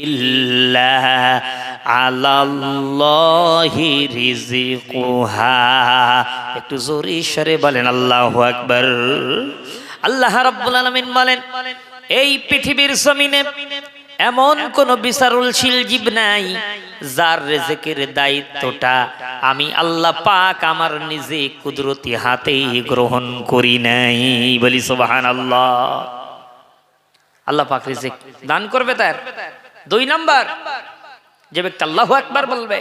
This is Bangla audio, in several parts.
ইল্লা আলাল্লাহি রিজকুহা। একটু জোরে ঈশ্বরে বলেন আল্লাহু আকবার। আল্লাহ রাব্বুল আলামিন বলেন, এই পৃথিবীর জমিনে এমন কোন বিচারশীল জীব নাই যার রিজকের দায়িত্বটা আমি আল্লাহ পাক আমার নিজে কুদরতি হাতেই গ্রহণ করি নাই। বলি সুবহানাল্লাহ। আল্লাহ পাক রিজিক দান করবে তার। 2 নাম্বার, যে ব্যক্তি আল্লাহু আকবার বলবে,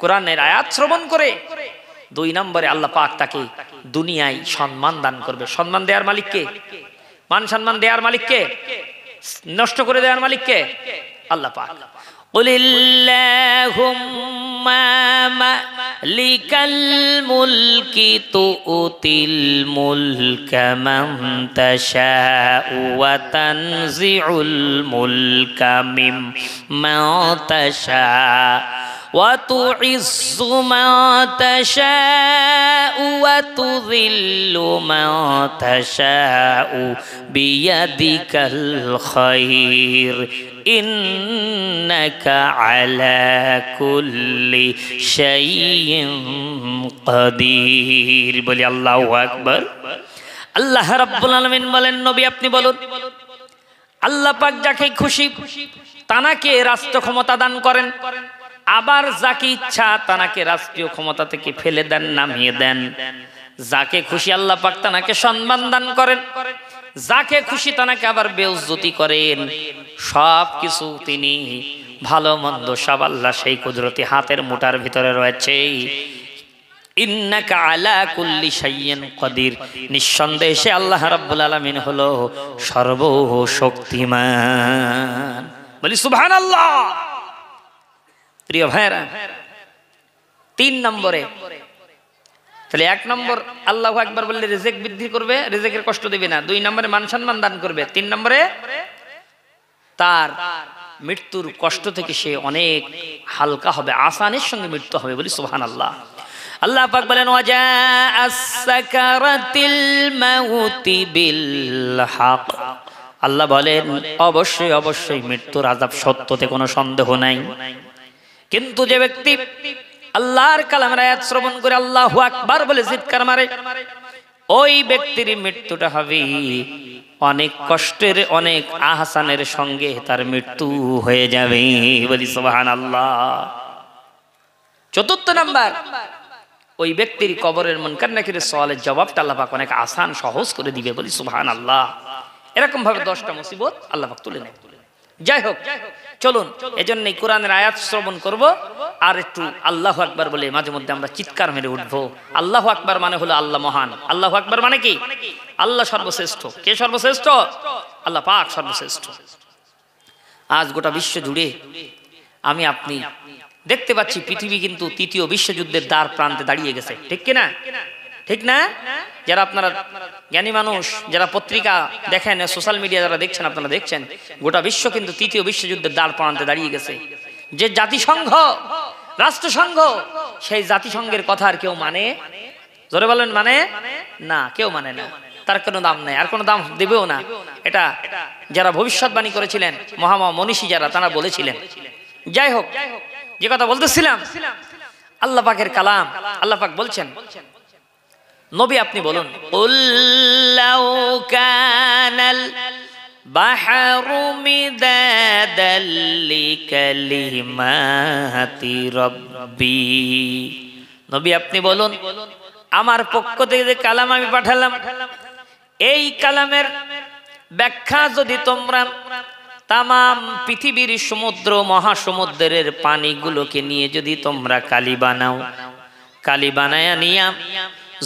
কোরআনের আয়াত শ্রবণ করে, 2 নম্বরে আল্লাহ পাক তাকে দুনিয়ায় সম্মান দান করবে। সম্মান দেওয়ার মালিক কে? মান সম্মান দেওয়ার মালিক কে? নষ্ট করে দেওয়ার মালিক কে? আল্লাহ পাক। কুলিল্লাহুম্মা মালিকাল মুলকি তুতিল মুলকা মান তাশাউ ওয়া তানজিউল মুলকা মিম্মান তাশাউ ওয়া তুইজ্জু মান তাশাউ ওয়া তুযিল্লু মান তাশাউ বিয়াদিকাল খায়র ইন্নাকা আলা কুল্লি শাইইন কাদির। বলি আল্লাহু আকবার। আল্লাহ রাব্বুল আলামিন বলেন, নবী আপনি বলুন, আল্লাহ পাক যাকে খুশি তানাকে রাষ্ট্র ক্ষমতা দান করেন, আবার যাকে ইচ্ছা তানাকে রাষ্ট্রীয় ক্ষমতা থেকে ফেলে দেন, নামিয়ে দেন। যাকে খুশি আল্লাহ পাক তানাকে সম্মান দান করেন, যাকে খুশি তানাকে আবার বেইজ্জতি করেন। সব কিছু তিনি ভালো মন্দ সব আল্লাহ সেই কুদরতি হাতের মুঠার ভিতরে রয়েছে। ইন্নাকা আলা কুল্লি শাইইন কাদির। নিঃসন্দেহে সে আল্লাহ রাব্বুল আলামিন হলো সর্বশক্তিমান। বলি সুবহানাল্লাহ। প্রিয় ভাইরা, 3 নম্বরে, তাহলে 1 নম্বর আল্লাহু আকবার বললে রিজিক বৃদ্ধি করবে, রিজিকের কষ্ট দিবে না। 2 নম্বরে মান সম্মান দান করবে। 3 নম্বরে তার মৃত্যুর কষ্ট থেকে সে অনেক হালকা হবে, আসানের সঙ্গে মৃত্যু হবে। বলি সুবহানাল্লাহ। আল্লাহ পাক বলেন, ওয়াজাআস সাকারাতিল মাউতি বিল হক। আল্লাহ বলেন, অবশ্যই অবশ্যই মৃত্যুর আযাব সত্যতে কোনো সন্দেহ নাই। কিন্তু যে ব্যক্তি আল্লাহর কালামের আয়াত শ্রবণ করে আল্লাহু আকবার বলে চিৎকার মারে, ওই ব্যক্তির মৃত্যুটা হবে অনেক কষ্টের, অনেক আহসানের সঙ্গে তার মৃত্যু হয়ে যাবে। বলি সুবহানাল্লাহ। 4 নাম্বার, ওই ব্যক্তির কবরের মুনকার নাকিরের সওয়ালের জবাবটা আল্লাহ পাক অনেক আসান সহজ করে দিবে। বলি সুবহানাল্লাহ। এরকম ভাবে 10টা মুসিবত আল্লাহ পাক তুলে নেয়। যাই হোক, চলুন এজন্যই কোরআনের আয়াত শ্রবণ করব, আর একটু আল্লাহু আকবার বলে মাঝে মধ্যে আমরা চিৎকার মেরে উঠবো। আল্লাহু আকবার মানে হলো আল্লাহ মহান। আল্লাহু আকবার মানে কি? আল্লাহ সর্বশ্রেষ্ঠ। কে সর্বশ্রেষ্ঠ? আল্লাহ পাক সর্বশ্রেষ্ঠ। আজ গোটা বিশ্ব জুড়ে আমি আপনি দেখতে পাচ্ছি পৃথিবী কিন্তু 3য় বিশ্বযুদ্ধের দ্বার প্রান্তে দাঁড়িয়ে গেছে। ঠিক কিনা? ঠিক না? যারা আপনারা জ্ঞানী মানুষ, যারা পত্রিকা দেখেন, সোশ্যাল মিডিয়া যারা দেখছেন, আপনারা দেখছেন গোটা বিশ্ব কিন্তু 3য় বিশ্বযুদ্ধের দ্বার প্রান্তে দাঁড়িয়ে গেছে। যে জাতিসংঘ, রাষ্ট্রসংঘ, সেই জাতিসংঘের কথা আর কেউ মানে? জোরে বলেন, মানে না, কেউ মানে না। তার কোনো দাম নেই, আর কোনো দাম দেবেও না। এটা যারা ভবিষ্যৎবাণী করেছিলেন, মহামনীষী যারা, তারা বলেছিলেন। যাই হোক, যে কথা বলতেছিলাম, আল্লাহ পাকের কালাম। আল্লাহ পাক বলছেন, নবী আপনি বলুন, উল্লাউ কানাল বাহরু মিদাদাল লিকালিমাতি রাব্বি। নবী আপনি বলুন, আমার পক্ষ থেকে যে কালাম আমি পাঠালাম, এই কালামের ব্যাখ্যা যদি তোমরা তামাম পৃথিবীর সমুদ্র মহাসমুদ্রের পানিগুলোকে নিয়ে যদি তোমরা কালি বানাও, কালি বানায়া নিয়া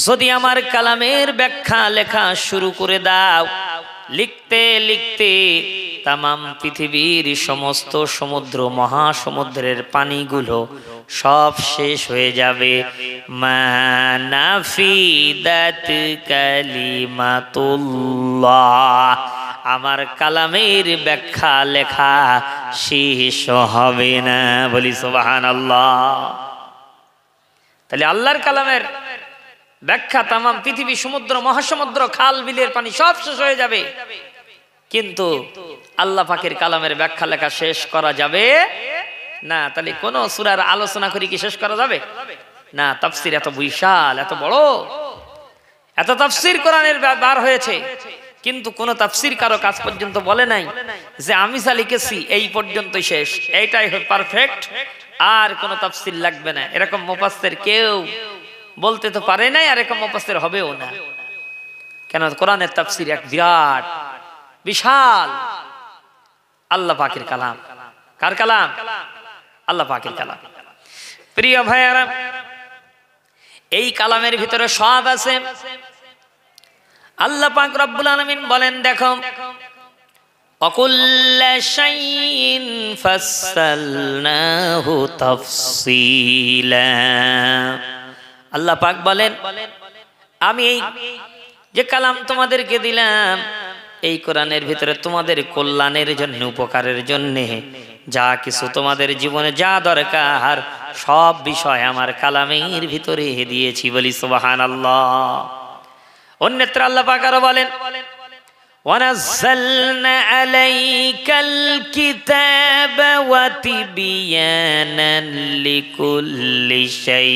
যদি আমার কালামের ব্যাখ্যা লেখা শুরু করে দাও, লিখতে লিখতে তামাম পৃথিবীর সমস্ত সমুদ্র মহাসমুদ্রের পানিগুলো সব শেষ হয়ে যাবে। মা নাফিদাত কালিমাতুল্লাহ, আমার কালামের ব্যাখ্যা লেখা শেষ হবে না। বলি সুবহানাল্লাহ। তাহলে আল্লাহর কালামের ব্যাখ্যা তামাম পৃথিবী, সমুদ্র মহাসমুদ্র, খাল বিলের পানি সব শেষ হয়ে যাবে, কিন্তু আল্লাহ পাকের কালামের ব্যাখ্যা লেখা শেষ করা যাবে না। তাহলে কোন সূরার আলোচনা করে কি শেষ করা যাবে না? তাফসীর এত বিশাল, এত বড়, এত তাফসীর কোরআনের বার হয়েছে, কিন্তু কোন তাফসীর কারো কাজ পর্যন্ত বলে নাই যে আমি যা লিখেছি এই পর্যন্তই শেষ, এইটাই পারফেক্ট, আর কোন তাফসীর লাগবে না। এরকম মুফাসসির কেউ বলতে তো পারে নাই, আর এরকম মুফাসসির হবেও না। কেন? কোরআনের তাফসীর এক বিরাট বিশাল আল্লাহ পাকের কালাম। কার কালাম? আল্লাহ পাকের কালাম। প্রিয় ভাইয়ারা, এই কালামের ভিতরে সব আছে। আল্লাহ পাক রব্বুল আলামিন বলেন, দেখো, ওয়াকুল্লা শাইইন ফাসসালনাহু তাফসীলা। আল্লাহ পাক বলেন, আমি এই যে কালাম তোমাদেরকে দিলাম, এই কোরআনের ভিতরে তোমাদের কল্যাণের জন্য, উপকারের জন্য যা কিছু তোমাদের জীবনে যা দরকার সব বিষয় আমার কালামের ভিতরে দিয়েছি। বলি সুবহানাল্লাহ। অন্যত্র আল্লাহ পাক আরো বলেন, ওয়ানাজ্জালনা আলাইকাল কিতাবা ওয়া তিবয়ানান লিকুল্লি শাই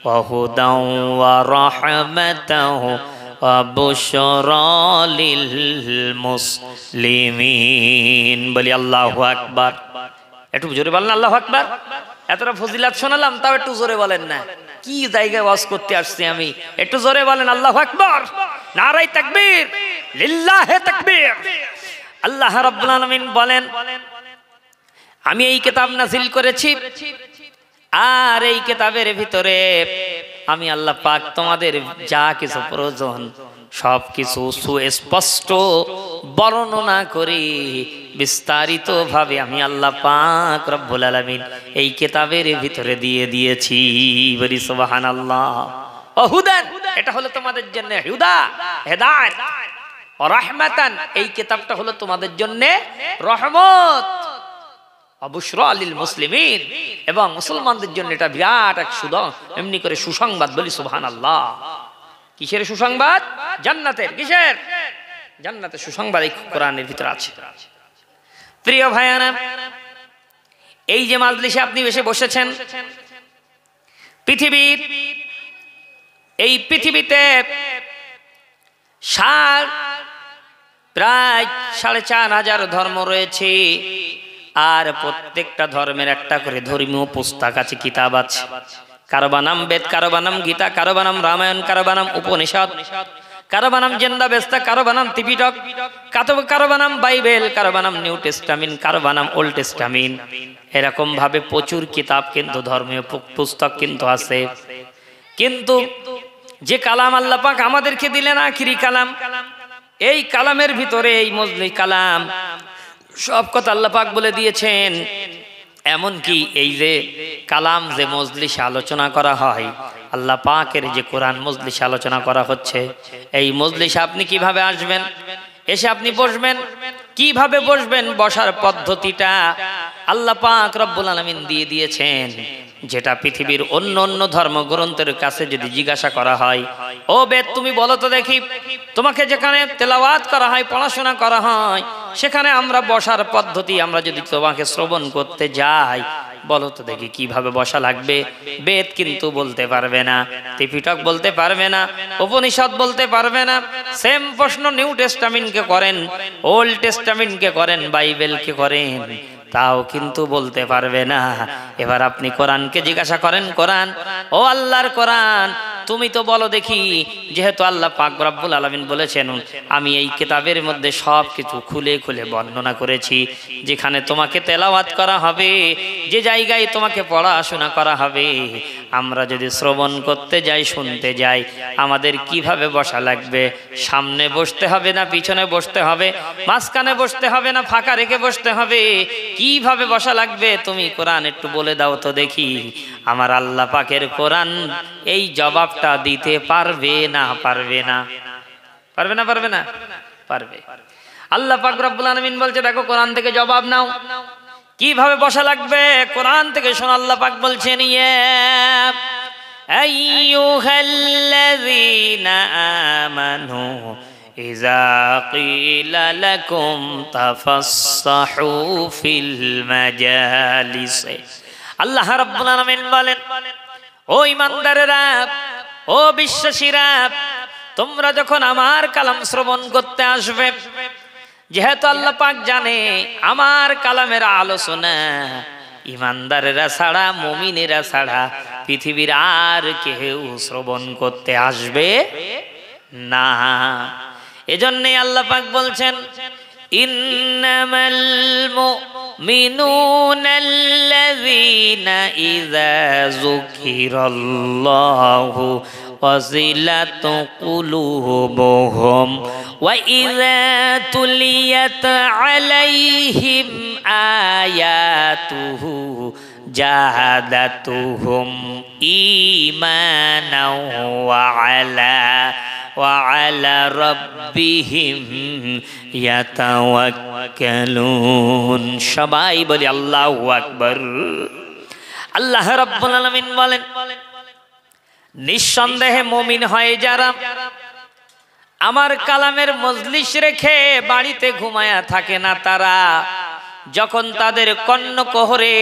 ওয়া হুদাও ওয়া রাহমাতাও ওয়া বুশরা লিল মুসলিমিন। বলি আল্লাহু আকবার। একটু জোরে বলেন আল্লাহু আকবার। এতটা ফজিলাত শোনালাম, তাও একটু জোরে বলেন না। কি জায়গায় ওয়াজ করতে আসছি আমি? একটু জোরে বলেন আল্লাহু আকবার। নারায়ে তাকবীর, লিল্লাহি তাকবীর। আল্লাহ রাব্বুল আলামিন বলেন, আমি এই কিতাব নাযিল করেছি, আর এই কিতাবের ভিতরে আমি আল্লাহ পাক তোমাদের যা কিছু প্রয়োজন সব কিছু সুস্পষ্ট বর্ণনা করে বিস্তারিত ভাবে আমি আল্লাহ পাক রব্বুল আলামিন এই কিতাবের ভিতরে দিয়ে দিয়েছি। বলি সুবহানাল্লাহ। ওহুদান, এটা হলো তোমাদের জন্য হুদা, হেদায়েত, ও রাহমাতান, এই কিতাবটা হলো তোমাদের জন্য রহমত, বুশরা লিল মুসলিমিন, এবং মুসলমানদের জন্য এটা বিরাট এক এমনি করে সুসংবাদ। বলি সুবহানাল্লাহ। কিসের সুসংবাদ? জান্নাতের। কিসের? জান্নাতের সুসংবাদ এই কোরআনের ভিতরে আছে। প্রিয় ভাইয়ারা, এই যে মাজলিসে আপনি এসে বসেছেন, পৃথিবীর এই পৃথিবীতে প্রায় 4,500 ধর্ম রয়েছে, আর প্রত্যেকটা ধর্মের একটা করে ধর্মীয় পুস্তক আছে, কিতাব আছে। কারো বানাম বেদ, কারো বানাম গীতা, কারো বানাম রামায়ণ, কারো বানাম উপনিষদ, কারো বানাম জেন্দা বেস্তা, কারো বানাম ত্রিপিটক, কারো বানাম বাইবেল, কারো বানাম নিউ টেস্টামেন্ট, কারো বানাম ওল্ড টেস্টামেন্ট। এরকম ভাবে প্রচুর কিতাব কিন্তু ধর্মীয় পুস্তক কিন্তু আছে। কিন্তু যে কালাম আল্লাহ পাক আমাদেরকে দিলেন, আখিরি কালাম, এই কালামের ভিতরে এই মজলি কালাম সব কথা আল্লাহ পাক বলে দিয়েছেন। এমনকি এই যে কালাম যে মজলিসে আলোচনা করা হয়, আল্লাহ পাকের যে কোরআন মজলিসে আলোচনা করা হচ্ছে, এই মজলিসে আপনি কিভাবে আসবেন, এসে আপনি বসবেন, কিভাবে বসবেন, বসার পদ্ধতিটা আল্লাহ পাক রব্বুল আলামিন দিয়ে দিয়েছেন, যেটা পৃথিবীর অন্য অন্য ধর্মগ্রন্থের কাছে যদি জিজ্ঞাসা করা হয়, ও বেদ তুমি বলো তো দেখি, তোমাকে যেখানে তেলাওয়াত করা হয়, পড়াশোনা করা হয়, সেখানে আমরা বসার পদ্ধতি আমরা যদি তোমাকে শ্রবণ করতে যাই, বলো তো দেখি কিভাবে বসা লাগবে। বেদ কিন্তু বলতে পারবে না, ত্রিপিটক বলতে পারবে না, উপনিষদ বলতে পারবে না। সেম প্রশ্ন নিউ টেস্টামেন্টকে করেন, ওল্ড টেস্টামেন্টকে করেন, বাইবেলকে করেন, তাও কিন্তু বলতে পারবে না। এবার আপনি কোরআনকে জিজ্ঞাসা করেন, কোরআন, ও আল্লাহর কোরআন, তুমি তো বলো দেখি, যেহেতু আল্লাহ পাক রব্বুল আলামিন বলেছেন আমি এই কিতাবের মধ্যে সব কিছু খুলে খুলে বর্ণনা করেছি, যেখানে তোমাকে তেলাওয়াত করা হবে, যে জায়গায় তোমাকে পড়াশোনা করা হবে, আমরা যদি শ্রবণ করতে যাই, শুনতে যাই, আমাদের কিভাবে বসা লাগবে, সামনে বসতে হবে না পিছনে বসতে হবে, মাঝখানে বসতে হবে না ফাঁকা রেখে বসতে হবে, কিভাবে বসা লাগবে, তুমি কোরআন একটু বলে দাও তো দেখি। আমার আল্লাহ পাকের কোরআন এই জবাবটা দিতে পারবে না? পারবে না? পারবে না? পারবে না? পারবে। আল্লাহ পাক রব্বুল আলামিন বলছে, দেখো কোরআন থেকে জবাব নাও, কিভাবে বসা লাগবে কোরআন থেকে শোনো। আল্লাহ পাক বলছেন, ইয়া আইয়ুহাল্লাযীনা আমানু ইযা ক্বিলা লাকুম তাফাসসাহু ফিল মাজালিস। আল্লাহ রাব্বুল আলামিন বলেন, ও ঈমানদারেরা, ও বিশ্বাসীরা, তোমরা যখন আমার কালাম শ্রবণ করতে আসবে, যেহেতু আল্লাহ পাক জানে আমার কালামের আলোচনা ঈমানদারেরা ছাড়া, মুমিনেরা ছাড়া পৃথিবীর আর কেউ শ্রবণ করতে আসবে না। এজন্যই আল্লাহ পাক বলছেন, ইন্নামাল মুমিনুনাল্লাযীনা ইযা যুকিরাল্লাহু وَزِلَتْ قُلُوبُهُمْ وَإِذَا تُلِيَتْ عَلَيْهِمْ آيَاتُهُ زَادَتْهُمْ إِيمَانًا وَعَلَى رَبِّهِمْ يَتَوَكَّلُونَ। সবাই বলি আল্লাহু আকবার। আল্লাহ রাব্বুল আলামিন বলেন, নিঃসন্দেহে মুমিন হয় যারা আমার কালামের মজলিস রেখে বাড়িতে ঘুমায়া থাকে না, তারা যখন তাদের কর্ণকুহরে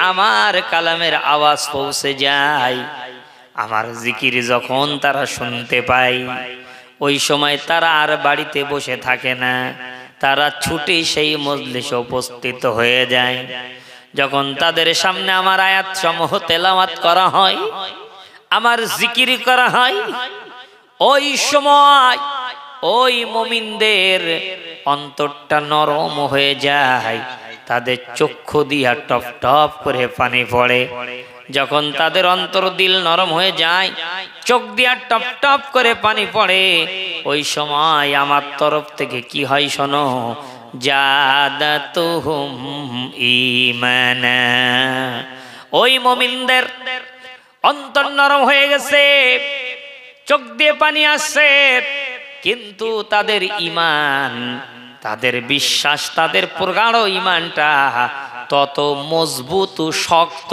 আমার কালামের আওয়াজ পৌঁছে যায়, আমার জিকির যখন তারা শুনতে পায়, ওই সময় তারা আর বাড়িতে বসে থাকে না, তারা ছুটে সেই মজলিসে উপস্থিত হয়ে যায়। যখন তাদের সামনে আমার আয়াত সমূহ তেলাওয়াত করা হয়, আমার জিকির করা হয়, ওই সময় ওই মুমিনদের অন্তরটা নরম হয়ে যায়, তাদের চক্ষু দিয়া টপ টপ করে পানি পড়ে। যখন তাদের অন্তর দিল নরম হয়ে যায়, চোখ দিয়া টপ টপ করে পানি পড়ে, ওই সময় আমার তরফ থেকে কি হয় শোনো, জাদাতুহুম ঈমানা। ওই মুমিনদের অন্তর নরম হয়ে গেছে, চোখ দিয়ে পানি আসছে, কিন্তু তাদের ঈমান, তাদের বিশ্বাস, তাদের প্রগাঢ় ঈমানটা তত মজবুত ও শক্ত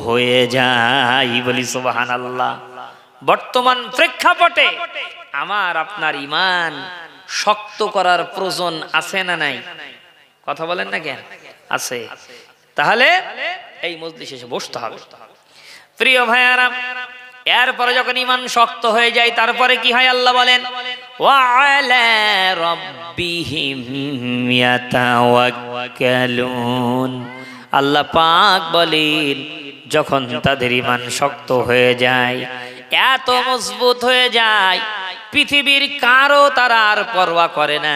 হয়ে যায়। বলি সুবহানাল্লাহ। বর্তমান প্রেক্ষাপটে আমার আপনার ঈমান শক্ত করার প্রয়োজন আছে না নাই? কথা বলেন না কেন? আছে। তাহলে এই মজলিসে এসে বসতে হবে। প্রিয় ভাইয়ারা, এরপরে যখন ঈমান শক্ত হয়ে যায়, তারপরে কি হয় আল্লাহ বলেন, ওয়া আলা রাব্বিহিম ইয়াতাওয়াক্কালুন। আল্লাহ পাক বলেন, যখন তাদের ঈমান শক্ত হয়ে যায়, এত মজবুত হয়ে যায়, পৃথিবীর কারো তারা আর পরোয়া করে না,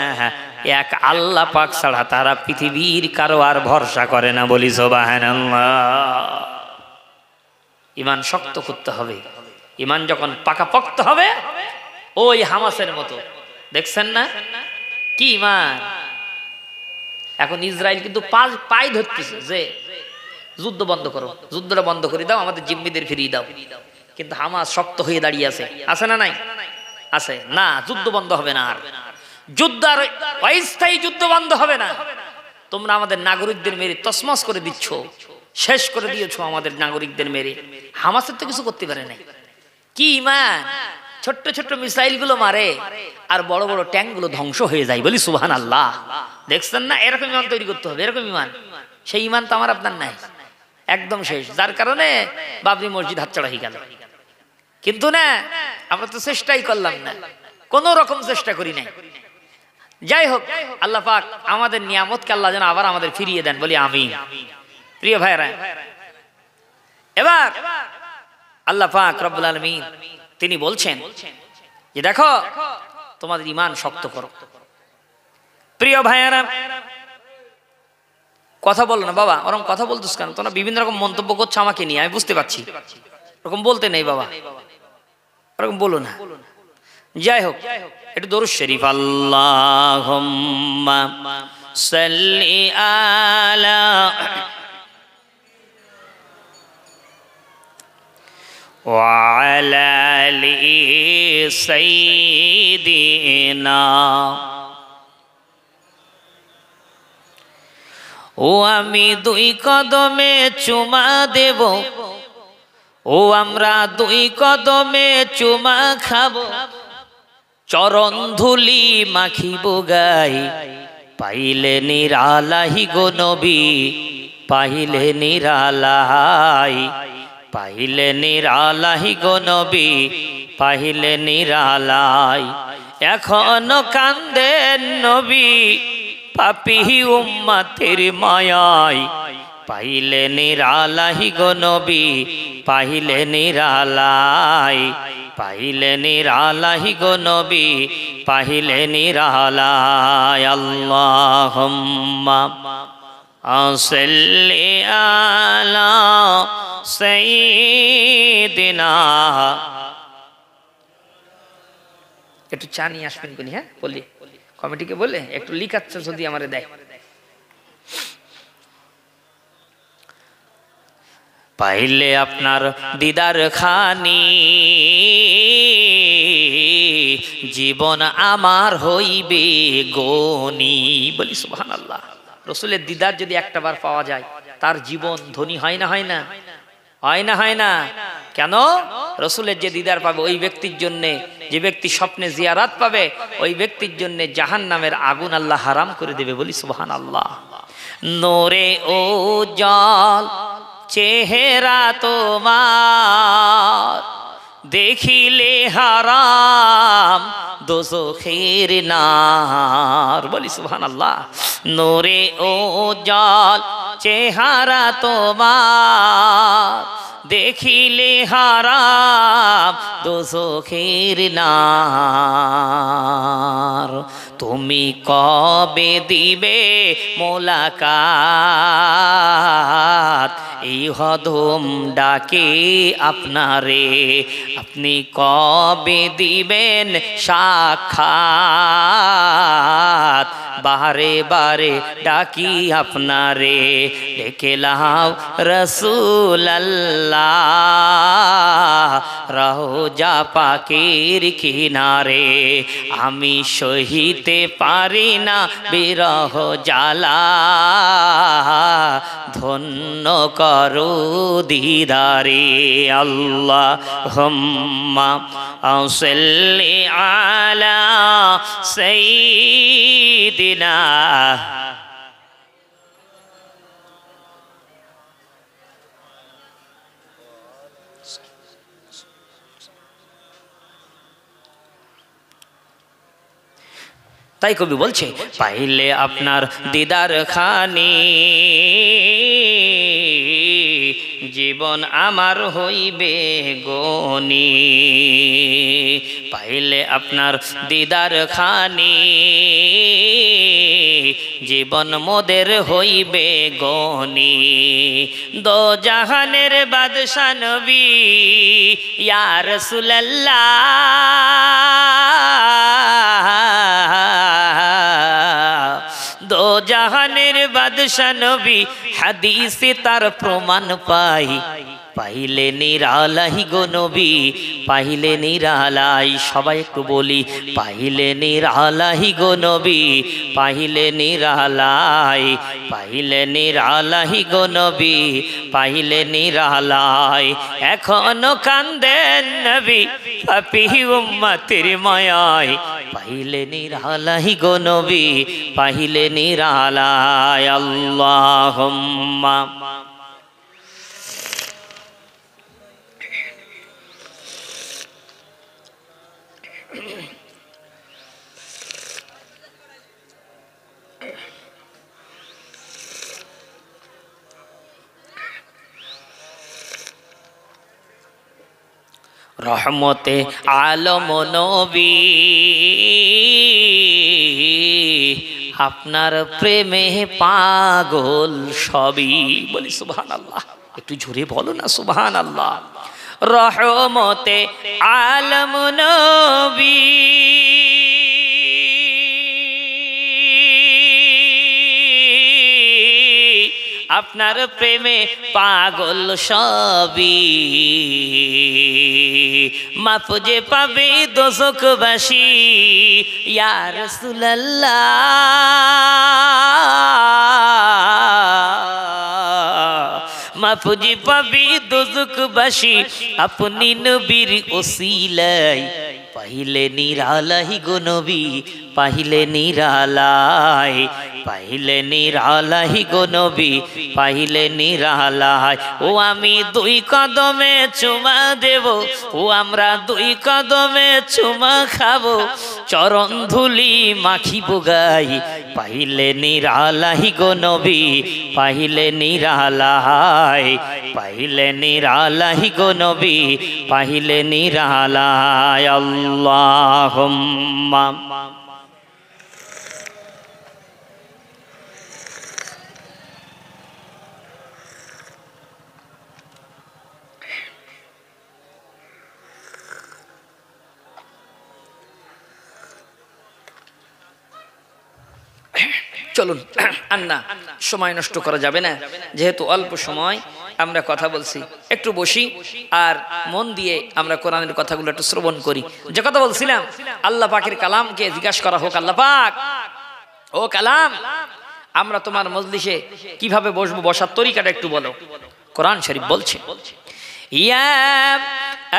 এক আল্লাহ পাক ছাড়া তারা পৃথিবীর কারো আর ভরসা করে না। বলি সুবহানাল্লাহ। ঈমান শক্ত করতে হবে। ঈমান যখন পাকাপোক্ত হবে, ওই হামাসের মতো, দেখছেন না কি ঈমান। এখন ইসরায়েল কিন্তু পাই ধরতেছে যে যুদ্ধ বন্ধ করো, যুদ্ধটা বন্ধ করে দাও, আমাদের জিম্মিদের ফিরিয়ে দাও। কিন্তু হামাস শক্ত হয়ে দাঁড়িয়ে আছে, আছে না নাই? আছে না, যুদ্ধ বন্ধ হবে না। আর যুদ্ধ, আর অস্থায়ী যুদ্ধ বন্ধ হবে না। তোমরা আমাদের নাগরিকদের মেরে তসমস করে দিচ্ছ, শেষ করে দিয়েছো আমাদের নাগরিকদের মেরে। হামাসের তো কিছু করতে পারে নাই। কি ঈমান! ছোট্ট ছোট্ট মিসাইল গুলো মারে আর বড় বড় ট্যাঙ্ক গুলো ধ্বংস হয়ে যায়। বলি সুবহানাল্লাহ। দেখছেন না? এরকম ঈমান তৈরি করতে হবে, এরকম ঈমান। সেই ঈমান তো আমার আপনার নাই, একদম শেষ। যার কারণে বাবরি মসজিদ হাতছাড়া হয়ে গেল। কিন্তু না, আমরা তো চেষ্টাই করলাম না, কোন রকম চেষ্টা করি নাই। যাই হোক, আল্লাহ পাক আমাদের নিয়ামতকে আল্লাহ যেন আবার আমাদের ফিরিয়ে দেন। বলি আমিন। প্রিয় ভাইরা, এবার আল্লাহ পাক রব্বুল আলামিন তিনি বলছেন যে দেখো তোমাদের ঈমান শক্ত করো। প্রিয় ভাইরা, কথা বলো না বাবা, ওরকম কথা বলতেছ কেন? তোমরা বিভিন্ন রকম মন্তব্য করছো আমাকে নিয়ে, আমি বুঝতে পারছি। ওরকম বলতে নেই বাবা, ওরকম বলো না। যাই হোক, একটু দরুদ শরীফ। আল্লাহুম্মা সাল্লি আলা ওয়া আলা আলি সাইয়্যিদিনা। ও আমি দুই কদমে চুমা দেব, ও আমরা দুই কদমে চুমা খাবো, চরণ ধুলি মাখিব গাই, পাইলে নিরালাই গো নবী, পাইলে নিরালাই, পাইলে নিরালাই গো নবী, পাইলে নিরালাই। এখনো কান্দেন নবী পাপী উম্মতের মায়ায়, পাইলে নিরালাই গো নবী, পাইলে নিরালাই, পাইলে নিরালাই গো নবী, পাইলে নিরালাই। আল্লাহুম্মা সাল্লি আলা সাইয়্যিদিনা। একটু চা নিয়ে আসবেন কোনি, হ্যাঁ বলি কমিটিকে বলে একটু লিখাচ্ছে যদি আমারে দেয়। পাইলে আপনার দিদার খানি, জীবন আমার হইবে গনি। বলি সুবহানাল্লাহ। রসুলের দিদার যদি একটা বার পাওয়া যায় তার জীবন ধনী হয় না, হয় না, হয় না, হয় না? কেন? রসুলের যে দিদার পাবে ওই ব্যক্তির জন্য, যে ব্যক্তি স্বপ্নে জিয়ারাত পাবে ওই ব্যক্তির জন্য জাহান্নামের আগুন আল্লাহ হারাম করে দেবে। বলি সুবহানাল্লাহ। নোরে ও জল চেহারা তোমার, দেখিলে হারাম দোজখের নার। বলি সুবহানাল্লাহ। নোরে ও জল চেহারা তোমার, দেখিলে হারাম দোজখের নার। তুমি কবে দিবে মোলাকাত, এই হদম ডাকে আপনারে, আপনি কবে দিবেন সাক্ষাৎ, বারে বারে ডাকি আপনারে। ডেকে লাও রাসূলুল্লাহ রওজা পাকের কিনারে, আমি সহিতে পারি না বিরহ জ্বালা, ধন্য করো দিদারে। আল্লাহুম্মা সাল্লি আলা সাইয়্যিদিনা। তাই কবি বলছে পাইলে আপনার দিদার খানি, জীবন আমার হইবে গনি। পাইলে আপনার দিদার খানি, জীবন মোদের হইবে গনি। দো জাহানের বাদশা নবী ইয়া রাসূলুল্লাহ, দো জাহানের বাদশা নবী হাদিসে তার প্রমাণ পাই, পাইলে নিরালাই গো নবী, পাইলে নিরালাই। সবাই একটু বলি পাইলে নিরালাই গো নবী, পাইলে নিরালাই, পাইলে নিরালাই গো নবী, পাইলে নিরালাই। এখনো কান্দেন নবী পাপী উম্মতের মায়ায়, পাইলে নিরালাই গো নবী, পাইলে নিরালাই। আল্লাহুম্মা রহমতে আলম নবী, আপনার প্রেমে পাগল সবই। বলি সুবহানাল্লাহ। একটু জোরে বলো না সুবহানাল্লাহ। রহমতে আলম নবী, আপনার প্রেমে পাগল সবই, মাফ যে পাবে দোজখবাসী ইয়া রাসূলুল্লাহ। মাফ যে পাবে দোজখবাসী আপনি নবীর ওসিলায়, পাইলে নিরালাই গো নবী, পাইলে নিরালাই, পাইলে নিরালাই গো নবী, পাইলে নিরালাই। ও আমি দুই কদমে চুমা দেব, ও আমরা দুই কদমে চুমা খাবো, চরণ ধুলি মাখিব গাই, পাইলে নিরালাই গো নবী, পাইলে নিরালাই, পাইলে নিরালাই গো নবী, পাইলে নিরালাই। আল্লাহুম্মা চলুন আন্না, সময় নষ্ট করা যাবে না, যেহেতু অল্প সময় আমরা কথা বলছি, একটু বসি আর মন দিয়ে আমরা কোরআনের কথাগুলো একটু শ্রবণ করি। যে কথা বলছিলাম, আল্লাহ পাকের কালামকে জিজ্ঞাসা করা হোক, আল্লাহ পাক ও কালাম, আমরা তোমার মজলিসে কিভাবে বসবো, বসার তরিকাটা একটু বলো। কোরআন শরীফ বলছে, ইয়া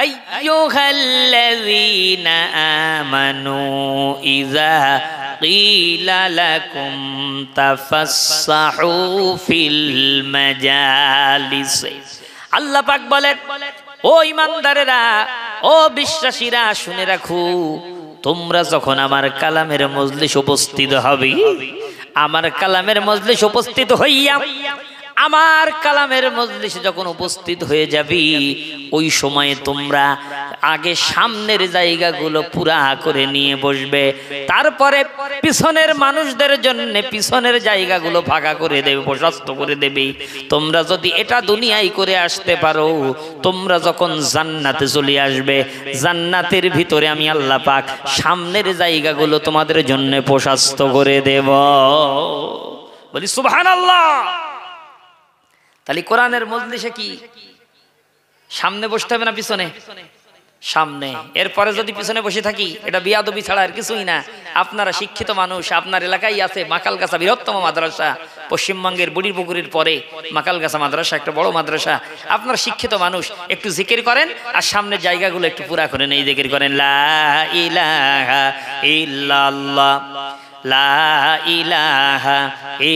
আইয়ুহাল্লাযীনা আমানু ইযা ক্বিলা লাকুম তাফাসসাহু ফিল মাজালিস। আল্লাহ পাক বলেন, ও ঈমানদারেরা, ও বিশ্বাসীরা, শুনে রাখো, তোমরা যখন আমার কালামের মজলিস উপস্থিত হবে, আমার কালামের মজলিস উপস্থিত হইয়া, আমার কালামের মজলিসে যখন উপস্থিত হয়ে যাবি, ওই সময়ে তোমরা আগে সামনের জায়গাগুলো পুরা করে নিয়ে বসবে, তারপরে পিছনের মানুষদের জন্য পিছনের জায়গাগুলো ফাঁকা করে দেবে, প্রশস্ত করে দেবে। তোমরা যদি এটা দুনিয়ায় করে আসতে পারো, তোমরা যখন জান্নাতে চলে আসবে, জান্নাতের ভিতরে আমি আল্লাহ পাক সামনের জায়গাগুলো তোমাদের জন্য প্রশস্ত করে দেব। বলি সুবহানাল্লাহ। তাহলে কোরআনের মজলিসে কি সামনে বসতে হবে না পিছনে? সামনে। এরপরে যদি পিছনে বসে থাকি, এটা বিয়াদবি ছাড়া আর কিছুই না। আপনারা শিক্ষিত মানুষ, আপনার এলাকায় আছে মাকালগাছা বৃহত্তম মাদ্রাসা, পশ্চিমবঙ্গের বুড়িরপুকুরের পরে মাকালগাছা মাদ্রাসা একটা বড় মাদ্রাসা। আপনারা শিক্ষিত মানুষ, একটু জিকির করেন আর সামনের জায়গাগুলো একটু পুরা করেন, এই জিকির করেন, লা ইলাহা ইল্লাল্লাহ, লা ইলাহা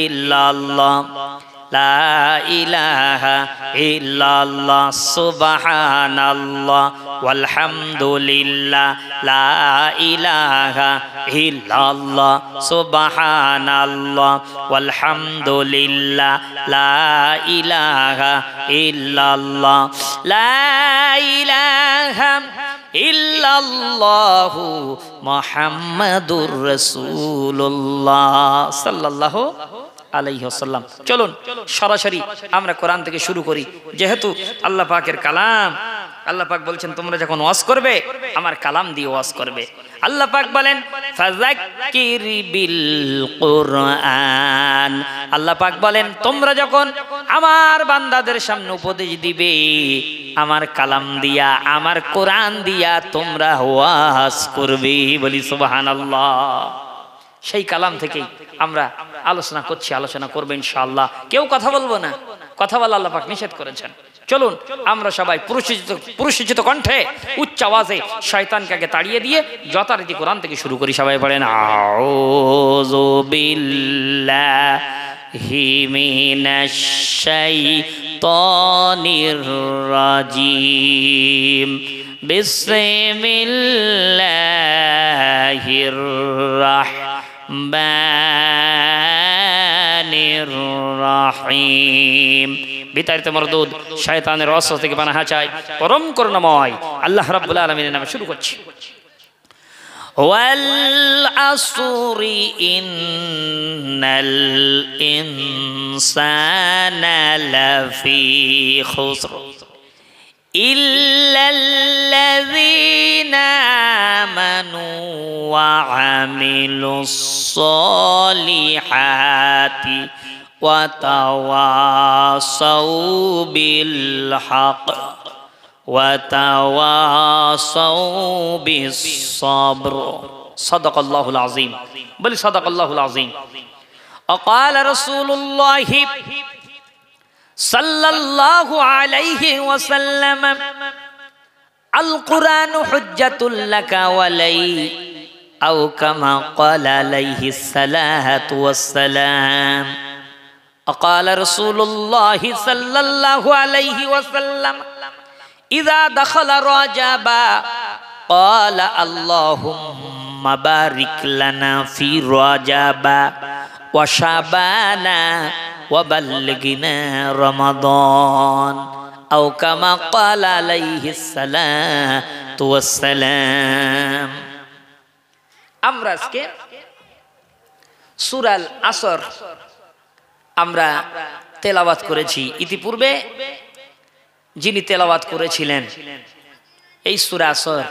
ইল্লাল্লাহ, লা ইলাহা ইল্লাল্লাহ, সুবহানাল্লাহ ওয়ালহামদুলিল্লাহ, লা ইলাহা ইল্লাল্লাহ, সুবহানাল্লাহ ওয়ালহামদুলিল্লাহ, লা ইলাহা ইল্লাল্লাহ, লা ইলাহা ইল্লাল্লাহু মুহাম্মাদুর রাসূলুল্লাহ সাল্লাল্লাহু আলাইহি ওয়াসাল্লাম। চলুন সরাসরি আমরা কোরআন থেকে শুরু করি, যেহেতু আল্লাহ পাকের কালাম। আল্লাহ পাক বলছেন, তোমরা যখন ওয়াজ করবে, আমার কালাম দিয়ে ওয়াজ করবে। আল্লাহ পাক বলেন, ফাযাক্কির বিল কুরআন। আল্লাহ পাক বলেন, তোমরা যখন আমার বান্দাদের সামনে উপদেশ দিবে, আমার কালাম দিয়া, আমার কোরআন দিয়া তোমরা ওয়াজ করবে। বলি সুবহানাল্লাহ। সেই কালাম থেকেই আমরা আলোচনা করছি, আলোচনা করবো ইনশাআল্লাহ। কেউ কথা বলবো না, কথা বলা আল্লাহ পাক নিষেধ করেছেন। চলুন আমরা সবাই পুরুষোচিত কণ্ঠে উচ্চ আওয়াজে শয়তানকে আগে তাড়িয়ে দিয়ে যথারীতি কোরআন থেকে শুরু করি। সবাই পড়েন, আউযু বিল্লাহি মিনাশ শাইতানির রাজিম, বিসমিল্লাহির রাহমানির রাহিম। বিতাড়িত মরদুদ শয়তানের ওয়াসওয়াসা থেকে পানাহা চাই পরম করুণাময় আল্লাহ রাব্বুল আলামিনের নামে শুরু করছি। ওয়াল আসরি ইন্নাল ইনসানা লাফি খুসর ইল্লাল্লাযীনা আমানু ওয়া আমিলুস সলিহাতি ওয়া তাওয়াসাউ বিল হক ওয়া তাওয়াসাউ বিস সাবর। সাদাকাল্লাহুল আযীম। বলি সাদাকাল্লাহুল আযীম। وقال رسول الله صلى الله عليه وسلم আল কুরআনু হুজ্জাতুল লাকা ওয়ালাই আও কামা ক্বালা আলাইহিস সালাতু ওয়াস সালাম। وقال رسول الله صلى الله عليه وسلم إذا دخل رجب قال اللهم بارك لنا في رجب وشعبان وبلغنا رمضان أو كما قال عليه الصلاة والسلام। আমরা আজকে সূরা আল আসর আমরা তেলাওয়াত করেছি। ইতিপূর্বে যিনি তেলাওয়াত করেছিলেন, এই সূরা আসর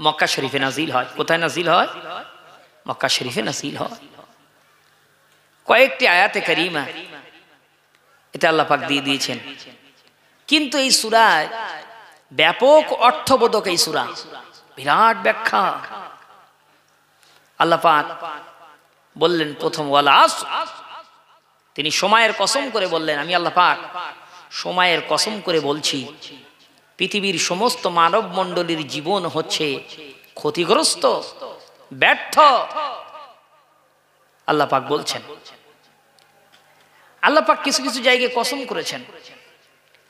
মক্কা শরীফে নাজিল হয়। কোথায় নাজিল হয়? মক্কা শরীফে নাজিল হয়। কয়েকটি আয়াতে কারিমা এটা আল্লাহ পাক দিয়ে দিয়েছেন, কিন্তু এই সূরায় ব্যাপক অর্থবোধক এই সূরা, বিরাট ব্যাখ্যা। আল্লাহ পাক বললেন প্রথম ওয়াল আসর, তিনি সময়ের কসম করে বললেন, আমি আল্লাহ পাক সময়ের কসম করে বলছি, পৃথিবীর সমস্ত মানব মণ্ডলীর জীবন হচ্ছে ক্ষতিগ্রস্ত, ব্যর্থ। আল্লাহ পাক বলছেন, আল্লাহ পাক কিছু কিছু জায়গায় কসম করেছেন।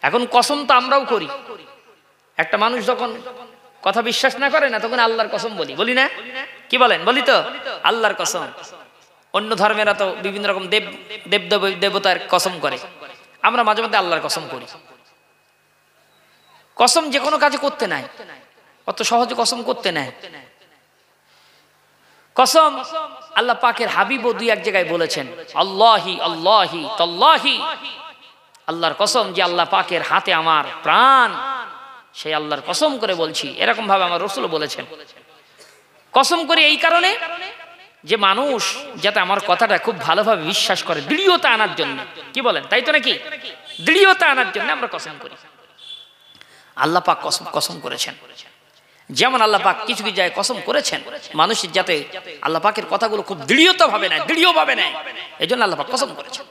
এখন কসম তো আমরাও করি। একটা মানুষ যখন কথা বিশ্বাস না করে না, তখন আল্লাহর কসম বলি, বলি না? কি বলেন? বলি তো, আল্লাহর কসম। অন্য ধর্মেরা তো বিভিন্ন রকম দেবতার কসম করে, আমরা মাঝে মধ্যে আল্লাহর কসম করি। কসম যে কোনো কাজে করতে নাই, অত সহজে কসম করতে নাই। কসম আল্লাহ পাকের হাবিবও দুই এক জায়গায় বলেছেন, আল্লাহি আল্লাহি তাল্লাহি, আল্লাহর কসম যে আল্লাহ পাকের হাতে আমার প্রাণ, সেই আল্লাহর কসম করে বলছি। এরকম ভাবে আমার রাসূল বলেছেন। কসম করে এই কারণে যে মানুষ যাতে আমার কথাটা খুব ভালোভাবে বিশ্বাস করে, দৃঢ়তা আনার জন্য। কি বলেন? তাই তো নাকি? দৃঢ়তা আনার জন্য আমরা কসম করি। আল্লাহ পাক কসম করেছেন। যেমন আল্লাহ পাক কিছু কিছু জায়গায় কসম করেছেন মানুষের যাতে আল্লাহ পাকের কথাগুলো খুব দৃঢ়তা ভাবে নেয়, দৃঢ় ভাবে নেয়, এই জন্য আল্লাহ পাক কসম করেছেন।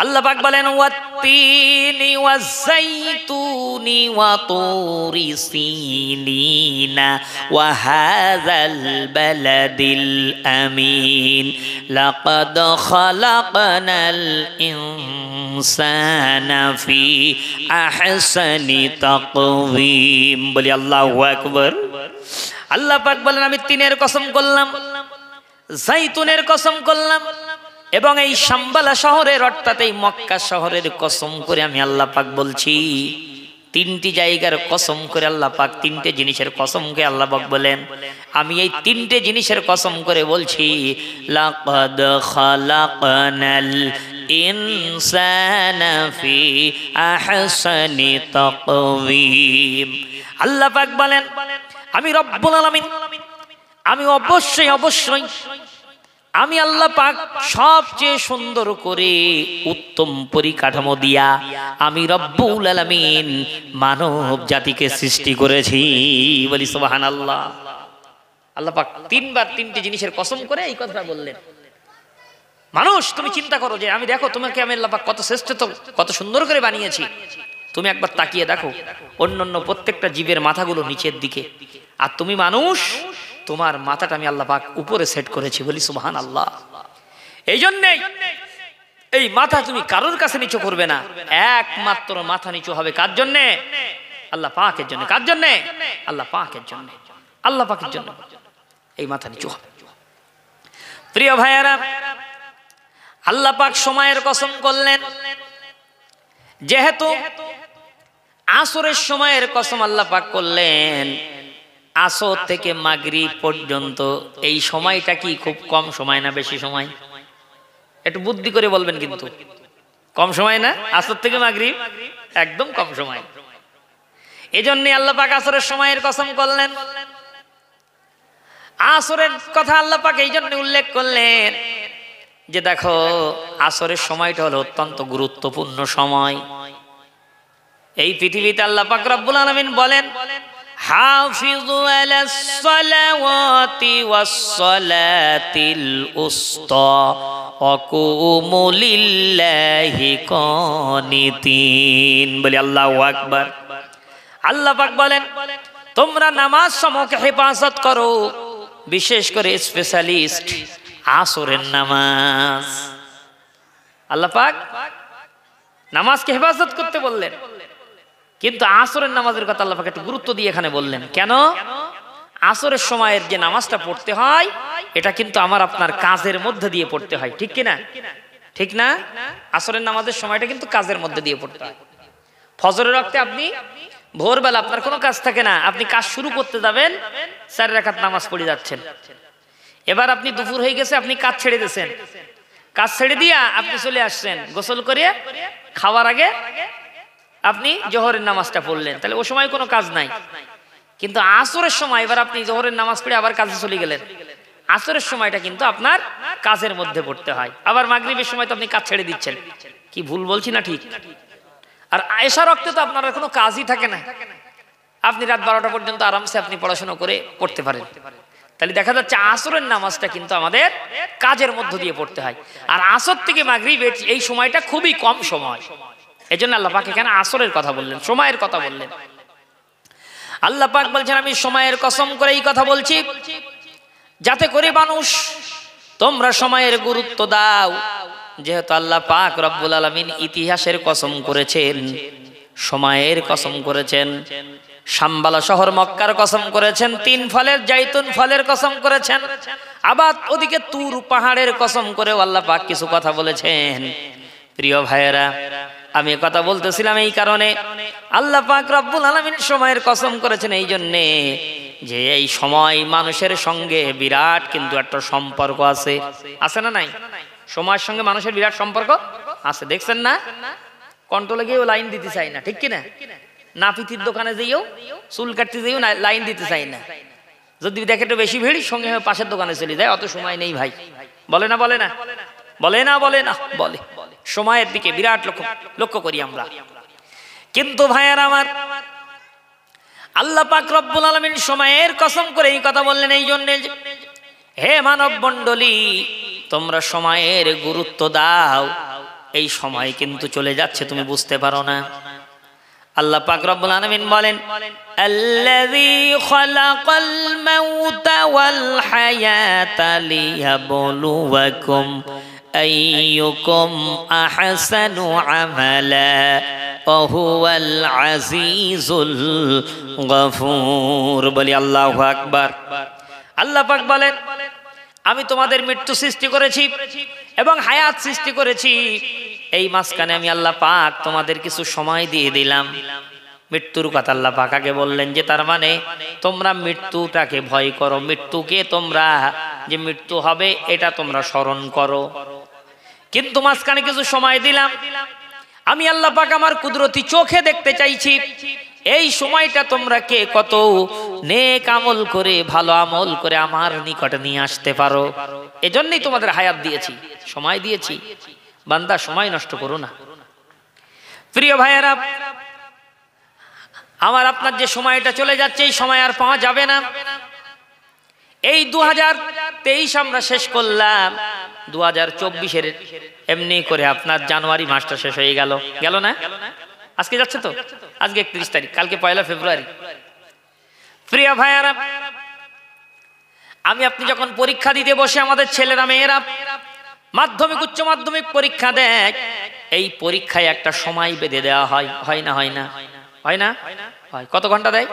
আল্লাহ পাক বলেন, ওয়াত্তিনি ওয়াযাইতুনি ওয়া তুরি সিনিনা ওয়া হাযাল বালাদিল আমিন লাকাদ খালাকনাল ইনসানা ফি আহসানি তাকওয়িম। বলি আল্লাহু আকবার। আল্লাহ পাক বলেন, আমি তিনের কসম করলাম, জাইতুনের কসম করলাম, এবং এই শাম্বালা শহরের অর্থাৎ এই মক্কা শহরের কসম করে আমি আল্লাহ পাক বলছি। তিনটি জায়গার কসম করে আল্লাহ পাক তিনটে জিনিসের কসমকে আল্লাহ পাক বলেন, আমি এই তিনটে জিনিসের কসম করে বলছি, লাকাদ খালাকনাল ইনসানা ফি আহসানি তাকওয়িম। আল্লাহ পাক বলেন, আমি রব্বুল আলামিন, আমি অবশ্যই আমি আল্লাহ পাক সবচেয়ে সুন্দর করে উত্তম পরিকাঠামো দিয়া আমি রব্বুল আলামিন মানব জাতিকে সৃষ্টি করেছি। বলি সুবহানাল্লাহ। আল্লাহ পাক তিনবার তিনটি জিনিসের কসম করে এই কথাটা বললেন। মানুষ তুমি চিন্তা করো যে আমি দেখো তোমাকে আমি আল্লাহ পাক কত শ্রেষ্ঠ, তো কত সুন্দর করে বানিয়েছি। তুমি একবার তাকিয়ে দেখো অন্যান্য প্রত্যেকটা জীবের মাথাগুলো নিচের দিকে, আর তুমি মানুষ, তোমার মাথাটা আমি আল্লাহ পাক উপরে সেট করেছি। বলি সুবহানাল্লাহ। এই জন্যই এই মাথা তুমি কারোর কাছে নিচু করবে না, একমাত্র মাথা নিচু হবে কার জন্যে? আল্লাহ পাকের জন্য। কার জন্যে? আল্লাহ পাকের জন্য। আল্লাহ পাকের জন্য এই মাথা নিচু হবে। প্রিয় ভাইয়েরা, আল্লাহ পাক সময়ের কসম করলেন, যেহেতু আসরের সময়ের কসম আল্লাহ পাক করলেন, আসর থেকে মাগরিব পর্যন্ত এই সময়টা কি খুব কম সময় না বেশি সময়? একটু বুদ্ধি করে বলবেন, কিন্তু কম সময় না? আসর থেকে মাগরিব একদম কম সময়। এজন্য আল্লাহ পাক আসরের সময়ের কসম করলেন। আসরের কথা আল্লাহ পাক এই জন্য উল্লেখ করলেন যে দেখো আসরের সময়টা হলো অত্যন্ত গুরুত্বপূর্ণ সময়। এই পৃথিবীতে আল্লাহ পাক রব্বুল আলামিন বলেন, হাফিজু আলাস সালাওয়াতি ওয়াস সালাতিল উসতা ওয়া কুমু লিল্লাহি কানিতিন। বলি আল্লাহু আকবার। আল্লাহ পাক বলেন, তোমরা নামাজ সমূহকে হেফাজত করো, বিশেষ করে স্পেশালিস্ট আসরের নামাজ। আল্লাহ পাক নামাজকে হেফাজত করতে বললেন, কিন্তু আসরের নামাজের কথা আল্লাহ পাক একটু গুরুত্ব দিয়ে এখানে বললেন। কেন? আসরের সময়ের যে নামাজটা পড়তে হয় এটা কিন্তু আমার আপনার কাজের মধ্যে দিয়ে পড়তে হয়, ঠিক কিনা? ঠিক না? আসরের নামাজের সময়টা কিন্তু কাজের মধ্যে দিয়ে পড়তে হয়। ফজরের ওয়াক্তে আপনি ভোরবেলা আপনার কোনো কাজ থাকে না, আপনি কাজ শুরু করতে যাবেন, 4 রাকাত নামাজ পড়ে যাচ্ছেন। এবার আপনি দুপুর হয়ে গেছে, আপনি কাজ ছেড়ে দিয়েছেন, কাজ ছেড়ে দিয়া আপনি চলে আসছেন, গোসল করে খাওয়ার আগে আপনি জোহরের নামাজটা পড়লেন, তাহলে ও সময় কোনো কাজ নাই। কিন্তু আসরের সময় এবার আপনি জোহরের নামাজ পড়ে আবার কাজে চলে গেলেন, আসরের সময়টা কিন্তু আপনার কাজের মধ্যে পড়তে হয়। আবার মাগরিবের সময় তো আপনি কাজ ছেড়ে দিচ্ছেন, কি ভুল বলছি না ঠিক? আর এশার ওয়াক্তে তো আপনার কোনো কাজই থাকে না, আপনি রাত 12টা পর্যন্ত আরামসে আপনি পড়াশোনা করে পড়তে পারেন। তাহলে দেখা যাচ্ছে আসরের নামাজটা কিন্তু আমাদের কাজের মধ্য দিয়ে পড়তে হয়। আর আসর থেকে মাগরিব এই সময়টা খুবই কম সময়, এজন্য আল্লাহ পাক এখানে আসরের কথা বললেন, সময়ের কথা বললেন। আল্লাহ পাক বলছেন আমি সময়ের কসম করে এই কথা বলছি যাতে করে মানুষ তোমরা সময়ের গুরুত্ব দাও। যেহেতু আল্লাহ পাক রব্বুল আলামিন ইতিহাসের কসম করেছেন, সময়ের কসম করেছেন, শামবালা শহর মক্কার কসম করেছেন, 3 ফলের জাইতুন ফলের কসম করেছেন, আবার ওদিকে তুর পাহাড়ের কসম করে আল্লাহ পাক কিছু কথা বলেছেন। প্রিয় ভাইয়েরা, আমি কথা বলতেছিলাম এই কারণে, আল্লাহ পাক রব্বুল আলামিন সময়ের কসম করেছেন এই জন্যে যে এই সময় মানুষের সঙ্গে বিরাট কিন্তু একটা সম্পর্ক আছে। আছে না নাই? সময়ের সঙ্গে মানুষের বিরাট সম্পর্ক আছে, দেখছেন না? কন্ট্রোলে গিয়েও লাইন দিতে চাই না, ঠিক কিনা? নাপিতির দোকানে যেও, চুল কাটতে যেও লাইন দিতে চাই না, যদি দেখে একটু বেশি ভিড় সঙ্গে পাশের দোকানে চলে যায়, অত সময় নেই ভাই, বলে না? বলে না? বলে না? বলে না? বলে। সময়ের দিকে বিরাট লক্ষ্য করি আমরা। কিন্তু ভাইয়ার আমার, আল্লাহ পাক রব্বুল আলামিন সময়ের কসম করে এই কথা বললেন এই জন্য, হে মানব মণ্ডলী তোমরা সময়ের গুরুত্ব দাও। এই সময় কিন্তু চলে যাচ্ছে, তুমি বুঝতে পারো না। আল্লাহ পাক রব্বুল আলামিন বলেন আল্লাযী খালাকাল মাউতা ওয়াল হায়াতা লিয়াবলুয়াকুম আইয়ুকুম আহসানু আমালা ওয়া হুয়াল আজিজুল গফুর। বলি আল্লাহু আকবার। আল্লাহ পাক বলেন আমি তোমাদের মৃত্যু সৃষ্টি করেছি এবং হায়াত সৃষ্টি করেছি, এই মাঝখানে আমি আল্লাহ পাক তোমাদের কিছু সময় দিয়ে দিলাম। মৃত্যুর কথা আল্লাহ পাক আগে বললেন যে তার মানে তোমরা মৃত্যুটাকে ভয় করো, মৃত্যুকে তোমরা যে মৃত্যু হবে এটা তোমরা স্মরণ করো। কিন্তু মাঝখানে কিছু সময় দিলাম, আমি আল্লাহ পাক আমার কুদরতি চোখে দেখতে চাইছি এই সময়টা তোমরা কে কত নেক আমল করে ভালো আমল করে আমার নিকটে নিয়ে আসতে পারো। এজন্যই তোমাদের হায়াত দিয়েছি, সময় দিয়েছি। বান্দা সময় নষ্ট করো না। প্রিয় ভাইয়েরা আমার, আপনার যে সময়টা চলে যাচ্ছে এই সময় আর পাওয়া যাবে না। এই 2023 আমরা শেষ করলাম, 2024-এর এমনি করে আপনার জানুয়ারি মাসটা শেষ হয়ে গেল, গেল না? আজকে যাচ্ছে তো, আজকে 31 তারিখ, কালকে 1 ফেব্রুয়ারি। প্রিয় ভাইয়েরা আমি আপনি যখন পরীক্ষা দিতে বসে, আমাদের ছেলেরা মেয়েরা মাধ্যমিক উচ্চ মাধ্যমিক পরীক্ষা দেয়, এই পরীক্ষায় একটা সময় বেঁধে দেওয়া হয়, হয় না? হয় না? হয় না? হয়। কত ঘন্টা দেয়?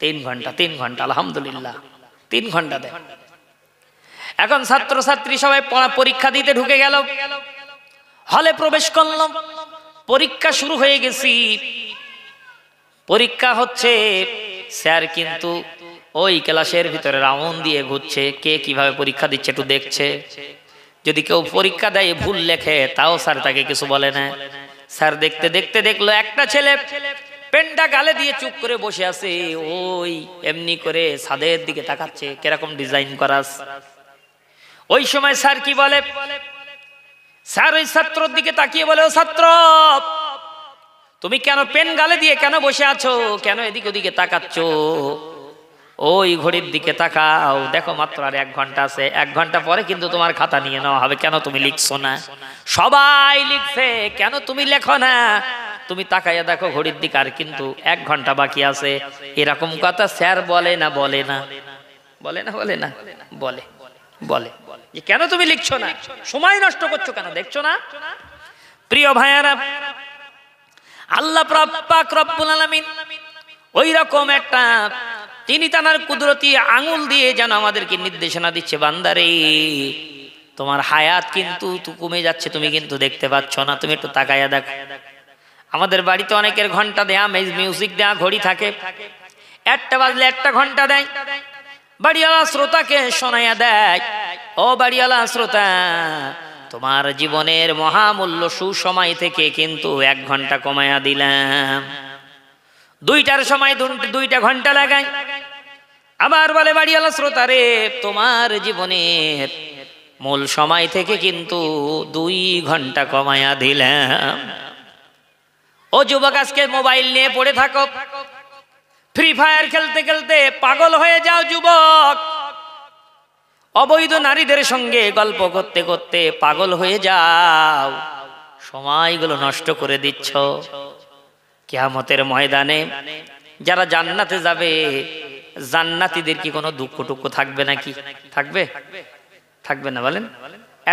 3 ঘন্টা। 3 ঘন্টা, আলহামদুলিল্লাহ 3 ঘন্টা দেয়। এখন ছাত্র ছাত্রী সবাই পরীক্ষা দিতে ঢুকে গেল, হলে প্রবেশ করলাম, পরীক্ষা শুরু হয়ে গেছি, পরীক্ষা হচ্ছে। স্যার কিন্তু ওই ক্লাসের ভিতরে রাউন্ড দিয়ে ঘুরছে, কে কিভাবে পরীক্ষা দিচ্ছে একটু দেখছে। যদি কেউ পরীক্ষা দেয় ভুল লেখে তাও স্যার তাকে কিছু বলে না। স্যার দেখতে দেখতে দেখলো একটা ছেলে পেনটা গালে দিয়ে চুপ করে বসে আছে, ওই এমনি করে ছাদের দিকে তাকাচ্ছে, কিরকম ডিজাইন করাস। ওই সময় স্যার কি বলে? স্যার ওই ছাত্রর দিকে তাকিয়ে বলে, ও ছাত্র তুমি কেন পেন গালে দিয়ে কেন বসে আছো, কেন এদিকে ওদিকে তাকাচ্ছ? ওই ঘড়ির দিকে তাকাও, দেখো মাত্র আর 1 ঘন্টা আছে, 1 ঘন্টা পরে কিন্তু তোমার খাতা নিয়ে নেওয়া হবে, কেন তুমি লিখছো না? সবাই লিখছে, কেন তুমি লেখো না? তুমি তাকাইয়া দেখো ঘড়ির দিকে আর কিন্তু 1 ঘন্টা বাকি আছে। এরকম কথা স্যার বলে না বলে না বলে না বলে না বলে বলে যে কেন তুমি লিখছো না, সময় নষ্ট করছো কেন, দেখছো না? প্রিয় ভাইয়ারা, আল্লাহ পাক রব্বুল আলামিন ওই রকম একটা তিনি তার কুদরতি আঙুল দিয়ে যেন আমাদেরকে নির্দেশনা দিচ্ছে, বান্দারে তোমার হায়াত কিন্তু কমে যাচ্ছে, তুমি কিন্তু দেখতে পাচ্ছ না, তুমি একটু তাকাইয়া দেখো। আমাদের বাড়িতে অনেকের ঘন্টা দেয়া, মিউজিক দেয়া ঘড়ি থাকে, 1টা বাজলে 1টা ঘন্টা দেয়, বাড়িওয়ালা শ্রোতাকে শোনাইয়া দেয়, ও বাড়িওয়ালা শ্রোতা তোমার জীবনের মহামূল্য সুসময় থেকে কিন্তু 1 ঘন্টা কমাইয়া দিলাম। 2টার সময় 2টা ঘন্টা লাগাই, আবার বলে বাড়িওয়ালা শ্রোতা রে তোমার জীবনের মূল সময় থেকে কিন্তু 2 ঘন্টা কমাইয়া দিলাম। ও যুবক, আজকে মোবাইল নিয়ে পড়ে থাকো, ফ্রি ফায়ার খেলতে খেলতে পাগল হয়ে যাও যুবক, অবৈধ নারীদের সঙ্গে গল্প করতে করতে পাগল হয়ে যাও, সময়গুলো নষ্ট করে দিচ্ছ। কিয়ামতের ময়দানে যারা জান্নাতে যাবে, জান্নাতীদের কি কোনো দুঃখ টুক্ষ থাকবে নাকি? থাকবে? থাকবে না বলেন?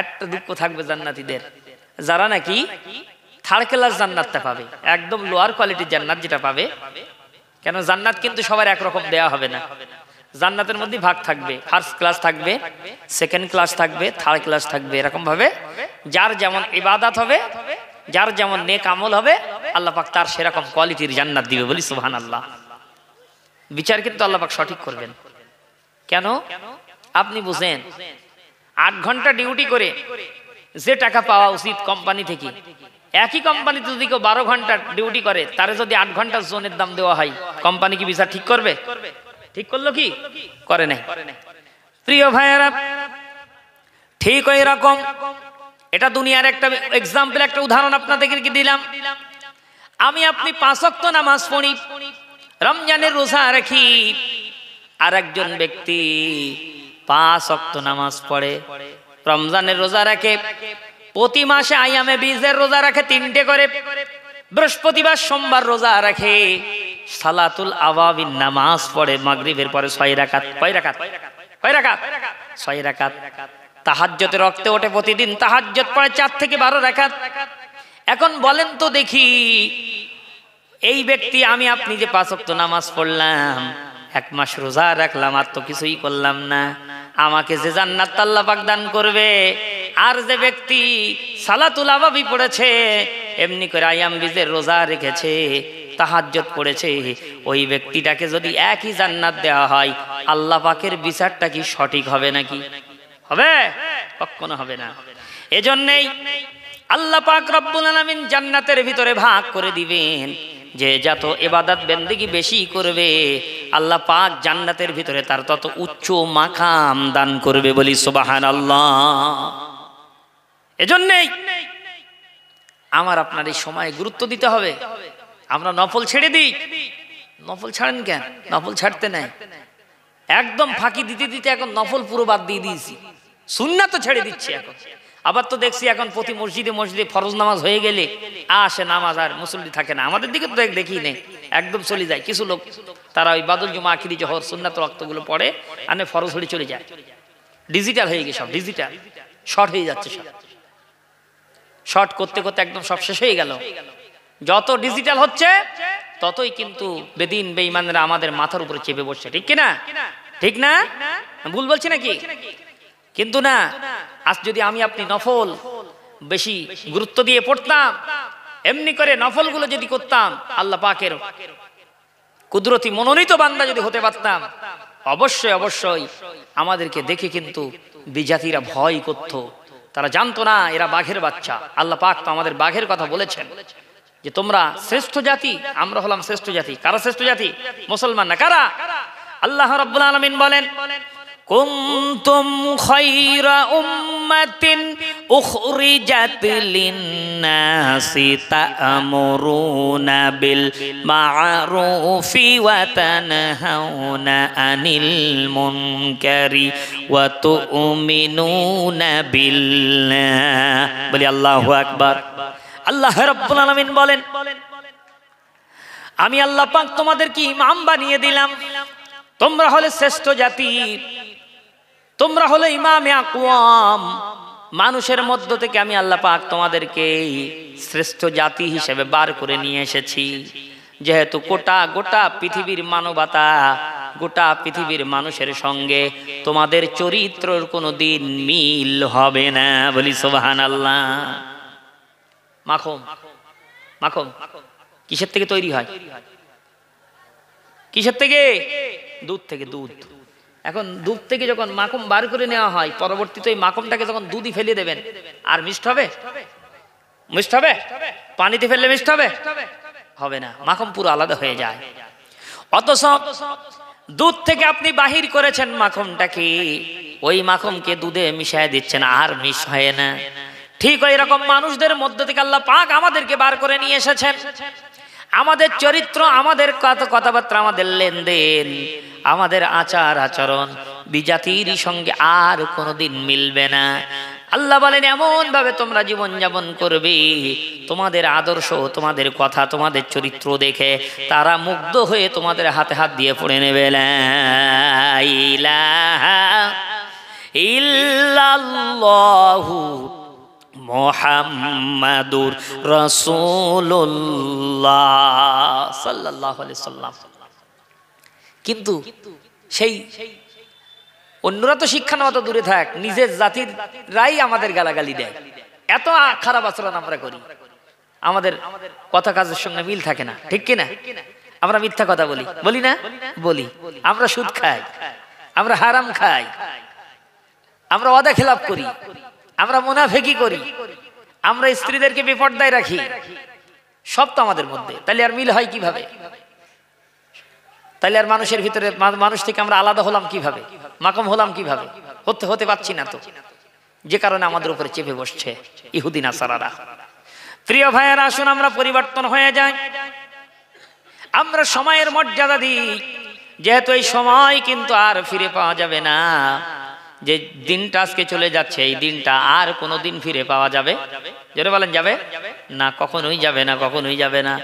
একটা দুঃখ থাকবে জান্নাতীদের, যারা নাকি 3rd ক্লাস জান্নাতটা পাবে, একদম লোয়ার কোয়ালিটির জান্নাত যেটা পাবে। কেন? জান্নাত কিন্তু সবার একরকম দেয়া হবে না, জান্নাতের মধ্যে ভাগ থাকবে, 1st ক্লাস থাকবে, 2nd ক্লাস থাকবে, 3rd ক্লাস থাকবে, এরকম ভাবে যার যেমন ইবাদত হবে, যার যেমন নেক আমল হবে, আল্লাহ পাক তার সেরকম কোয়ালিটির জান্নাত দিবে, বলি সুবহানাল্লাহ। বিচার কিন্তু আল্লাহ পাক সঠিক করবেন। কেন? আপনি বুঝেন, 8 ঘন্টা ডিউটি করে যে টাকা পাওয়া উচিত কোম্পানি থেকে, একই কোম্পানিতে যদি কেউ 12 ঘন্টা ডিউটি করে, তারে যদি 8 ঘন্টা জোনের দাম দেওয়া হয়, কোম্পানি কি বিচার ঠিক করবে? ঠিক করলো কি? করে নাই। প্রিয় ভাইয়েরা, ঠিক ওই রকম, এটা দুনিয়ার একটা এক্সাম্পল, একটা উদাহরণ আপনাদেরকে দিলাম। আমি আপনি 5 ওয়াক্ত নামাজ পড়ি, রমজানের রোজা রাখি, আর একজন ব্যক্তি 5 ওয়াক্ত নামাজ পড়ে, রমজানের রোজা রাখে, প্রতি মাসে আইয়ামে বীজের রোজা রাখে 3টে করে, বৃহস্পতিবার সোমবার রোজা রাখে, সালাতুল আওয়াবিন নামাজ পড়ে, মাগরিবের পরে 6 রাকাত। কয় রাকাত? 6 রাকাত। তাহাজ্জুদে রক্তে ওঠে প্রতিদিন, তাহাজ্জুদ পড়ে 4 থেকে 12 রাকাত। এখন বলেন তো দেখি, এই ব্যক্তি আমি আপনি যে 5 ওয়াক্ত নামাজ পড়লাম, 1 মাস রোজা রাখলাম, আর তো কিছুই করলাম না, আমাকে যে জান্নাত আল্লাহ পাক দান করবে, আর যে ব্যক্তি সালাতুল আওয়াবি পড়েছে, এমনি করে আইয়াম বীজের রোজা রেখেছে, তাহাজ্জুদ পড়েছে, ওই ব্যক্তিটাকে যদি একই জান্নাত দেওয়া হয়, আল্লাহ পাকের বিচারটা কি সঠিক হবে নাকি? হবে? কখনো হবে না। এজন্যই আল্লাহ পাক রব্বুল আলামিন জান্নাতের ভিতরে ভাগ করে দিবেন, যে যত ইবাদত বন্দেগী বেশি করবে, আল্লাহ পাক জান্নাতের ভিতরে তার তত উচ্চ মাকাম দান করবে, বলি সুবহানাল্লাহ। এজন্যই আমার আপনার এই সময় গুরুত্ব দিতে হবে। আমরা নফল ছেড়ে দিই। নফল ছাড়েন কেন? নফল ছাড়তে নাই, একদম ফাঁকি দিতে দিতে এখন নফল পুরো বাদ দিয়ে দিয়েছি, সুন্নাত তো ছেড়ে দিচ্ছি এখন। আবার তো দেখছি এখন প্রতি মসজিদে মসজিদে ফরজ নামাজ হয়ে গেলে আসে নামাজ আর মুসল্লি থাকে না। আমাদের দিকে তো দেখি নেই, একদম চলে যায়। কিছু লোক তারা ওই বাদল জুমা আখিরি জোহর সুন্নাত রক্তগুলো পড়ে আনে ফরজ হয়ে চলে যায়। ডিজিটাল হয়ে গেছে সব, ডিজিটাল শর্ট হয়ে যাচ্ছে সব, শর্ট করতে করতে একদম সব শেষ হয়ে গেল। যত ডিজিটাল হচ্ছে ততই কিন্তু বেদিন বেঈমানরা আমাদের মাথার উপরে চেপে বসছে, ঠিক কিনা? ঠিক না? ভুল বলছি নাকি? কিন্তু না, আজ যদি আমি আপনি নফল বেশি গুরুত্ব দিয়ে পড়তাম, এমনি করে নফলগুলো যদি করতাম, আল্লাহ পাকের কুদরতি মনোনীত বান্দা যদি হতে পারতাম, অবশ্যই অবশ্যই আমাদেরকে দেখে কিন্তু বিজাতিরা ভয় করত। তারা জানতো না এরা বাঘের বাচ্চা। আল্লাহ পাক তো আমাদের বাঘের কথা বলেছেন যে তোমরা শ্রেষ্ঠ জাতি, আমরা হলাম শ্রেষ্ঠ জাতি। কারা শ্রেষ্ঠ জাতি? মুসলমান না। কারা? আল্লাহ রাব্বুল আলামিন বলেন, কুনতুম খায়রা উম্মাতিন উখরিজাত লিন-নাসি তা'মুরুনা বিল মা'রুফি ওয়া তানহাউনা আনিল মুনকারি ওয়া তু'মিনুনা বিল্লাহ। বলি আল্লাহু আকবার। আল্লাহ রাব্বুল আলামিন বলেন, আমি আল্লাহ পাক তোমাদেরকে ইমাম বানিয়ে দিলাম, তোমরা হলে শ্রেষ্ঠ জাতি, তোমরা হলে ইমামে আকওয়াম। মানুষের মধ্য থেকে আমি আল্লাহ পাক তোমাদেরকে শ্রেষ্ঠ জাতি হিসেবে বার করে নিয়ে এসেছি। যেহেতু গোটা পৃথিবীর মানবতা, গোটা পৃথিবীর মানুষের সঙ্গে তোমাদের চরিত্রের কোনো দিন মিল হবে না। বলি সুবহানাল্লাহ। মাখন মাখন কিসের থেকে তৈরি হয়? কিসের থেকে? দুধ থেকে। দুধ, এখন দুধ থেকে যখন মাখন বার করে নেওয়া হয়, পরবর্তীতে ওই মাখনটাকে যখন দুধই ফেলে দেবেন, আর মিষ্ট হবে? মিষ্ট হবে? পানিতে ফেললে মিষ্ট হবে? হবে না, মাখন পুরো আলাদা হয়ে যায়। অথচ দুধ থেকে আপনি বাহির করেছেন মাখনটাকে, ওই মাখনকে দুধে মিশিয়ে দিচ্ছেন, আর মিশ হয় না। ঠিক ওই রকম মানুষদের মধ্য থেকে আল্লাহ পাক আমাদেরকে বার করে নিয়ে এসেছেন। আমাদের চরিত্র, আমাদের কথাবার্তা, আমাদের লেনদেন, আমাদের আচার আচরণ বিজাতির সঙ্গে আর কোনোদিন মিলবে না। আল্লাহ বলেন এমন ভাবে তোমরা জীবন যাপন করবে, তোমাদের আদর্শ, তোমাদের কথা, তোমাদের চরিত্র দেখে তারা মুগ্ধ হয়ে তোমাদের হাতে হাত দিয়ে পড়ে নেবে। লা ইলাহা ইল্লাল্লাহু মুহাম্মাদুর রাসূলুল্লাহ সাল্লাল্লাহু আলাইহি সাল্লাম। কিন্তু সেই অন্যরা তো শিক্ষা নেওয়া তো দূরে থাক, নিজের জাতির রাই আমাদের গালাগালি দেয়। এত খারাপ আচরণ আমরা করি, আমাদের কথা কাজের সঙ্গে মিল থাকে না, ঠিক কিনা? আমরা মিথ্যা কথা বলি, বলি না? বলি। আমরা সুদ খাই, আমরা হারাম খাই, আমরা ওয়াদা খেলাপ করি, আমরা মুনাফিকি করি, আমরা স্ত্রীদেরকে বেপরদায় রাখি, সব তো আমাদের মধ্যে। তাহলে আর মিল হয় কিভাবে? তাহলে আর মানুষের ভিতরে, মানুষ থেকে আমরা আলাদা হলাম কিভাবে? মাকম হলাম কিভাবে? হতে পারছি না তো, যে কারণে আমাদের উপরে চেপে বসছে ইহুদি নাসারারা। প্রিয় ভাইয়েরা, আসুন আমরা পরিবর্তন হয়ে যাই, আমরা সময়ের মর্যাদা দিই। যেহেতু এই সময় কিন্তু আর ফিরে পাওয়া যাবে না, যে দিনটা আজকে চলে যাচ্ছে, এই দিনটা আর কোনো দিন ফিরে পাওয়া যাবে? জোরে বলেন, যাবে না? কখনোই যাবে না, কখনোই যাবে না।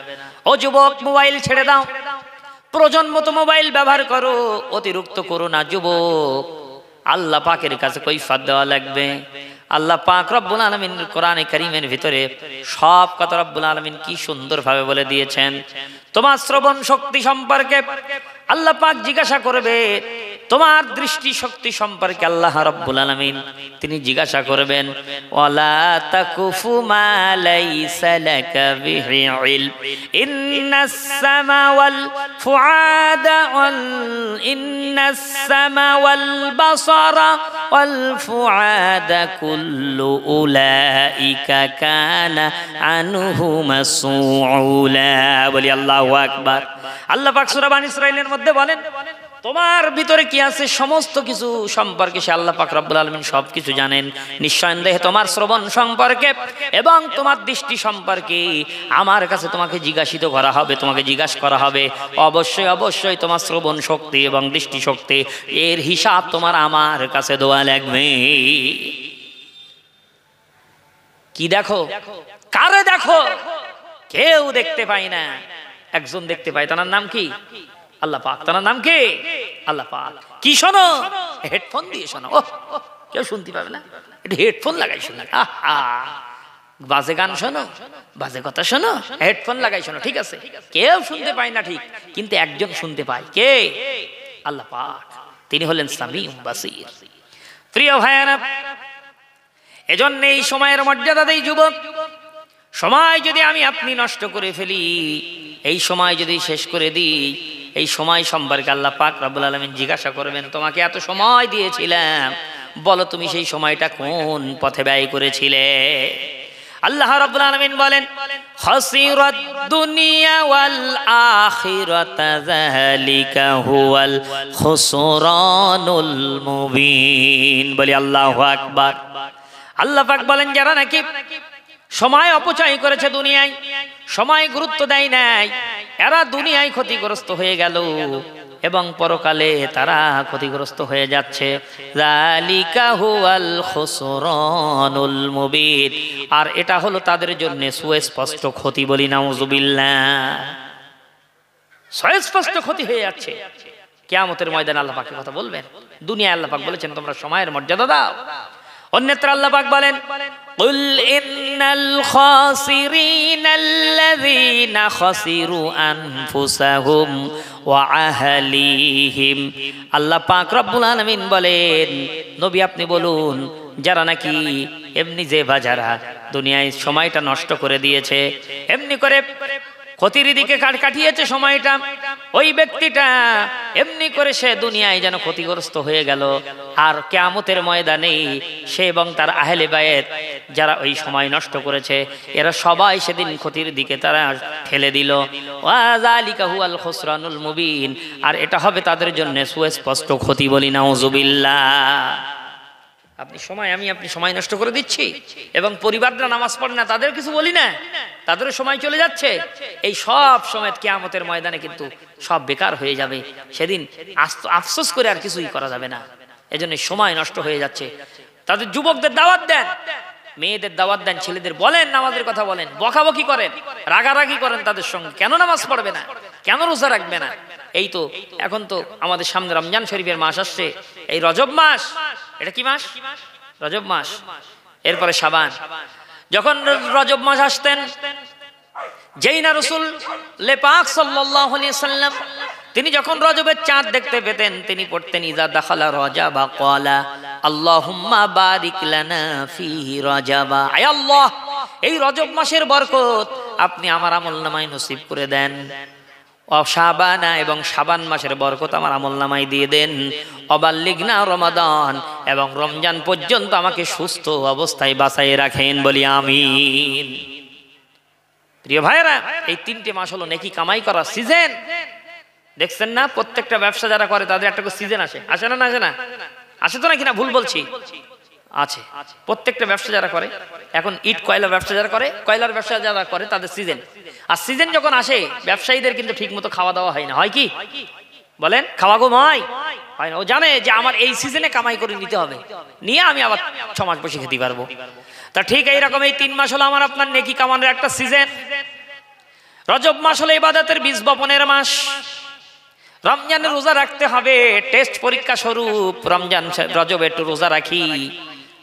ও যুবক, মোবাইল ছেড়ে দাও, প্রয়োজন মতো মোবাইল ব্যবহার করো, অতিরিক্ত করো না। যুবক, আল্লাহ পাকের কাছে কৈফিয়ত দেওয়া লাগবে। আল্লাহ পাক রব্বুল আলামিন কোরআনে কারীমের ভিতরে সব কথা রব্বুল আলামিন কি সুন্দরভাবে বলে দিয়েছেন। তোমার শ্রবণ শক্তি সম্পর্কে আল্লাহ পাক জিজ্ঞাসা করবে, তোমার দৃষ্টি শক্তি সম্পর্কে আল্লাহ রাব্বুল আলামিন তিনি জিজ্ঞাসা করবেন। ওয়ালা তাকুফু মা লাইসা লাকা বিহি ইলম ইন্নাস সামা ওয়াল ফুআদা ওয়াল ইন্নাস সামা ওয়াল বাসারা ওয়াল ফুআদা কুল্লু উলাইকা কানা আনহু মাসউলা। বলি আল্লাহু আকবার। আল্লাহ পাক সূরা বানী ইসরাঈলের মধ্যে বলেন, তোমার ভিতরে কি আছে সমস্ত কিছু সম্পর্কে সে আল্লাহ পাক রব্বুল আলামিন সবকিছু জানেন। নিঃসন্দেহে তোমার শ্রবণ সম্পর্কে এবং তোমার দৃষ্টি সম্পর্কে আমার কাছে তোমাকে জিজ্ঞাসিত করা হবে, তোমাকে জিজ্ঞাসা করা হবে। অবশ্যই অবশ্যই তোমার শ্রবণ শক্তি এবং দৃষ্টি শক্তি, এর হিসাব তোমার আমার কাছে দেওয়া লাগবে। কি দেখো? কারে দেখো? কেউ দেখতে পায় না, একজন দেখতে পায়, তার নাম কি? আল্লাহ পাক। তার নাম কি? আল্লাহ পাক। কি শোনো? হেডফোন দিয়ে শোনো। কেউ শুনতে পাবে না, এটা হেডফোন লাগাই শোনো। বাজে গান শোনো, বাজে কথা শোনো, হেডফোন লাগাই শোনো, ঠিক আছে? কেউ শুনতে পায় না, ঠিক, কিন্তু একজন শুনতে পায়। কে? আল্লাহ পাক। তিনি হলেন সামিউম বাসীর। প্রিয় ভাইয়েরা, এজন্য এই সময়ের মর্যাদা দেই যুবক। সময় যদি আমি আপনি নষ্ট করে ফেলি, এই সময় যদি শেষ করে দিই, এই সময় সম্পর্কে আল্লাহ পাক রব্বুল আলামিন জিজ্ঞাসা করবেন, তোমাকে এত সময় দিয়েছিলাম, বলো তুমি সেই সময়টা কোন পথে ব্যয় করেছিলে? আল্লাহ রাব্বুল আলামিন বলেন, খাসিরাত দুনিয়া ওয়াল আখিরাতা যালিকা হুয়াল খুসরানুল মুবিন। বলি আল্লাহু আকবার। আল্লাহ পাক বলেন, যারা নাকি সময় অপচয় করেছে, দুনিয়ায় সময় গুরুত্ব দেয় নাই, এরা দুনিয়ায় ক্ষতিগ্রস্ত হয়ে গেল এবং পরকালে তারা ক্ষতিগ্রস্ত হয়ে যাচ্ছে। যালিকা হুয়াল খুসরানুল মুবিন। আর এটা হলো তাদের জন্য সুস্পষ্ট ক্ষতি। বলি নাউজুবিল্লাহ। স্পষ্ট ক্ষতি হয়ে যাচ্ছে। কিয়ামতের ময়দানে আল্লাহ পাকের কথা বলবেন। দুনিয়ায় আল্লাহ পাক বলেছেন তোমরা সময়ের মর্যাদা দাও, অন্যত্র আল্লাহ পাক বলেন কুল ইন্নাল খাসিরিনাল্লাযীনা খাসিরু আনফুসাহুম ওয়া আহলিহিম। আল্লাহ পাক রব্বুল আলামিন বলেন নবী আপনি বলুন যারা নাকি এমনি যে বাজারা দুনিয়ায় সময়টা নষ্ট করে দিয়েছে, এমনি করে ক্ষতির দিকে কাটিয়েছে সময়টা, ওই ব্যক্তিটা এমনি করে সে দুনিয়ায় যেন ক্ষতিগ্রস্ত হয়ে গেল। আর কিয়ামতের ময়দানে সে এবং তার আহলে বায়েত যারা ওই সময় নষ্ট করেছে এরা সবাই সেদিন ক্ষতির দিকে তারা ঠেলে দিল। ওয়া যালিকা হুয়াল খুসরানুল মুবিন। আর এটা হবে তাদের জন্য সুস্পষ্ট ক্ষতি, বলি নাউযুবিল্লাহ। আপনি সময় নষ্ট করে দিচ্ছি এবং পরিবাররা নামাজ পড়ে না, তাদের কিছু বলি না, তাদেরও সময় চলে যাচ্ছে। এই সব সময় কিয়ামতের ময়দানে কিন্তু সব বেকার হয়ে যাবে। সেদিন আফসোস করে আর কিছুই করা যাবে না। এজন্য সময় নষ্ট হয়ে যাচ্ছে। তাদের যুবকদের দাওয়াত দেন, মেয়েদের দাওয়াত দেন, ছেলেদের বলেন নামাজের কথা বলেন, বকাবকি করেন, রাগারাগি করেন তাদের সঙ্গে, কেন নামাজ পড়বে না, কেন রোজা রাখবে না। এই তো এখন তো আমাদের সামনে রমজান শরীফের মাস আসছে, এই রজব মাস, এটা কি মাস? রজব মাস। এরপরে শাবান। যখন রজব মাস আসতেন, যেই না রাসূল পাক সাল্লাল্লাহু আলাইহি সাল্লাম তিনি যখন রজবের চাঁদ দেখতে পেতেন তিনি পড়তেন ইজা দাখালা রজাবা ক্বালা আল্লাহুম্মা বারিক লানা ফিহি রজাবা। আয় আল্লাহ, এই রজব মাসের বরকত আপনি আমার আমলনামায় নসিব করে দেন। শাবানা, এবং শাবান মাসের বরকত আমার আমলনামায় দিয়ে দেন। অবাল্লিগনা রমাদান, এবং রমজান পর্যন্ত আমাকে সুস্থ অবস্থায় বাঁচায় রাখেন, বলি আমিন। প্রিয় ভাইরা, এই তিনটে মাস হলো নেকি কামাই করার সিজন। দেখছেন না প্রত্যেকটা ব্যবসা যারা করে তাদের একটা করে সিজন আসে, আসে না? আসে না? আসে তো নাকি না ভুল বলছি? আছে। প্রত্যেকটা ব্যবসা যারা করে, এখন ইট কয়লার ব্যবসা যারা করে, কয়লার ব্যবসা যারা করে তাদের সিজন। আর সিজন যখন আসে ব্যবসায়ীদের কিন্তু ঠিক মতো খাওয়া দাওয়া হয় না, হয় কি বলেন? খাওয়া ঘুম হয় না। ও জানে যে আমার এই সিজনে কামাই করে নিতে হবে, নিয়ে আমি আবার 6 মাস বসে খেতে পারবো। তা ঠিক এইরকম এই 3 মাস হলো আমার আপনার নেকি কামানোর একটা সিজন। রজব মাস হলো ইবাদতের বীজ বপনের মাস। রমজানের রোজা রাখতে হবে, টেস্ট পরীক্ষা স্বরূপ রমজান রজবে একটু রোজা রাখি।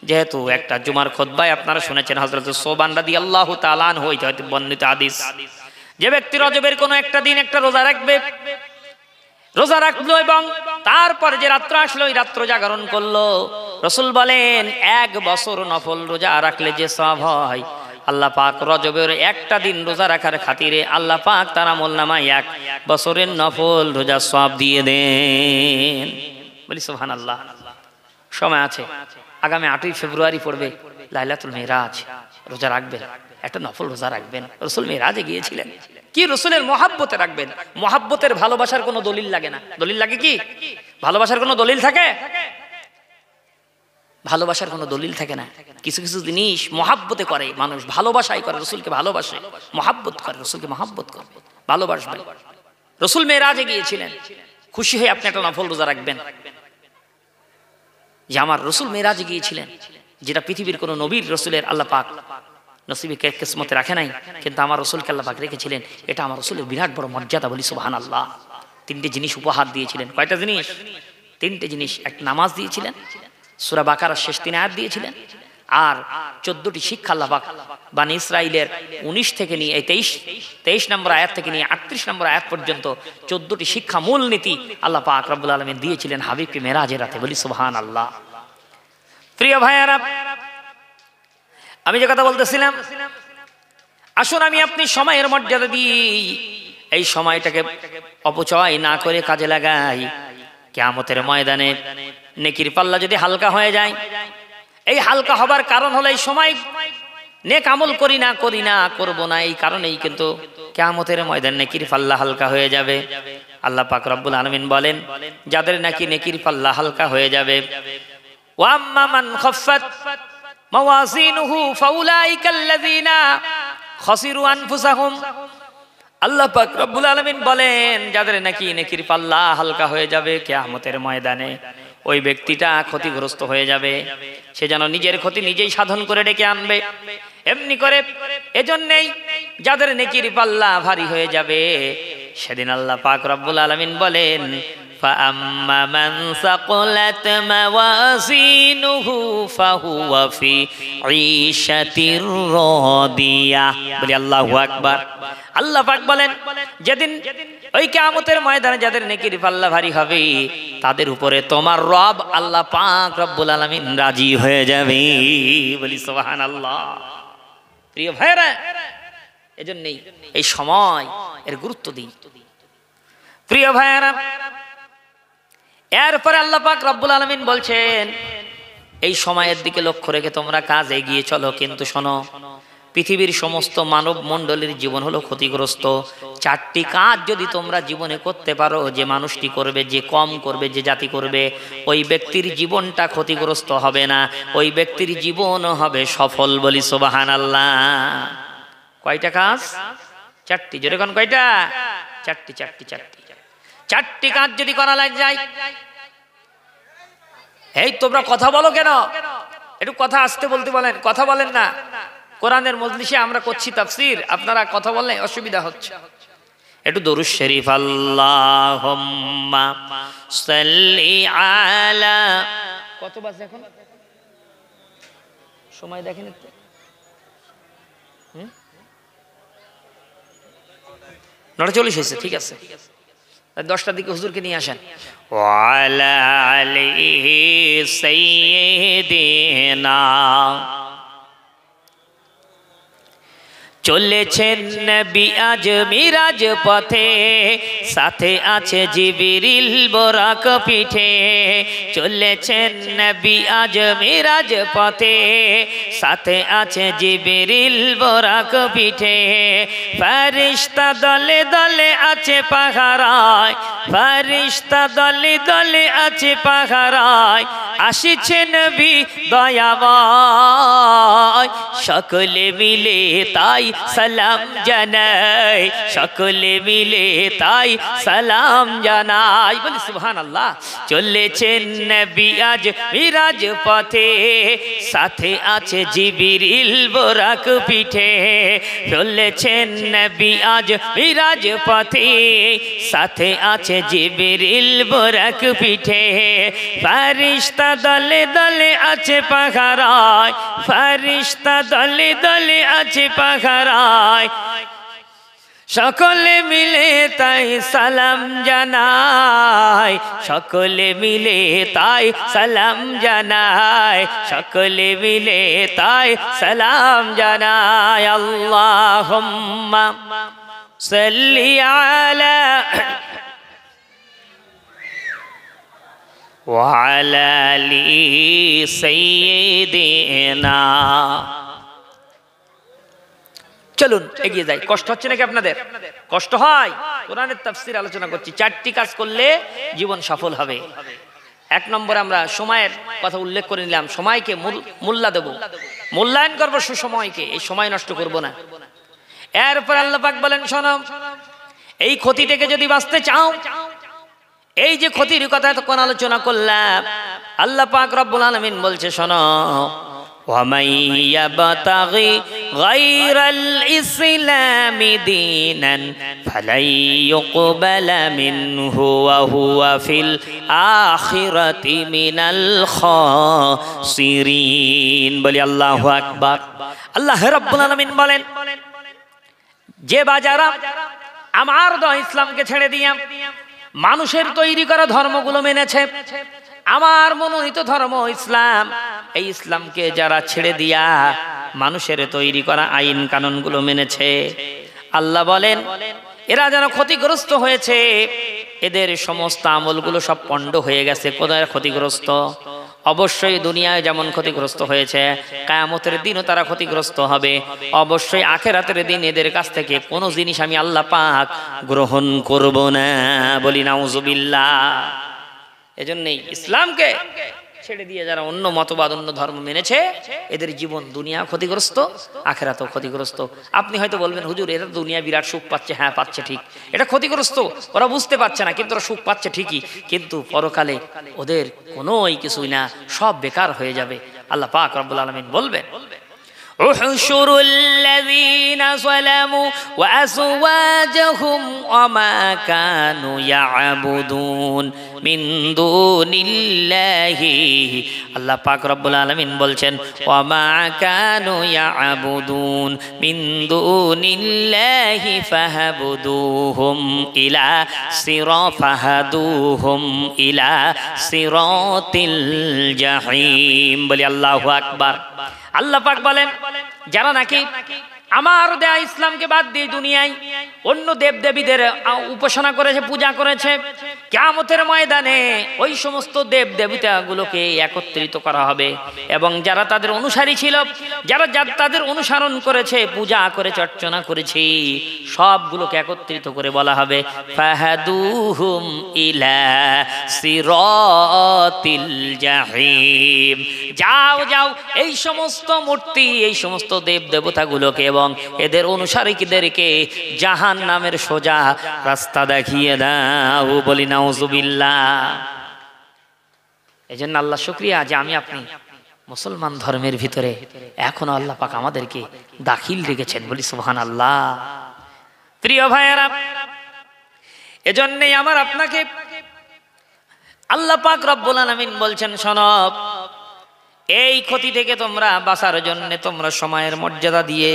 যেহেতু একটা জুমার খুতবায় আপনারা শুনেছেন হযরত সোবান রাদিয়াল্লাহু তাআলা আনহু হইতে বর্ণিত হাদিস, যে ব্যক্তি রজবের কোনো একটা দিন একটা রোজা রাখবে, রোজা রাখলো এবং তারপর যে রাত্র আসলো ওই রাত্র জাগরণ করলো, রাসূল বলেন 1 বছর নফল রোজা রাখলে যে সওয়াব হয়, আল্লাহ পাক রজবের একটা দিন রোজা রাখার খাতিরে আল্লাহ পাক তার আমলনামায় 1 বছরের নফল রোজা সওয়াব দিয়ে দেন, বলি সুবহানাল্লাহ। সময় আছে, আগামী 8ই ফেব্রুয়ারি পড়বে লাইলাতুল মিরাজ। রোজা রাখবেন, একটা নফল রোজা রাখবেন। রাসূল মিরাজে গিয়েছিলেন, কি রাসূলের মহব্বতে রাখবেন। মহব্বতের ভালোবাসার কোনো দলিল লাগে না। দলিল লাগে কি? ভালোবাসার কোনো দলিল থাকে? ভালোবাসার কোনো দলিল থাকে না। কিছু কিছু জিনিস মহব্বতে করে মানুষ, ভালোবাসাই করে, রাসূলকে ভালোবাসে, মহব্বত করে, রাসূলকে মহব্বত করে, ভালোবাসবে। রাসূল মিরাজে গিয়েছিলেন, খুশি হয়ে আপনি একটা নফল রোজা রাখবেন যে আমার রাসূল মিরাজে গিয়েছিলেন, যেটা পৃথিবীর কোনো নবীর রাসূলের আল্লাহ পাক নসিবে কিসমতে রাখে নাই, কিন্তু আমার রাসূলকে আল্লাহ পাক রেখেছিলেন। এটা আমার রাসূলের বিরাট বড় মর্যাদা, বলি সুবহানাল্লাহ। 3টে জিনিস উপহার দিয়েছিলেন। কয়টা জিনিস? 3টে জিনিস। একটা নামাজ দিয়েছিলেন, সূরা বাকারার শেষ 3 আয়াত দিয়েছিলেন, আর 14টি শিক্ষা আল্লাহ পাক বনি ইসরাইলের 19 থেকে নিয়ে 23 নম্বর আয়াত থেকে নিয়ে 38 নম্বর আয়াত পর্যন্ত 14টি শিক্ষা মূলনীতি আল্লাহ পাক রব্বুল আলামিন দিয়েছিলেন হাবিবকে মেরাজের রাতে, বলি সুবহানাল্লাহ। প্রিয় ভাইয়ারা, আমি যে কথা বলতেছিলাম, আসুন আমি আপনি সময়ের মর্যাদা দিই, এই সময়টাকে অপচয় না করে কাজে লাগাই। কিয়ামতের ময়দানে নেকির পাল্লা যদি হালকা হয়ে যায়, এই হালকা হবার কারণ হলো এই সময় নেক আমল করি না করব না, এই কারণেই কিন্তু কিয়ামতের ময়দানে নেকির পাল্লা হালকা হয়ে যাবে। আল্লাহ পাক রব্বুল আলামিন বলেন যাদের নাকি নেকির পাল্লা হালকা হয়ে যাবে, ওয়া আম্মা মান খাফফাত মাওয়াজিনুহু ফাউলাইকাল্লাযিনা খাসিরু আনফুসাহুম। আল্লাহ পাক রব্বুল আলামিন বলেন যাদের নাকি নেকির পাল্লা হালকা হয়ে যাবে কিয়ামতের ময়দানে, ওই ব্যক্তিটা ক্ষতিগ্রস্ত হয়ে যাবে। সে যেন নিজের ক্ষতি নিজেই সাধন করে ডেকে আনবে। এমনি করে এজন্যই যাদের নেকির পাল্লা ভারী হয়ে যাবে সেদিন আল্লাহ পাক রব্বুল আলামিন বলেন فأما من ثقلت موازينه فهو في عيشة راضية বলি আল্লাহু আকবার। আল্লাহ পাক বলেন যেদিন ওই কিয়ামতের ময়দানে যাদের নেকির পাল্লা ভারী হবে তাদের উপরে তোমার রব আল্লাহ পাক রব্বুল আলামিন রাজি হয়ে যাবে। বলি সুবহানাল্লাহ। প্রিয় ভাইরা, এজন্যই এই সময় এর গুরুত্ব দিই। প্রিয় ভাইরা, এরপরে আল্লাহ পাক রব্বুল আলামিন বলছেন এই সময়ের দিকে লক্ষ্য রেখে তোমরা কাজ এগিয়ে চলো, কিন্তু শোনো পৃথিবীর সমস্ত মানব মণ্ডলীর জীবন হলো ক্ষতিগ্রস্ত। 4টি কাজ যদি তোমরা জীবনে করতে পারো, যে মানুষটি করবে, যে কম করবে, যে জাতি করবে, ওই ব্যক্তির জীবনটা ক্ষতিগ্রস্ত হবে না, ওই ব্যক্তির জীবনও হবে সফল। বলি সুবহানাল্লাহ। কয়টা কাজ? 4টি। জোরে কোন কয়টা? 4টি। 4টি কাজ যদি করা যায়। এই তোমরা কথা বলো কেন? একটু কথা আসতে বলতে বলেন, কথা বলেন না। কোরআনের মজলিসে আমরা করছি তাফসীর, আপনারা কথা বললে অসুবিধা হচ্ছে। একটু দরুদ শরীফ আল্লাহুম্মা সাল্লি আলা। কত বাজে এখন? সময় দেখেন একটু। 9:40 হয়েছে, ঠিক আছে। 10টার দিকে হুজুরকে নিয়ে আসেন। ওয়ালা আলিহি সাইয়্যিদিনা। চলেছেন নবী আজ মিরাজ পথে, সাথে আছে জিবরিল বোরাক পিঠে। চলেছেন নবী আজ মিরাজ পথে, সাথে আছে জিবরিল বোরাক পিঠে। ফেরেশতা দলে দলে আছে পাহারায়, ফেরেশতা দলে দলে আছে পাহারায়। আসিছে নবী দয়াময়, সকলে মিলে তাই সালাম জানাই, সকলে মিলে তাই সালাম জানাই। বলি সুবহানাল্লাহ। চলেছেন নবী আজ মিরাজ পথে, সাথে আছে জিবরিল বোরাক পিঠে। চলেছেন নবী আজ মিরাজ পথে, সাথে আছে জিবরিল বোরাক পিঠে। ফেরেশতা দলে দলে আছে পাহারায়, ফেরেশতা দলে দলে আছে পাহারায়। সকলে মিলে তাই সালাম জানাই, সকলে মিলে তাই সালাম জানাই, সকলে মিলে তাই সালাম জানাই। আল্লাহুম্মা সাল্লি আলা ওয়ালা আলি সাইয়্যিদিনা। চলুন এগিয়ে যাই। কষ্ট হচ্ছে নাকি আপনাদের? কষ্ট হয়? কোরআনের তাফসীর আলোচনা করছি। 4টি কাজ করলে জীবন সফল হবে। 1 নম্বরে আমরা সময়ের কথা উল্লেখ করে নিলাম। সময়কে মূল্য দেব, মূল্যায়ন করব সুসময়কে, এই সময় নষ্ট করব না। এরপর আল্লাহ পাক বলেন শোনো, এই ক্ষতি থেকে যদি বাঁচতে চাও, এই যে ক্ষতির কথা তখন আলোচনা করলাম, আল্লাহ পাক রব্বুল আলামিন বলছে শোনো, وَمَن يَبْتَغِ غَيْرَ الْإِسْلَامِ دِينًا فَلَن يُقْبَلَ مِنْهُ وَهُوَ فِي الْآخِرَةِ مِنَ الْخَاسِرِينَ। বলি আল্লাহু আকবার। আল্লাহ রাব্বুল আলামিন বলেন, যে বাজারা আমার ইসলামকে ছেড়ে দিয়া মানুষের তৈরি করা ধর্মগুলো মেনেছে, আমার মনোনীত ধর্ম ইসলাম, এই ইসলামকে যারা ছেড়ে দিয়া মানুষের তৈরি করা আইন কানুনগুলো মেনেছে, আল্লাহ বলেন এরা যেন ক্ষতিগ্রস্ত হয়েছে। এদের সমস্ত আমলগুলো সব পণ্ড হয়ে গেছে। কোথায় ক্ষতিগ্রস্ত? অবশ্যই দুনিয়ায় যেমন ক্ষতিগ্রস্ত হয়েছে, কিয়ামতের দিনও তারা ক্ষতিগ্রস্ত হবে। অবশ্যই আখিরাতের দিন এদের কাছ থেকে কোনো জিনিস আমি আল্লাহ পাক গ্রহণ করব না। বলি নাউজুবিল্লাহ। এজন্যই ইসলামকে ছেড়ে দিয়ে যারা অন্য মতবাদ, অন্য ধর্ম মেনেছে, এদের জীবন দুনিয়া ক্ষতিগ্রস্ত, আখিরাতও ক্ষতিগ্রস্ত। আপনি হয়তো বলবেন হুজুর এরা দুনিয়া বিরাট সুখ পাচ্ছে। হ্যাঁ পাচ্ছে, ঠিক। এটা ক্ষতিগ্রস্ত, ওরা বুঝতে পারছে না, কিন্তু ওরা সুখ পাচ্ছে ঠিকই, কিন্তু পরকালে ওদের কোনোই কিছুই না, সব বেকার হয়ে যাবে। আল্লাহ পাক রব্বুল আলামিন বলবেন احشروا الذين ظلموا وأزواجهم وما كانوا يعبدون من دون الله আল্লাহ পাক রব্বুল আলামিন বলছেন ওয়ামা কানু ইয়াবুদুন মিন দুনিল্লাহি ফাহাবুদুহুম ইলা সিরাতিল জাহিম। বলি আল্লাহু আকবার। আল্লাহ পাক বলেন যারা নাকি আমার দেয়া ইসলামকে বাদ দিয়ে দুনিয়ায় অন্য দেবদেবীদের উপাসনা করেছে, পূজা করেছে, কিয়ামতের ময়দানে ওই সমস্ত দেবদেবতাগুলোকে একত্রিত করা হবে এবং যারা তাদের অনুসারী ছিল, যারা তাদের অনুসরণ করেছে, পূজা করেছে, অর্চনা করেছে, সবগুলোকে একত্রিত করে বলা হবে ফাহাদুহুম ইলা সিরাতিল জাহিম। যাও যাও এই সমস্ত মূর্তি, এই সমস্ত দেবদেবতাগুলোকে এবং এদের অনুসারীদেরকে জাহান্নামের সোজা রাস্তা দেখিয়ে দাও। বলি নাউজুবিল্লাহ। এজন্য আল্লাহ শুকরিয়া যে আমি আপনি মুসলমান ধর্মের ভিতরে এখনো আল্লাহ পাক আমাদেরকে দাখিল রেখেছেন। বলি সুবহানাল্লাহ। প্রিয় ভাইয়েরা, এজন্যই আমার আপনাকে আল্লাহ পাক রব্বুল আলামিন বলছেন শোনো, এই ক্ষতি থেকে তোমরা বাঁচার জন্য তোমরা সময়ের মর্যাদা দিয়ে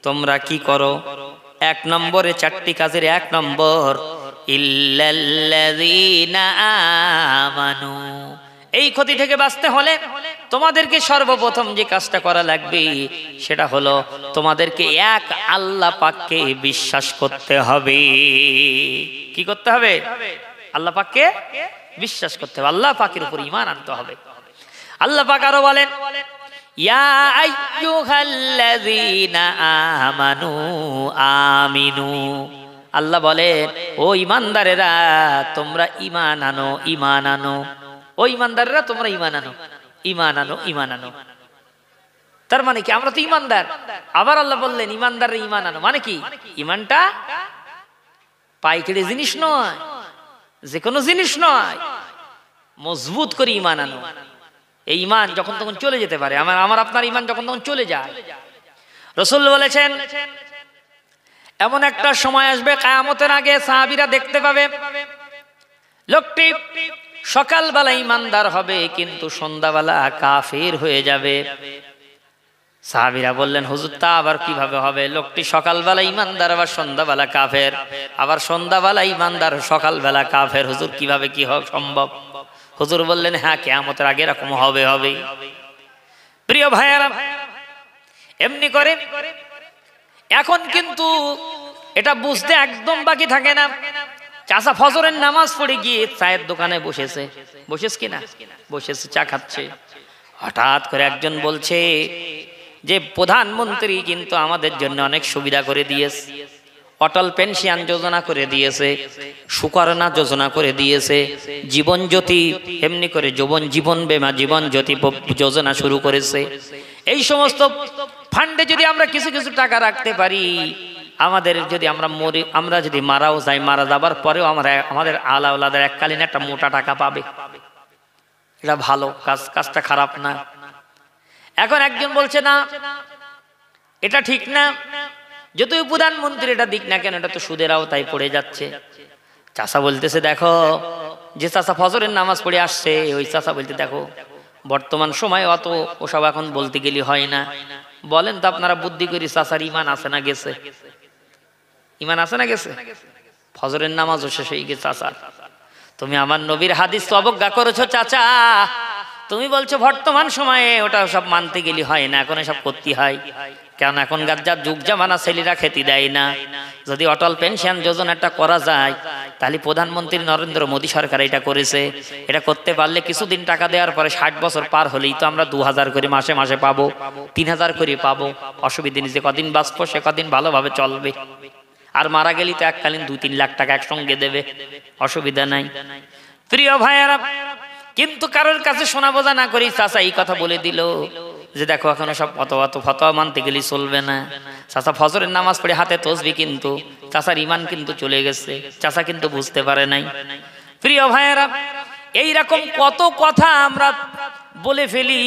তোমরা কি করো? এক নম্বরে চারটি কাজের এক নম্বর ইল্লাল্লাযীনা আমানু। এই ক্ষতি থেকে বাঁচতে হলে তোমাদেরকে সর্বপ্রথম যে কাজটা করা লাগবে সেটা হলো তোমাদেরকে এক আল্লাহ পাককে বিশ্বাস করতে হবে। কি করতে হবে? আল্লাহ পাককে বিশ্বাস করতে হবে, আল্লাহ পাকের উপর ঈমান আনতে হবে। আল্লাহ পাক আরো বলেন ইয়া আইয়ুহাল্লাযীনা আমানু আমিনু। আল্লাহ বলেন ও ঈমানদারেরা তোমরা ঈমান আনো, ঈমান আনো। ও ঈমানদারেরা তোমরা ঈমান আনো, ঈমান আনো, ঈমান আনো। তার মানে কি? আমরা তো ঈমানদার। আবার আল্লাহ বললেন ঈমানদাররা ঈমান আনো। মানে কি? ঈমানটা পাইকারি জিনিস নয়, যে কোনো জিনিস নয়, মজবুত করে ঈমান আনো। এই ঈমান যখন তখন চলে যেতে পারে। আমার আপনার ঈমান যখন তখন চলে যায়। রাসূল বলেছেন এমন একটা সময় আসবে কিয়ামতের আগে সাহাবীরা দেখতে পাবে লোকটি সকালবেলা ঈমানদার হবে কিন্তু সন্ধ্যাবেলা কাফের হয়ে যাবে। সাহাবীরা বললেন হুজুর তা আবার কিভাবে হবে? লোকটি সকালবেলা ঈমানদার আবার সন্ধ্যাবেলা কাফের, আবার সন্ধ্যাবেলা ঈমানদার সকালবেলা কাফের। হুজুর কিভাবে কি সম্ভব? হুজুর বললেন হ্যাঁ কিয়ামতের আগে এরকম হবে হবে। প্রিয় ভাইয়েরা, এমনি করে এখন কিন্তু এটা বুঝতে একদম বাকি থাকে না। চাচা ফজরের নামাজ পড়ে গিয়ে চায়ের দোকানে বসেছে, কিনা বসেছে, চা খাচ্ছে। হঠাৎ করে একজন বলছে যে প্রধানমন্ত্রী কিন্তু আমাদের জন্য অনেক সুবিধা করে দিয়েছে, অটল পেনশন যোজনা করে দিয়েছে, সুকন্যা যোজনা করে দিয়েছে, জীবন জ্যোতি, এমনি করে জীবন বীমা, জীবন জ্যোতি যোজনা শুরু করেছে। এই সমস্ত ফান্ডে যদি আমরা কিছু কিছু টাকা রাখতে পারি, আমাদের যদি আমরা যদি মারাও যাই, মারা যাবার পরেও আমাদের আলাওলাদের এককালীন একটা মোটা টাকা পাবে। এটা ভালো কাজ, কাজটা খারাপ না। এখন একজন বলছে না এটা ঠিক না, যতই প্রধানমন্ত্রী এটা দিক না কেন, এটা তো সুদের আওতায় পড়ে যাচ্ছে। চাচা বলতেছে দেখো, যে চাচা ফজরের নামাজ পড়ে আসছে ওই চাচা বলতে দেখো বর্তমান সময় অত ওসব এখন বলতে গেলে হয় না। বলেন তো আপনারা বুদ্ধি করি চাচার ঈমান আছে না গেছে? ঈমান আছে না গেছে? ফজরের নামাজও শেষ হয়ে গেছে। চাচা তুমি আমার নবীর হাদিস তো অবজ্ঞা করেছো চাচা। তুমি বলছো বর্তমান সময়ে ওটা সব মানতে গেলে হয় না, এখন সব করতে হয়। কেন? এখনকার যা যুগ জামানা ছেলেরা খেতে দেয় না। যদি অটল পেনশন যোজনাটা করা যায় তাহলে প্রধানমন্ত্রী নরেন্দ্র মোদী সরকার এটা করেছে। এটা করতে পারলে কিছুদিন টাকা দেওয়ার পরে 60 বছর পার হলেই তো আমরা 2000 করে মাসে মাসে পাবো, 3000 করে পাবো। অসুবিধা নেই, যে কদিন বাঁচবো সে কদিন ভালোভাবে চলবে। আর মারা গেলে তো এককালীন 2-3 লাখ টাকা একসঙ্গে দেবে, অসুবিধা নাই। প্রিয় ভাইয়েরা, কিন্তু কারোর কাছে শোনা বোঝা না করি চাচা এই কথা বলে দিল যে দেখো এখনো সব ফতোয়া মানতে গেলে চলবে না। চাচা ফজরের নামাজ পড়ে হাতে তসবিহ, কিন্তু চাচার ঈমান কিন্তু চলে গেছে, চাচা কিন্তু বুঝতে পারে নাই। প্রিয় ভাইয়েরা, এইরকম কত কথা আমরা বলে ফেলি,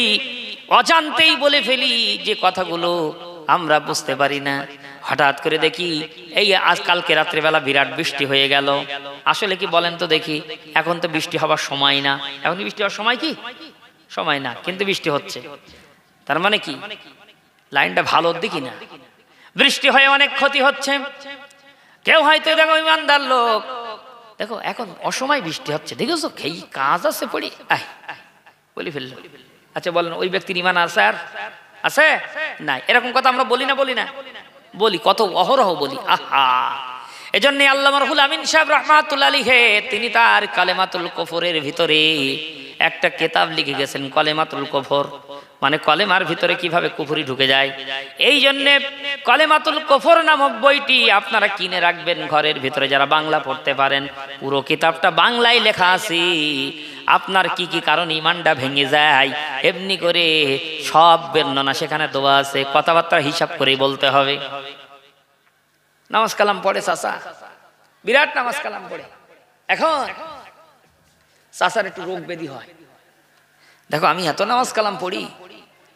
অজান্তেই বলে ফেলি যে কথাগুলো আমরা বুঝতে পারি না। হঠাৎ করে দেখি এই আজকালকে রাত্রেবেলা বিরাট বৃষ্টি হয়ে গেল। আসলে কি বলেন তো দেখি, এখন তো বৃষ্টি হবার সময় না। এখন বৃষ্টি হওয়ার সময় কি? সময় না, কিন্তু বৃষ্টি হচ্ছে। তার মানে কি? লাইনটা ভালোর দিকে না। বৃষ্টি হয়ে অনেক ক্ষতি হচ্ছে। কেউ হয়তো দেখো ইমানদার লোক, দেখো এখন অসময় বৃষ্টি হচ্ছে, দেখেছো এই কাজ আছে পড়ি বলি ফেললো। আচ্ছা বলেন ওই ব্যক্তির ইমান আছে? আর আছে নাই? এরকম কথা আমরা বলি না? বলি না? বলি, কত অহরহ বলি। আহা, এজন্য আল্লামা রুহুল আমিন সাহেব রাহমাতুল্লাহ আলাইহি তিনি তার কালেমাতুল কুফরের ভিতরে একটা কিতাব লিখে গেছেন, কালেমাতুল কুফর, মানে কলেমার ভিতরে কিভাবে কুফরি ঢুকে যায়। এই জন্য কলেমাতুল কুফর নামক বইটি আপনারা কিনে রাখবেন ঘরের ভিতরে, যারা বাংলা পড়তে পারেন। পুরো কিতাবটা বাংলায় লেখা আছে, আপনার কি কি কারণ ইমানটা ভেঙে যায় এমনি করে সব বর্ণনা সেখানে দেওয়া আছে। কথাবার্তা হিসাব করেই বলতে হবে। নামাজ কালাম পড়ে চাচা, বিরাট নামাজ কালাম পড়ে। এখন চাচার একটু রোগ ব্যাধি হয়, দেখো আমি এত নামাজ কালাম পড়ি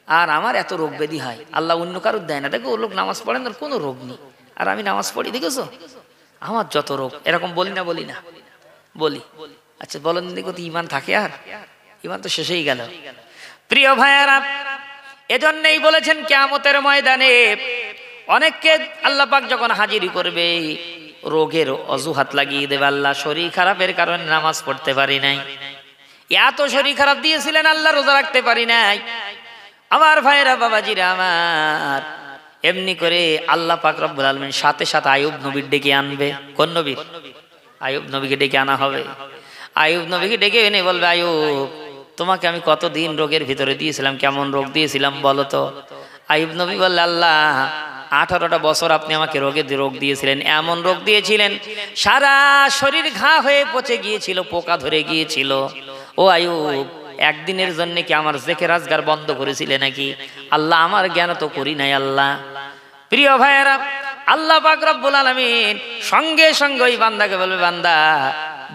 আর আমার এত রোগ ব্যাধি হয়, আল্লাহ অন্য কারোর দেয় না। দেখো ও লোক নামাজ পড়েন, ওর কোনো রোগ নেই, আর আমি নামাজ পড়ি, দেখেছো আমার যত রোগ। এরকম বলি না? বলি না? বলি। আচ্ছা বলেন দেখো তো ইমান থাকে? আর ইমান তো শেষেই গেল। প্রিয় ভাইয়ারা, এজন্যই বলেছেন কিয়ামতের ময়দানে অনেককে আল্লাহ পাক যখন হাজিরি করবে, রোগের অজুহাত লাগিয়ে দেবে। আল্লাহ শরীর খারাপের কারণে নামাজ পড়তে পারি নাই, এত শরীর খারাপ দিয়েছিলেন আল্লাহ, রোজা রাখতে পারি নাই। আমার ভাইয়েরা, বাবাজিরা আমার, এমনি করে আল্লাহ পাক রব্বুল আলামিন সাথে সাথে আইয়ুব নবীর ডেকে আনবে। কোন নবীর? আইয়ুব নবীকে ডেকে আনা হবে। আইয়ুব নবীকে ডেকে এনে বলবে, আইয়ুব তোমাকে আমি কতদিন রোগের ভিতরে দিয়েছিলাম, কেমন রোগ দিয়েছিলাম বলো তো? আইয়ুব নবী বললে, আল্লাহ 18টা বছর আপনি আমাকে রোগ দিয়েছিলেন, এমন রোগ দিয়েছিলেন সারা শরীর ঘা হয়ে পচে গিয়েছিল, পোকা ধরে গিয়েছিল। ও আইয়ুব, একদিনের জন্য কি আমার জেকের আজগার বন্ধ করেছিলে নাকি? আল্লাহ আমার জ্ঞান তো করি নাই আল্লাহ। প্রিয় ভাইয়েরা, আল্লাহ পাক রব্বুল আলামিন সঙ্গে সঙ্গে ওই বান্দাকে বলবে, বান্দা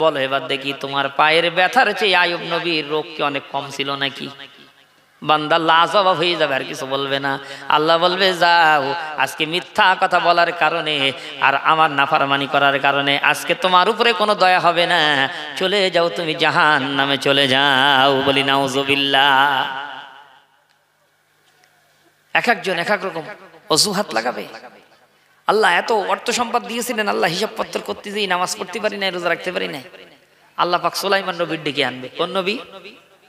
বলো এবার দেখি তোমার পায়ের ব্যথার চেয়ে আইয়ুব নবীর রোগ কি অনেক কম ছিল নাকি? বান্দা লাজবাব হয়ে যাবে, আর কিছু বলবে না। আল্লাহ বলবে, যাও আজকে মিথ্যা কথা বলার কারণে আর আমার নাফরমানি করার কারণে আজকে তোমার উপরে কোনো দয়া হবে না, চলে যাও, তুমি জাহান্নামে চলে যাও। বলি নাউজুবিল্লাহ। এক একজন এক এক রকম অজুহাত লাগাবে। আল্লাহ এত অর্থ সম্পদ দিয়েছিলেন, আল্লাহ হিসাব পত্র করতে যেই নামাজ পড়তে পারি নাই, রোজা রাখতে পারি নাই। আল্লাহ পাক সুলাইমান নবীর ডেকে আনবে। কোন নবী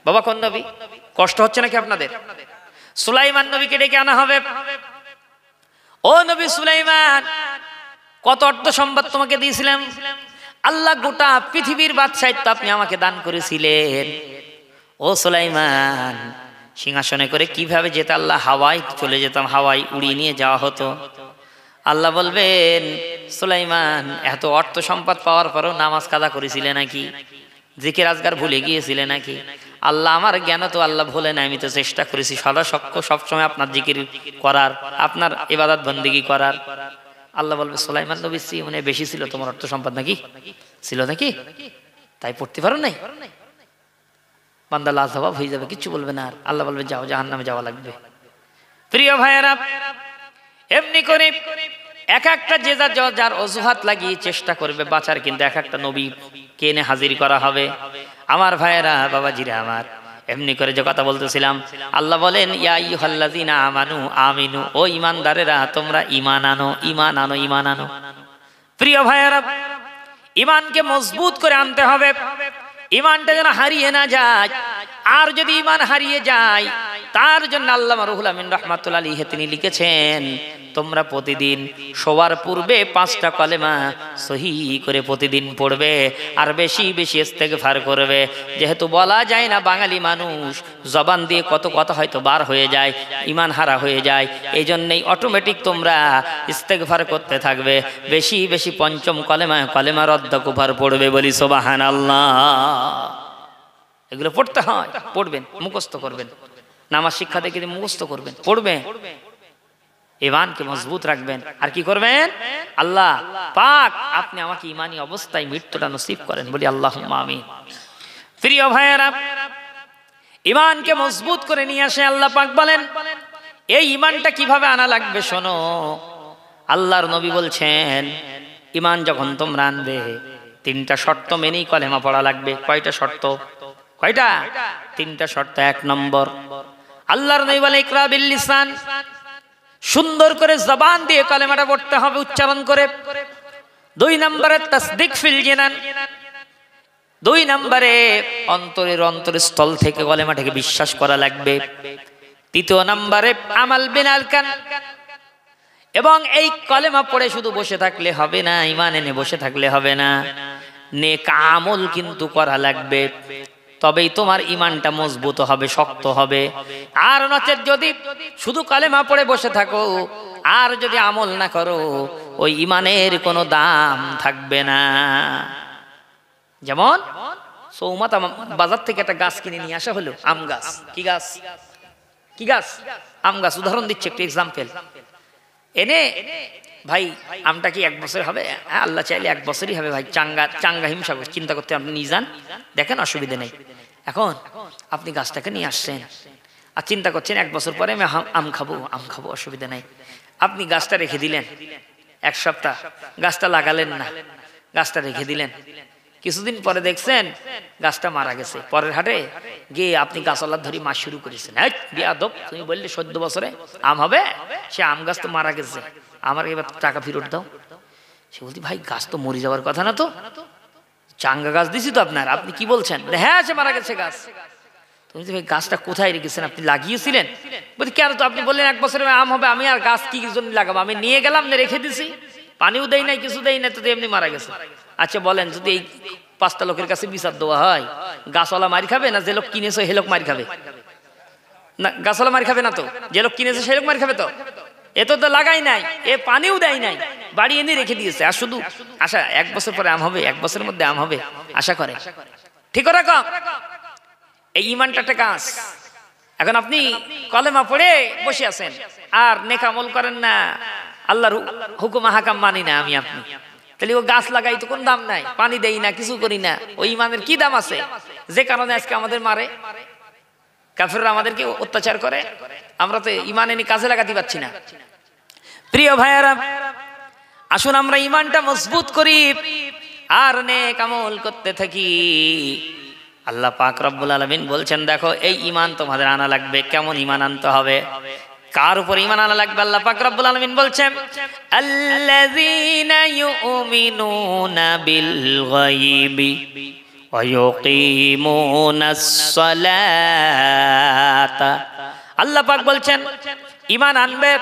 বাবা? কোন নবী? কষ্ট হচ্ছে নাকি আপনাদের? সুলাইমান নবীকে ডেকে আনা হবে। ও নবী সুলাইমান, কত অর্থ সম্পদ তোমাকে দিয়েছিলেন, আল্লাহ গোটা পৃথিবীর বাদশাহিত্ব আপনি আমাকে দান করেছিলেন। ও সুলাইমান, সিংহাসনে করে কিভাবে যেতে? আল্লাহ হাওয়ায় চলে যেতাম, হাওয়ায় উড়িয়ে নিয়ে যাওয়া হতো। আল্লাহ বলবেন, সুলাইমান এত অর্থ সম্পদ পাওয়ার পরও নামাজ কাজা করেছিলে নাকি? জিকির আজগার ভুলে গিয়েছিলে নাকি? আল্লাহ আমার জ্ঞান তো আল্লাহ ভুলে না, আমি তো চেষ্টা করেছি সদা সবসময় আপনার জিকির করার, আপনার ইবাদত বন্দেগী করার। আল্লাহ বলবে, সুলাইমান নবী মানে বেশি ছিল তোমার অর্থ সম্পদ নাকি? ছিল নাকি? তাই পড়তে পারো নাই? বান্দা লাজবাব হয়ে যাবে, কিচ্ছু বলবে না। আর আল্লাহ বলবে, যাও, জাহান্নামে যাওয়া লাগবে। প্রিয় ভাইয়েরা, এমনি করে এক একটা যে যার অজুহাত লাগিয়ে চেষ্টা করবে বাঁচার, কিন্তু এক একটা নবী কেনে হাজির করা হবে। আমার ভাইয়েরা, বাবাজিরা আমার, এমনি করে যে কথা বলতেছিলাম, আল্লাহ বলেন, ইয়া আইয়ুহাল্লাযীনা আমানু আমিনু, ও ঈমানদারেরা তোমরা ঈমান আনো, ঈমান আনো, ঈমান আনো। প্রিয় ভাইয়েরা, ঈমানকে মজবুত করে আনতে হবে, ঈমানটা যেন হারিয়ে না যায়। আর যদি ঈমান হারিয়ে যায়, তার জন্য আল্লামা রুহুল আমিন রাহমাতুল্লাহি আলাইহি তিনি লিখেছেন, তোমরা প্রতিদিন শোয়ার পূর্বে 5টা কলেমা সহিহ করে প্রতিদিন পড়বে, আর বেশি বেশি ইস্তেগফার করবে। যেহেতু বলা যায় না, বাঙালি মানুষ জবান দিয়ে কত কথা হয়তো বার হয়ে যায়, ঈমান হারা হয়ে যায়। এই জন্যই অটোমেটিক তোমরা ইস্তেগফার করতে থাকবে, বেশি বেশি 5ম কলেমা রদ্দকুফার পড়বে। বলি সুবহানাল্লাহ। এগুলো পড়তে হয়, পড়বেন, মুখস্থ করবেন। নামাজ শিক্ষা থেকে মুখস্থ করবেন, পড়বেন, ঈমানকে মজবুত রাখবেন। আর কি করবেন? আল্লাহ পাক আপনি আমাকে ঈমানি অবস্থায় মৃত্যুটা নসিব করেন। বলি আল্লাহুম্মা আমিন। প্রিয় ভাইয়েরা, ইমানকে মজবুত করে নিয়ে আসে। আল্লাহ পাক বলেন এই ইমানটা কিভাবে আনা লাগবে শোনো। আল্লাহর নবী বলছেন ইমান যখন তোমরা আনবে তিনটা শর্ত মেনেই কলেমা পড়া লাগবে। কয়টা শর্ত? কয়টা? তিনটা শর্ত। এক নম্বর, আল্লাহর নবী বলে ইকরা বিল লিসান, সুন্দর করে জবান দিয়ে কলেমাটা পড়তে হবে, উচ্চারণ করে। দুই নম্বরে তাসদিক ফিল জিনান, দুই নম্বরে অন্তরের অন্তরস্থল থেকে কলেমাটাকে বিশ্বাস করা লাগবে। তৃতীয় নম্বরে আমাল বিল আরকান, এবং এই কলেমা পড়ে শুধু বসে থাকলে হবে না, ঈমান এনে বসে থাকলে হবে না, নেক আমল কিন্তু করা লাগবে। তবেই তোমার ঈমানটা মজবুত হবে, শক্ত হবে। আর নচেত যদি শুধু কলেমা পড়ে বসে থাকো আর যদি আমল না করো, ওই ঈমানের কোনো দাম থাকবে না। যেমন সৌমাত বাজার থেকে একটা গাছ কিনে নিয়ে আসা হলো, আম গাছ। কি গাছ? কি গাছ? আম গাছ। উদাহরণ দিচ্ছে, একটু এক্সাম্পল। এনে ভাই আমটা কি 1 বছর হবে? হ্যাঁ, আল্লাহ চাইলে 1 বছরই হবে ভাই। চাঙ্গা হিমসা চিন্তা করতে আপনি নিয়ে যান, দেখেন অসুবিধা নেই। এখন আপনি গাছটাকে নিয়ে আসছেন আর চিন্তা করছেন 1 বছর পরে আমি আম খাবো, অসুবিধা নেই। আপনি গাছটা রেখে দিলেন 1 সপ্তাহ, গাছটা লাগালেন না, গাছটা রেখে দিলেন। কিছুদিন পরে দেখছেন গাছটা মারা গেছে। পরের হাটে গিয়ে আপনি গাছওয়ালার ধরে মাছ শুরু করেছেন। বিয়াদব, তুমি বললে 14 বছরে আম হবে, সে আম গাছ তো মারা গেছে, আমার এবার টাকা ফেরত দাও। সে বলছি ভাই গাছ তো মরে যাওয়ার কথা না, তো চাঙ্গা গাছ দিছি তো আপনার, আপনি কি বলছেন? হ্যাঁ, সে মারা গেছে গাছ। তুমি ভাই গাছটা কোথায় রেখেছেন? আপনি লাগিয়েছিলেন? বলছি কেন, তো আপনি বললেন 1 বছরে আম হবে, আমি আর গাছ কি জন্য লাগাবো? আমি নিয়ে গেলাম, রেখে দিছি, পানিও দেই নাই, কিছু দেই না, তো এমনি মারা গেছে। আচ্ছা বলেন, যদি এই 5টা লোকের কাছে বিচার দেওয়া হয়, গাছওয়ালা মারি খাবে না যে লোক কিনেছে সে লোক মারি খাবে? না, গাছওয়ালা মারি খাবে না, তো যে লোক কিনেছে সে লোক মারি খাবে। তো এ তো লাগাই নাই, এ পানিও দেয় নাই, বাড়ি এনে রেখে দিয়েছে, আর শুধু আশা 1 বছর পরে আম হবে, 1 বছরের মধ্যে আম হবে আশা করে। ঠিক রকম এই ঈমানটা একটা গাছ। এখন আপনি কলেমা পড়ে বসে আছেন আর নেক আমল করেন না, আল্লাহর হুকুম হাকাম মানি না আমি আপনি, তাহলে ও গাছ লাগাই তো কোন দাম নাই, পানি দেই না, কিছু করি না, ওই ঈমানের কি দাম আছে? যে কারণে আজকে আমাদের মারে, কাফেররা আমাদেরকে অত্যাচার করে, আমরা তো ঈমান এনে কাজে লাগাতে পারছি না। প্রিয় ভাইয়ারা, আসুন আমরা ঈমানটা মজবুত করি আর নেক আমল করতে থাকি। আল্লাহ পাক রব্বুল আলামিন বলছেন দেখো এই ঈমান তোমাদের আনা লাগবে। কেমন ঈমান আনতে হবে? কার উপর ঈমান আনা লাগবে? আল্লাহ পাক রব্বুল আলামিন বলছেন আল্লাযীনা ইউমিনুনা বিল গায়বি ওয়া ইউকিমুনাস সালাতা। আল্লাহ পাক বলছেন ঈমান আনবে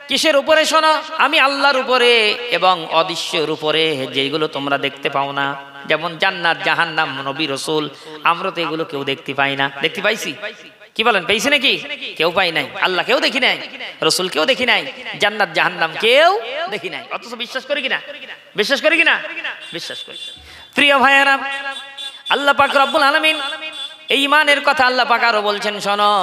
কিসের উপরে? শোনো, আমি আল্লাহর উপরে এবং অদৃশ্যের উপরে, যেগুলো তোমরা দেখতে পাও না, যেমন জান্নাত, জাহান্নাম, নবী, রাসূল। আমরা তো এগুলো কেউ দেখতে পাই না। দেখতে পাইছি? কি বলেন, পেয়েছি নাকি? কেউ পাই নাই। আল্লাহ কেউ দেখি নাই, রাসূল কেউ দেখি নাই, জান্নাত জাহান্নাম কেউ দেখি নাই, অথচ বিশ্বাস করি কিনা? বিশ্বাস করি কিনা? বিশ্বাস করি। প্রিয় ভাইয়েরা, আল্লাহ পাক রব্বুল আলামিন এই ঈমানের কথা আল্লাহ পাক আরো বলছেন, শোনো,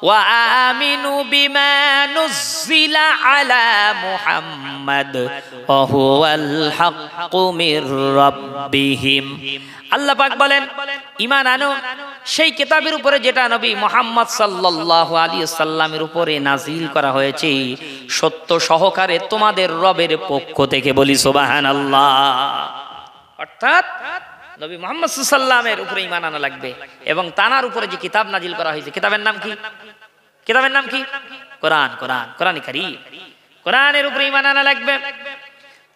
ওয়া আমিনু বিমা নুযিলা আলা মুহাম্মাদ ওয়া হুয়াল হাক্কু মির রাব্বিহিম। আল্লাহ পাক বলেন ঈমান আনো সেই কিতাবের উপরে যেটা নবী মুহাম্মদ সাল্লাল্লাহু আলাইহি ওয়াসাল্লামের উপরে নাজিল করা হয়েছে, সত্য সহকারে তোমাদের রবের পক্ষ থেকে। বলি সুবহানাল্লাহ। অর্থাৎ নবী মুহাম্মদ সাল্লাল্লাহু আলাইহি ওয়াসাল্লামের উপরে ঈমান আনা লাগবে, এবং তানার উপরে যে কিতাব নাজিল করা হয়েছে, কিতাবের নাম কি? কিতাবের নাম কি? কোরআন। কোরআনে কারীম, কোরআনের উপরে ঈমান আনা লাগবে।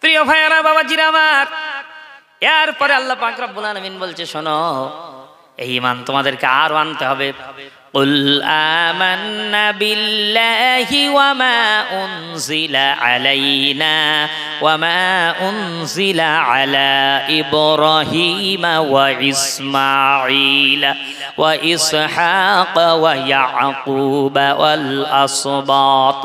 প্রিয় ভাইয়েরা, বাবাজিরা আমার, এরপরে আল্লাহ পাক রব্বুল আলামিন বলছে, শোনো, এই ঈমান তোমাদেরকে আরো আনতে হবে। কুল আমান্না বিল্লাহি ওয়া মা উনজিলা আলাইনা ওয়া মা উনজিলা আলা ইব্রাহিম ওয়া ইসমাঈল ওয়া ইসহাক ওয়া ইয়াকুব ওয়াল আসবাত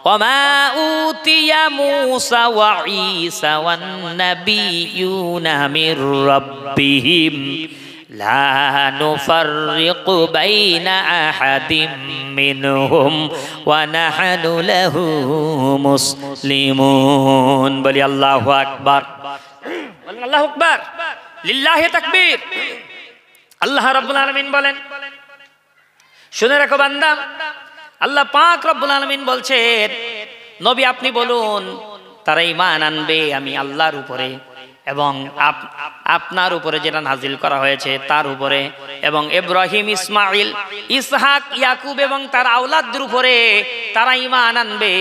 ওয়া মা উতিয়া মূসা ওয়া ঈসা ওয়ান নাবিয়্যুনা মির রাব্বিহিম লা নুফাররিকু বাইনা আহাদিম মিনহুম ওয়া নাহনু লাহু মুসলিমুন। বলি আল্লাহু আকবার। বলেন আল্লাহু আকবার, লিল্লাহি তাকবীর। আল্লাহ রাব্বুল আলামিন বলেন শুনে রাখো বান্দা, আল্লাহ পাক রব্বুল আলামিন বলছেন, নবী আপনি বলুন তারা ঈমান আনবে আমি আল্লাহর উপরে এবং আপনার উপরে যেটা নাজিল করা হয়েছে তার উপরে, এবং ইব্রাহিম, ইসমাইল, ইসহাক, ইয়াকুব এবং তার আওলাদদের উপরে তারা ঈমান আনবে।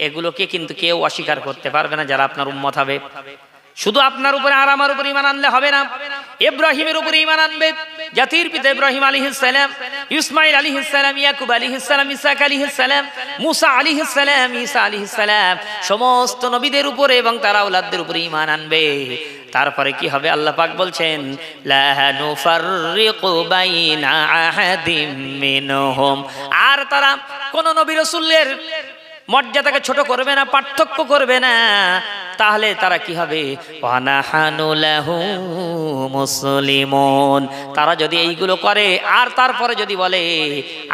এগুলোকে কিন্তু কেউ অস্বীকার করতে পারবে না যারা আপনার উম্মত হবে। শুধু আপনার উপরে আর আমার উপরে ঈমান আনলে হবে না, ইব্রাহিমের উপরে ঈমান আনবে, জাতির পিতা ইব্রাহিম আলাইহিস সালাম, ইসমাইল আলাইহিস সালাম, ইয়াকুব আলাইহিস সালাম, ইসহাক আলাইহিস সালাম, মুসা আলাইহিস সালাম, ঈসা আলাইহিস সালাম, সমস্ত নবীদের উপরে এবং তার আওলাদদের উপরে ঈমান আনবে। তারপরে কি হবে? আল্লাহ পাক বলছেন, লা নুফাররিকু বাইনা আহাদিম মিনহুম, আর তারা কোন নবী রাসূলের মর্যাদাকে ছোট করবে না, পার্থক্য করবে না। তাহলে তারা কি হবে? ওয়ানাহানু লাহু মুসলিমুন, তারা যদি এইগুলো করে আর তারপরে যদি বলে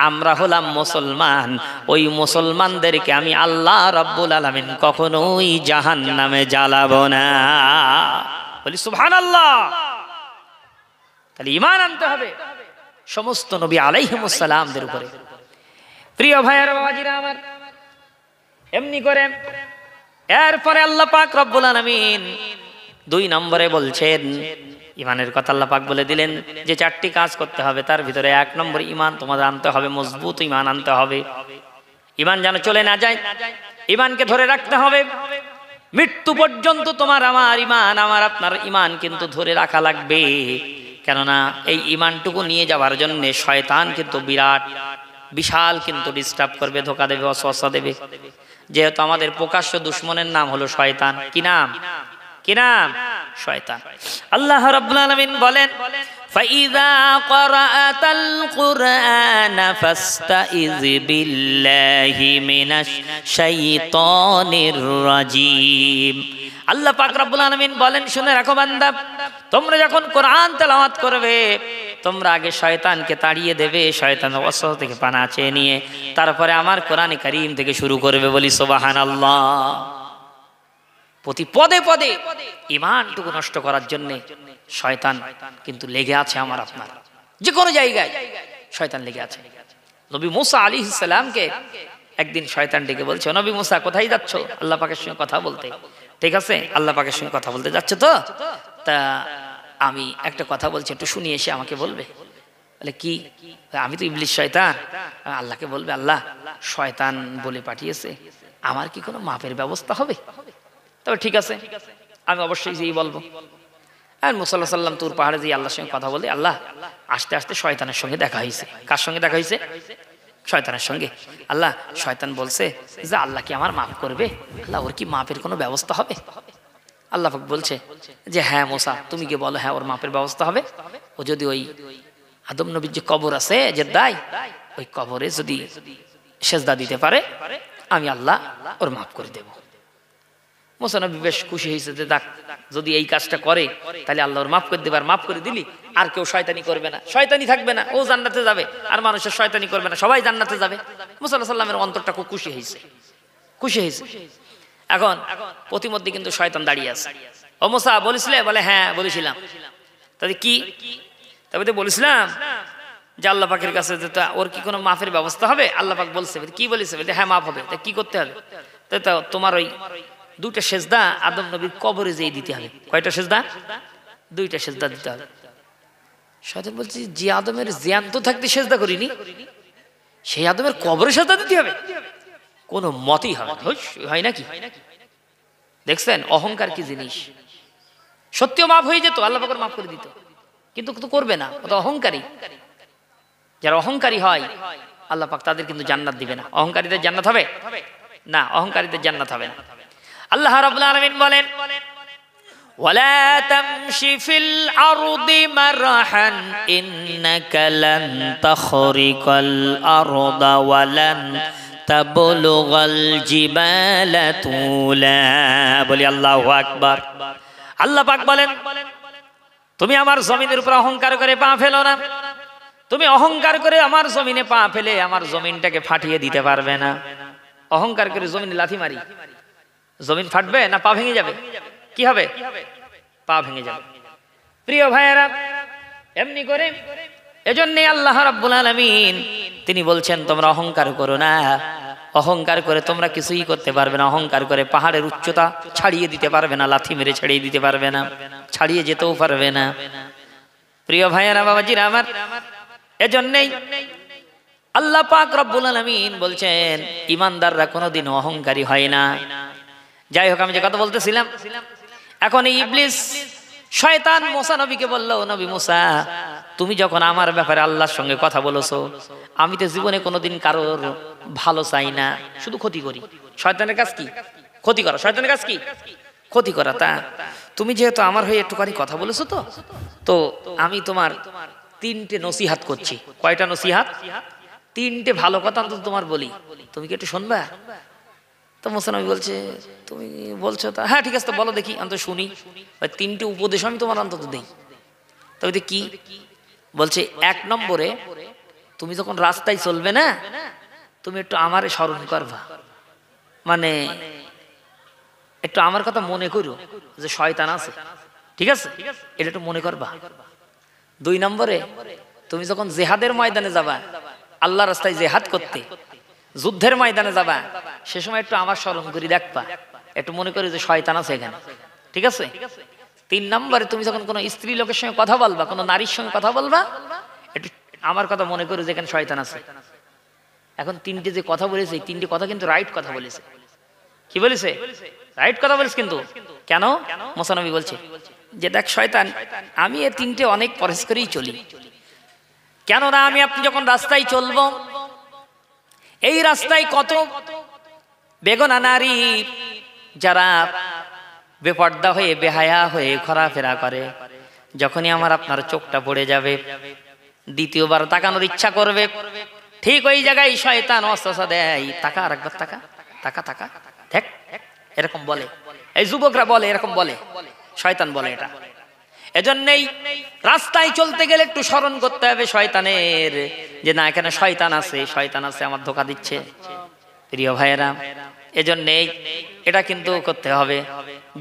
আমরা হলাম মুসলমান, ওই মুসলমানদেরকে আমি আল্লাহ রাব্বুল আলামিন কখনোই জাহান্নামে জ্বালাবো না। বলি সুবহানাল্লাহ। তাহলে ঈমান আনতে হবে সমস্ত নবী আলাইহিমুস সালামদের উপরে। প্রিয় ভাইয়েরা, বাবাজিরা আমার, এমনি করে এরপরে আল্লাহ পাক রব্বুল আলামিন 2 নম্বরে বলছেন ঈমানের কথা। আল্লাহ পাক বলে দিলেন যে 4টি কাজ করতে হবে, তার ভিতরে 1 নম্বর ঈমান তোমাদের আনতে হবে, মজবুত ঈমান আনতে হবে। ঈমান যেন চলে না যায়, ঈমানকে ধরে রাখতে হবে মৃত্যু পর্যন্ত। তোমার আমার ঈমান, আমার আপনার ঈমান কিন্তু ধরে রাখা লাগবে। কেননা এই ঈমানটুকু নিয়ে যাওয়ার জন্য শয়তান কিন্তু বিরাট বিশাল কিন্তু ডিস্টার্ব করবে, ধোঁকা দেবে, ওয়াসওয়াসা দেবে। যেহেতু আমাদের প্রকাশ্য দুশমনের নাম হলো শয়তান। কি নাম? কি নাম? শয়তান। আল্লাহ রাব্বুল আলামিন বলেন, ফাইযা ক্বরাআতাল কুরআনা ফাস্তাইয বিল্লাহি মিনাশ শাইতানির রাজীম। আল্লাহ পাক রব্বুল আলামিন বলেন, শুনে রাখো বান্দা, তোমরা যখন কোরআন তেলাওয়াত করবে তোমরা আগে শয়তানকে তাড়িয়ে দেবে, শয়তানের ওয়াসওয়াসা থেকে পানা চেয়ে নিয়ে তারপরে আমার কোরআনে কারীম থেকে শুরু করবে। বলি সুবহানাল্লাহ। প্রতি পদে পদে ঈমানটুকু নষ্ট করার জন্য শয়তান কিন্তু লেগে আছে আমার আপনার, যে কোনো জায়গায় শয়তান লেগে আছে। নবী মুসা আলাইহিস সালামকে একদিন শয়তান ডেকে বলছে, নবী মুসা কোথায় যাচ্ছ? আল্লাহ পাকের সঙ্গে কথা বলতে। ঠিক আছে, আল্লাহ পাকের সঙ্গে কথা বলতে যাচ্ছ তো? তা আমি একটা কথা বলছি, একটু শুনিয়ে এসে আমাকে বলবে। বলে কি? আমি তো ইবলিস, শয়তান। আল্লাহকে বলবে, আল্লাহ শয়তান বলে পাঠিয়েছে, আমার কি কোনো মাপের ব্যবস্থা হবে? তবে ঠিক আছে, আমি অবশ্যই যেই বলবো। আর মুসা আলাইহিস সালাম তুর পাহাড়ে যেয়ে আল্লাহর সঙ্গে কথা বলে, আল্লাহ আস্তে আস্তে শয়তানের সঙ্গে দেখা হয়েছে। কার সঙ্গে দেখা হয়েছে? শয়তানের সঙ্গে। আল্লাহ, শয়তান বলছে যে আল্লাহ কি আমার মাফ করবে? আল্লাহ, ওর কি মাপের কোনো ব্যবস্থা হবে? আল্লাহ পাক বলছে যে হ্যাঁ মুসা, তুমি গিয়ে বলো হ্যাঁ ওর মাপের ব্যবস্থা হবে। ও যদি ওই আদম নবীর যে কবর আছে জেদ্দায়, ওই কবরে যদি সেজদা দিতে পারে আমি আল্লাহ ওর মাফ করে দেব। মুসা নবী বেশ খুশি হয়েছে যে দেখ, যদি এই কাজটা করে তাহলে আল্লাহ ওর মাফ করে দেবে। আর মাফ করে দিলি আর কেউ শয়তানি করবে না, শয়তানি থাকবে না, ও জান্নাতে যাবে, আর মানুষের শয়তানি করবে না, সবাই জান্নাতে যাবে। মুসা আলাইহিস সালামের অন্তরটা খুব খুশি হয়েছে, খুশি হয়েছে। এখন প্রতিমধ্যে কিন্তু শয়তান দাঁড়িয়ে আছে। ও মুসা বলেছিলে? বলে হ্যাঁ বলেছিলাম। তাহলে কি? তবে তো বলেছিলাম যে আল্লাহ পাকের কাছে ওর কি কোনো মাফের ব্যবস্থা হবে? আল্লাহ পাক বলছে। কি বলেছে? হ্যাঁ মাফ হবে। তা কি করতে হবে? তো তোমার ওই 2টা সেজদা আদম নবীর কবরে যেয়ে দিতে হবে। কয়টা সেজদা? 2টা সেজদা দিতে হবে। শয়তান বলছে, যে আদমের জ্যান্ত থাকতে সেজদা করিনি সেই আদমের কবরে সেজদা দিতে হবে? কোনো মতেই হবে না। হয় নাকি? দেখছেন অহংকার কি জিনিস? সত্যিও মাফ হয়ে যেত, আল্লাহ পাক মাফ করে দিত, কিন্তু তো করবে না, ও তো অহংকারী। যারা অহংকারী হয় আল্লাহ পাক তাদের কিন্তু জান্নাত দিবে না। অহংকারীদের জান্নাত হবে না, অহংকারীদের জান্নাত হবে না। আল্লাহ রাব্বুল আলামিন বলেন, ওয়ালা তামশি ফিল আরদি মারহান ইন্নাকা লান তাখরিকাল আরদা ওয়ালান তাবলুগাল জিবালা তুলা। বলি আল্লাহু আকবার। আল্লাহ পাক বলেন, তুমি আমার জমিনের উপর অহংকার করে পা ফেলো না। তুমি অহংকার করে আমার জমিনে পা ফেলে আমার জমিনটাকে ফাটিয়ে দিতে পারবে না। অহংকার করে জমিনে লাথি মারি, জমিন ফাটবে না পা ভেঙে যাবে? কি হবে? পা ভেঙে যাবে। প্রিয় ভাইয়েরা, এমনি করে এজন্য আল্লাহ রাব্বুল আলামিন তিনি বলছেন তোমরা অহংকার করো না, অহংকার করে তোমরা কিছুই করতে পারবে না, অহংকার করে পাহাড়ের উচ্চতা ছাড়িয়ে দিতে পারবে না, লাথি মেরে ছাড়িয়ে দিতে পারবে না, ছাড়িয়ে যেতেও পারবে না। প্রিয় ভাইয়েরা বাবাজিরা আমার, এজন্যই আল্লাহ পাক রব্বুল আলামিন বলছেন ঈমানদাররা কোনোদিন অহংকারী হয় না। যাই হোক, আমি যে কথা বলতেছিলাম, এখন এই ইবলিস শয়তান মুসা নবীকে বলল, নবী মুসা তুমি যখন আমার ব্যাপারে আল্লাহর সঙ্গে কথা বলেছো, আমি তো জীবনে কোনোদিন কারোর ভালো চাই না, শুধু ক্ষতি করি। শয়তানের কাজ কি? ক্ষতি করা। শয়তানের কাজ কি? ক্ষতি করা। তা তুমি যেহেতু আমার হয়ে একটুখানি কথা বলেছো, তো আমি তোমার 3টে নসিহাত করছি। কয়টা নসিহাত? 3টে ভালো কথা অন্তত তোমার বলি, তুমি কি একটু শুনবা? তো মুসা নবী বলছে তুমি বলছো তা, হ্যাঁ ঠিক আছে, তো বলো দেখি, অন্তত শুনি। 3টে উপদেশ আমি তোমার অন্তত দেই। তবে কি বলছে? 1 নম্বরে, তুমি যখন রাস্তায় চলবে না, তুমি একটু আমারে স্মরণ করবা, মানে একটু আমার কথা মনে করো যে শয়তান আছে, ঠিক আছে, এটা একটু মনে করবা। 2 নম্বরে, তুমি যখন জেহাদের ময়দানে যাবা, আল্লাহ রাস্তায় জেহাদ করতে, যুদ্ধের ময়দানে যাবা, সে সময় একটু আমার স্মরণ করি দেখবা, একটু মনে করি যে শয়তান আছে এখানে, ঠিক আছে। 3 নম্বরে, তুমি যখন কোনো স্ত্রী লোকের সঙ্গে কথা বলবা, কোনো নারীর সঙ্গে কথা বলবা, একটু আমার কথা মনে করো যে এখানে শয়তান আছে। এখন 3টে যে কথা বলেছে, 3টে কথা কিন্তু রাইট কথা বলেছে। কি বলেছে? রাইট কথা বলেছে। কিন্তু কেন? মুসা নবী বলছে যে দেখ শয়তান, আমি এই 3টে অনেক পরহেজ করেই চলি। কেননা আমি আপনি যখন রাস্তায় চলবো, এই রাস্তায় কত বেগনা নারী যারা বেপর্দা হয়ে বেহায়া হয়ে ঘোরাফেরা করে, যখনই আমার আপনার চোখটা পড়ে যাবে, দ্বিতীয়বার তাকানোর ইচ্ছা করবে, ঠিক ওই জায়গায় শয়তান ওয়াসওয়াসা দেয়, তাকা, আরেকবার তাকা, তাকা তাকা, দেখ, এরকম বলে। এই যুবকরা বলে, এরকম বলে, শয়তান বলে এটা। এজন্যই রাস্তায় চলতে গেলে একটু স্মরণ করতে হবে শয়তানের, যে না এখানে শয়তান আছে, শয়তান আছে, আমার ধোঁকা দিচ্ছে। প্রিয় ভাইয়েরা, এজন্যই এটা কিন্তু করতে হবে।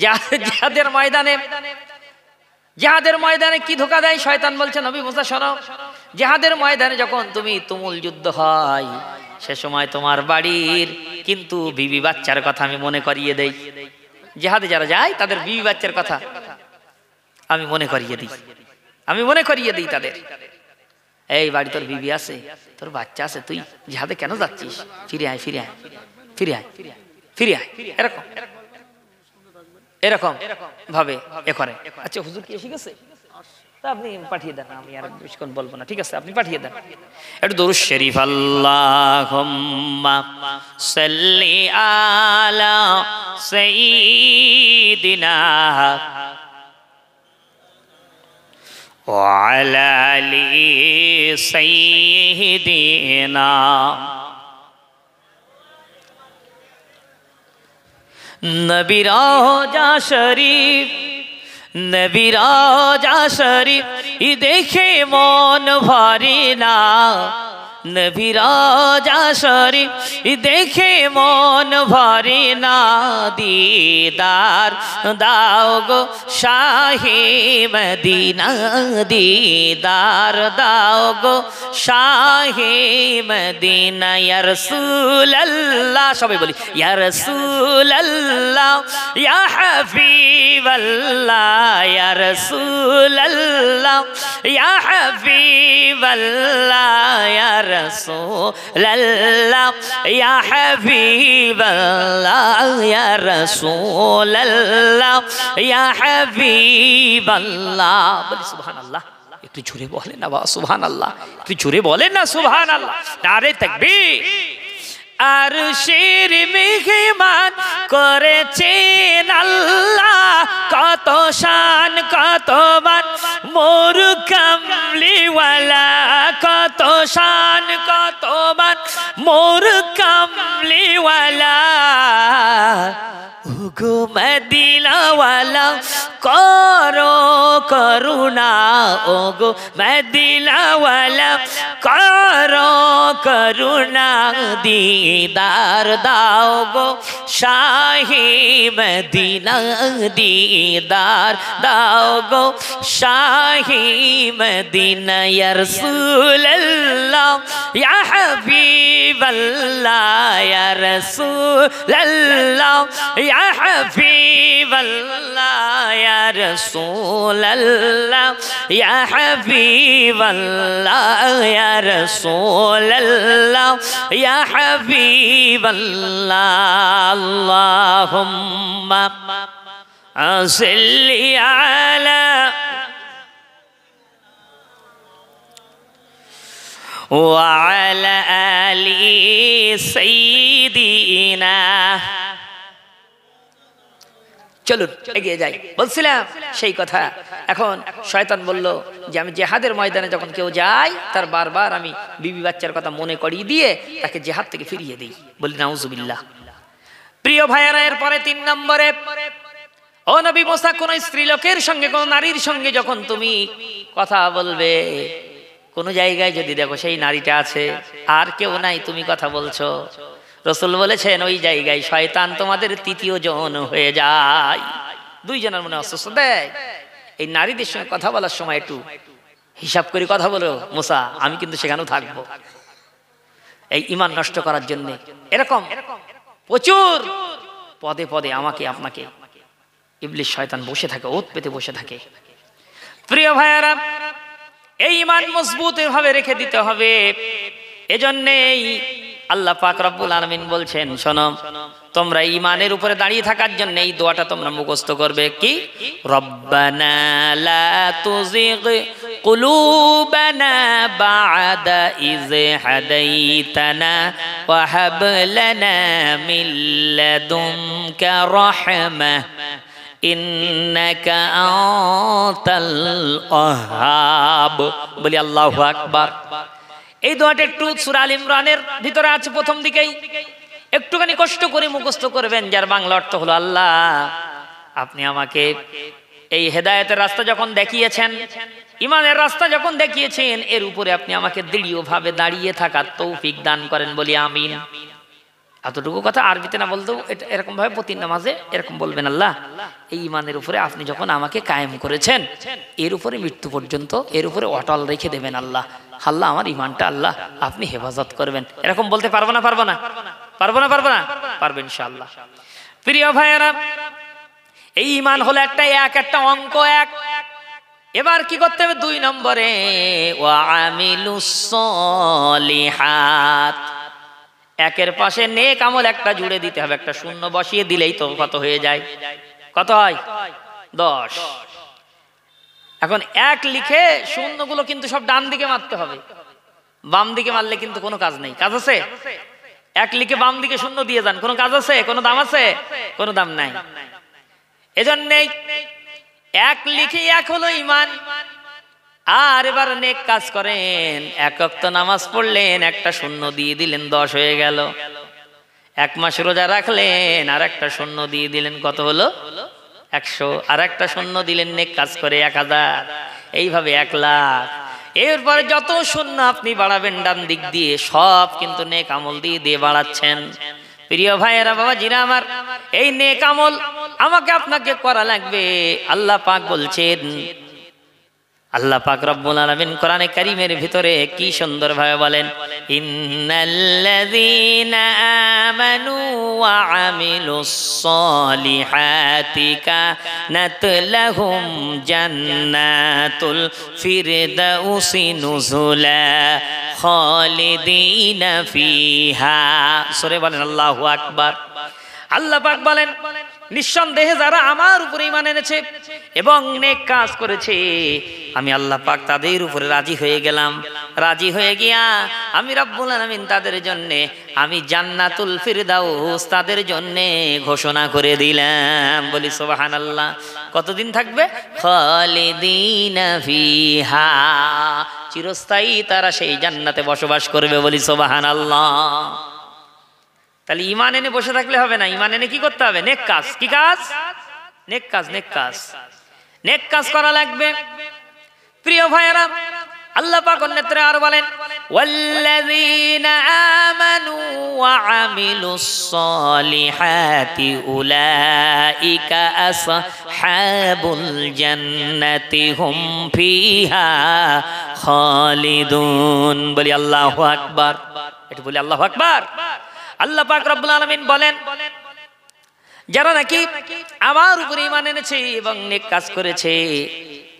জিহাদের ময়দানে কি ধোঁকা দেয় শয়তান? বলছে নবী মুসা শোনো, জিহাদের ময়দানে যখন তুমি তুমুল যুদ্ধ হয়, সে সময় তোমার বাড়ির কিন্তু বিবি বাচ্চার কথা আমি মনে করিয়ে দেই। জিহাদে যারা যায় তাদের বিবি বাচ্চার কথা আমি মনে করিয়ে দিই তাদের। এই বাড়ি তোর বিবি আছে, তোর বাচ্চা আছে, তুই জিহাদে কেন যাচ্ছিস? ফিরে আয়, ফিরে আয়, ফিরে আয়, ফিরে আয়, এরকম ভাবে এ করে। আচ্ছা হুজুর কি এসে গেছে? তা আপনি পাঠিয়ে দেন, আমি আর বেশিক্ষণ বলবো না, ঠিক আছে, আপনি পাঠিয়ে দেন। একটু দরুদ শরীফ, আল্লাহুম্মা সাল্লি আলা সাইয়্যিদিনা ওয়া আলা আলি সাইয়্যিদিনা। নবী রওজা শরীফ, নবী রওজা শরীফ দেখে মন ভরে না, নবী রওজা শরীফ দেখে মন ভরে না, দিদার দাও গো শাহে মদিনা, দিদার দাও গো শাহে মদিনা। ইয়া রাসূলুল্লাহ, সবাই বলি ইয়া রাসূলুল্লাহ, ইয়া হাবিবাল্লাহ, ইয়া রাসূলুল্লাহ, ইয়া হাবিবাল্লাহ, ইয়া রাসূলুল্লাহ, ইয়া হাবিবাল্লাহ, ইয়া রাসূলুল্লাহ, ইয়া হাবিবাল্লাহ। বলি সুবহানাল্লাহ। একটু জোরে বলেন না বাবা সুবহানাল্লাহ, একটু জোরে বলেন না সুবহানাল্লাহ। নারে তাকবীর। আরশের মেহমান করেছেন আল্লাহ, কত শান কত মান মোর কামলিওয়ালা, কত শান কত মান মোর কামলিওয়ালা। ওগো মদিনাওয়ালা করো করুণা করুণা ওগো মদিনাওয়ালা করো করুণা দিদার দাও গো শাহি মদিনা দিদার দাও গো শাহি মদিনা ইয়া রাসূলুল্লাহ ইয়া হাবিবাল্লাহ ইয়া রাসূলুল্লাহ ইয়া হাবিবাল্লাহ ইয়া রাসূলুল্লাহ ইয়া হাবিবাল্লাহ ইয়া রাসূলুল্লাহ ইয়া হাবিবাল্লাহ আল্লাহুম্মা সাল্লি আলা وعلى آل سيدنا চলুন এগিয়ে যাই। বলছিলাম সেই কথা, এখন শয়তান বলল যে আমি জেহাদের ময়দানে যখন কেউ যায় তার বারবার আমি বিবি বাচ্চার কথা মনে করিয়ে দিয়ে তাকে জেহাদ থেকে ফিরিয়ে দিই। বলি নাউজুবিল্লাহ। প্রিয় ভাইয়েরা, এর পরে 3 নম্বরে, ও নবী মুসা, কোন স্ত্রীলোকের সঙ্গে কোন নারীর সঙ্গে যখন তুমি কথা বলবে, কোন জায়গায় যদি দেখো সেই নারীটা আছে আর কেউ নাই, তুমি কথা বলছো, রাসূল বলেছেন ওই জায়গায় শয়তান তোমাদের তৃতীয় জন হয়ে যায়। 2 জনের মনে অস্বস্তি দেয়। এই নারীদের সঙ্গে কথা বলার সময় একটু হিসাব করে কথা বলো মুসা, আমি কিন্তু সেখানেও থাকবো, এই ঈমান নষ্ট করার জন্য। এরকম প্রচুর পদে পদে আমাকে আপনাকে ইবলিস শয়তান বসে থাকে, ওত পেতে বসে থাকে। প্রিয় ভাইয়ারা, এই ঈমান মজবুত ভাবে রেখে দিতে হবে। এজন্যই আল্লাহ পাক রব্বুল আলামিন বলছেন, শোনো, তোমরা ঈমানের উপরে দাঁড়িয়ে থাকার জন্য এই দোয়াটা তোমরা মুখস্থ করবে। কি? রব্বানা লা তুযিগ কুলুবানা বা'দা ইয হাদাইতানা ওয়া হাব লানা মিন লাদুনকা রাহমাহ ইন্নাকা আনতাল ওয়াহ্হাব। বলি আল্লাহু আকবার। এই দোয়াটা একটু সূরা আল ইমরানের ভিতরে আছে, প্রথম দিকেই। একটুখানি কষ্ট করে মুখস্থ করবেন, যার বাংলা অর্থ হলো, আল্লাহ আপনি আমাকে এই হেদায়েতের রাস্তা যখন দেখিয়েছেন, ঈমানের রাস্তা যখন দেখিয়েছেন, এর উপরে আপনি আমাকে দৃঢ়ভাবে দাঁড়িয়ে থাকার তৌফিক দান করেন। বলি আমিন। এতটুকু কথা আরবিতে না বলতেও এরকম ভাবে প্রতি নামাজে এরকম বলবেন, আল্লাহ এই ঈমানের উপরে আপনি যখন আমাকে কায়েম করেছেন, এর উপরে মৃত্যু পর্যন্ত এর উপরে অটল রেখে দেবেন। আল্লাহ আল্লাহ আমার ঈমানটা আল্লাহ আপনি হেফাজত করবেন। এরকম বলতে পারবো না? পারবো না? পারবো না? পারবো না? পারবো ইনশাআল্লাহ। প্রিয় ভাইয়েরা, এই ঈমান হলো একটা অঙ্ক এক। এবার কি করতে হবে? 2 নম্বরে, ওয়া আমিলুস সলিহাত। একের পাশে নেক আমল একটা জুড়ে দিতে হবে, একটা শূন্য বসিয়ে দিলেই তো কত হয়ে যায়? কত হয়? 10। এখন 1 লিখে শূন্যগুলো কিন্তু সব ডান দিকে মারতে হবে, বাম দিকে মারলে কিন্তু কোনো কাজ নেই। কাজ আছে? 1 লিখে বাম দিকে শূন্য দিয়ে যান, কোনো কাজ আছে? কোনো দাম আছে? কোনো দাম নাই। এজন্যই 1 লিখে 1 হলো ঈমান। আর এবার নেক কাজ করেন, 1 ওয়াক্ত নামাজ পড়লেন, একটা শূন্য দিয়ে দিলেন, 10 হয়ে গেল। 1 মাস রোজা রাখলেন, আর একটা শূন্য দিয়ে দিলেন, কত হলো? 100। আর একটা শূন্য দিলেন নেক কাজ করে 1000। এইভাবে 1 লাখ। এরপরে যত শূন্য আপনি বাড়াবেন ডান দিক দিয়ে, সব কিন্তু নেক আমল দিয়ে দিয়ে বাড়াচ্ছেন। প্রিয় ভাইয়েরা, বাবাজিরা আমার, এই নেক আমল আমাকে আপনাকে করা লাগবে। আল্লাহ পাক বলছেন, আল্লাহ পাক রব্বুল আলামিন কোরআনে কারীমের ভিতরে কি সুন্দর ভাবে বলেন, ইন্নাল্লাযীনা আমানু ওয়া আমিলুস সলিহাতি কানাত লাহুম জান্নাতুল ফিরদাউসি নুজুলা খালিদিনা ফিহা। সূরা বলেন আল্লাহু আকবার। আল্লাহ পাক বলেন, নিঃসন্দেহে যারা আমার উপরে ঈমান এনেছে এবং নেক কাজ করেছে, আমি আল্লাহ পাক তাদের উপরে রাজি হয়ে গেলাম। রাজি হয়ে গিয়া আমি রব্বুল আলামিন তাদের জন্য আমি জান্নাতুল ফিরদাউস তাদের জন্য ঘোষণা করে দিলাম। বলি সুবহানাল্লাহ। কতদিন থাকবে? খালিদিনা ফিহা, চিরস্থায়ী তারা সেই জান্নাতে বসবাস করবে। বলি সুবহানাল্লাহ। তাহলে ঈমান এনে বসে থাকলে হবে না, ঈমান এনে কি করতে হবে? নেক কাজ। কি কাজ? নেক কাজ। নেক কাজ, নেক কাজ করা লাগবে। প্রিয় ভাইরা, আল্লাহ পাক অন্যত্র আর বলেন, ওয়াল্লাযীনা আমানু ওয়া আমিলুস সালিহাতি উলাইকা আসহাবুল জান্নাতি হুম ফিহা খালিদুন। বলি আল্লাহু আকবার, একটু বলি আল্লাহু আকবার। আল্লাহ পাক রব্বুল আলামিন বলেন, যারা নাকি আমার উপর ঈমান এনেছে এবং নেক কাজ করেছে,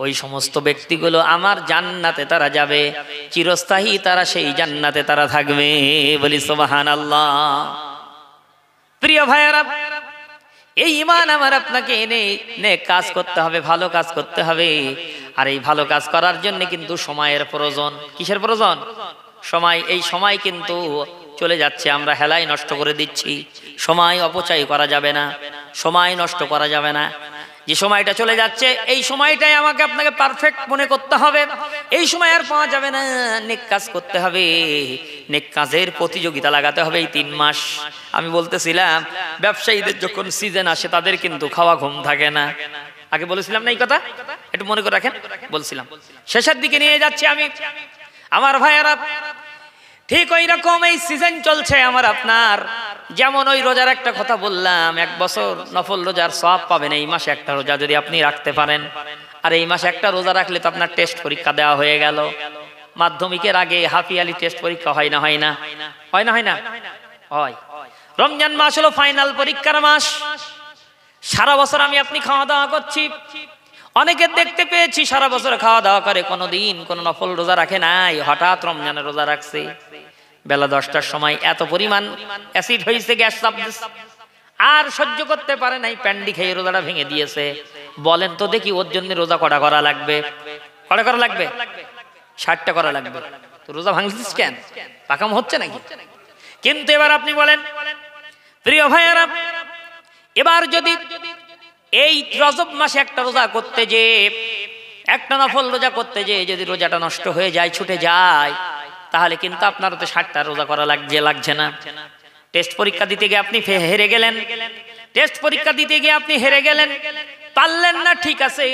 ওই সমস্ত ব্যক্তিগুলো আমার জান্নাতে তারা যাবে, চিরস্থায়ী তারা সেই জান্নাতে তারা থাকবে। বলি সুবহানাল্লাহ। প্রিয় ভাইয়েরা, এই ঈমান আমার আপনাকে এনে নেক কাজ করতে হবে, ভালো কাজ করতে হবে। আর এই ভালো কাজ করার জন্য কিন্তু সময়ের প্রয়োজন। কিসের প্রয়োজন? সময়। এই সময় কিন্তু চলে যাচ্ছে, আমরা হেলাই নষ্ট করে দিচ্ছি। সময় অপচয় করা যাবে না, সময় নষ্ট করা যাবে না। যে সময়টা চলে যাচ্ছে, এই সময়টাই আমাকে আপনাকে পারফেক্ট মনে করতে হবে। এই সময় আর পাওয়া যাবে না, নেক কাজ করতে হবে, নেক কাজের প্রতিযোগিতা লাগাতে হবে। এই 3 মাস আমি বলতেছিলাম, ব্যবসায়ীদের যখন সিজন আসে তাদের কিন্তু খাওয়া ঘুম থাকে না। আগে বলেছিলাম না এই কথা? একটু মনে করে রাখেন, বলছিলাম। শেষের দিকে নিয়ে যাচ্ছি আমি। আমার ভাইয়ারা, ঠিক ওই রকম এই সিজন চলছে আমার আপনার। যেমন ওই রোজার একটা কথা বললাম, 1 বছর নফল রোজার সওয়াব পাবেন এই মাসে একটা রোজা যদি আপনি রাখতে পারেন। আর এই মাসে একটা রোজা রাখলে তো আপনার টেস্ট পরীক্ষা দেওয়া হয়ে গেল। মাধ্যমিকের আগে হাফ ইয়ারলি টেস্ট পরীক্ষা হয় না? হয় না? হয় না? হয় না? হয়। রমজান মাস হলো ফাইনাল পরীক্ষার মাস। সারা বছর আমি আপনি খাওয়া দাওয়া করছি, অনেকে দেখতে পেয়েছি সারা বছর খাওয়া দাওয়া করে, কোনোদিন কোনো নফল রোজা রাখে নাই, হঠাৎ রমজানের রোজা রাখছে। বেলা 10টার সময় এত পরিমাণ অ্যাসিড হয়েছে, গ্যাস চাপ আর সহ্য করতে পারে নাই, প্যান্ডি খেয়ে রোজাটা ভেঙে দিয়েছে। বলেন তো দেখি, ওর জন্য রোজা কটা করা লাগবে? কটা করা লাগবে? 60টা করা লাগবে। তো রোজা ভাঙছিস কেন? পাকাম হচ্ছে নাকি? কিন্তু এবার আপনি বলেন, প্রিয় ভাইয়েরা, এবার যদি এই রজব মাসে একটা রোজা করতে যে, একটা নফল রোজা করতে যে যদি রোজাটা নষ্ট হয়ে যায়, ছুটে যায়, তাহলে কিন্তু আপনার তো 60টা রোজা করা লাগছে না। টেস্ট পরীক্ষা দিতে গিয়ে আপনি হেরে গেলেন, টেস্ট পরীক্ষা দিতে গিয়ে আপনি হেরে গেলেন, পারলেন না, ঠিক আছে,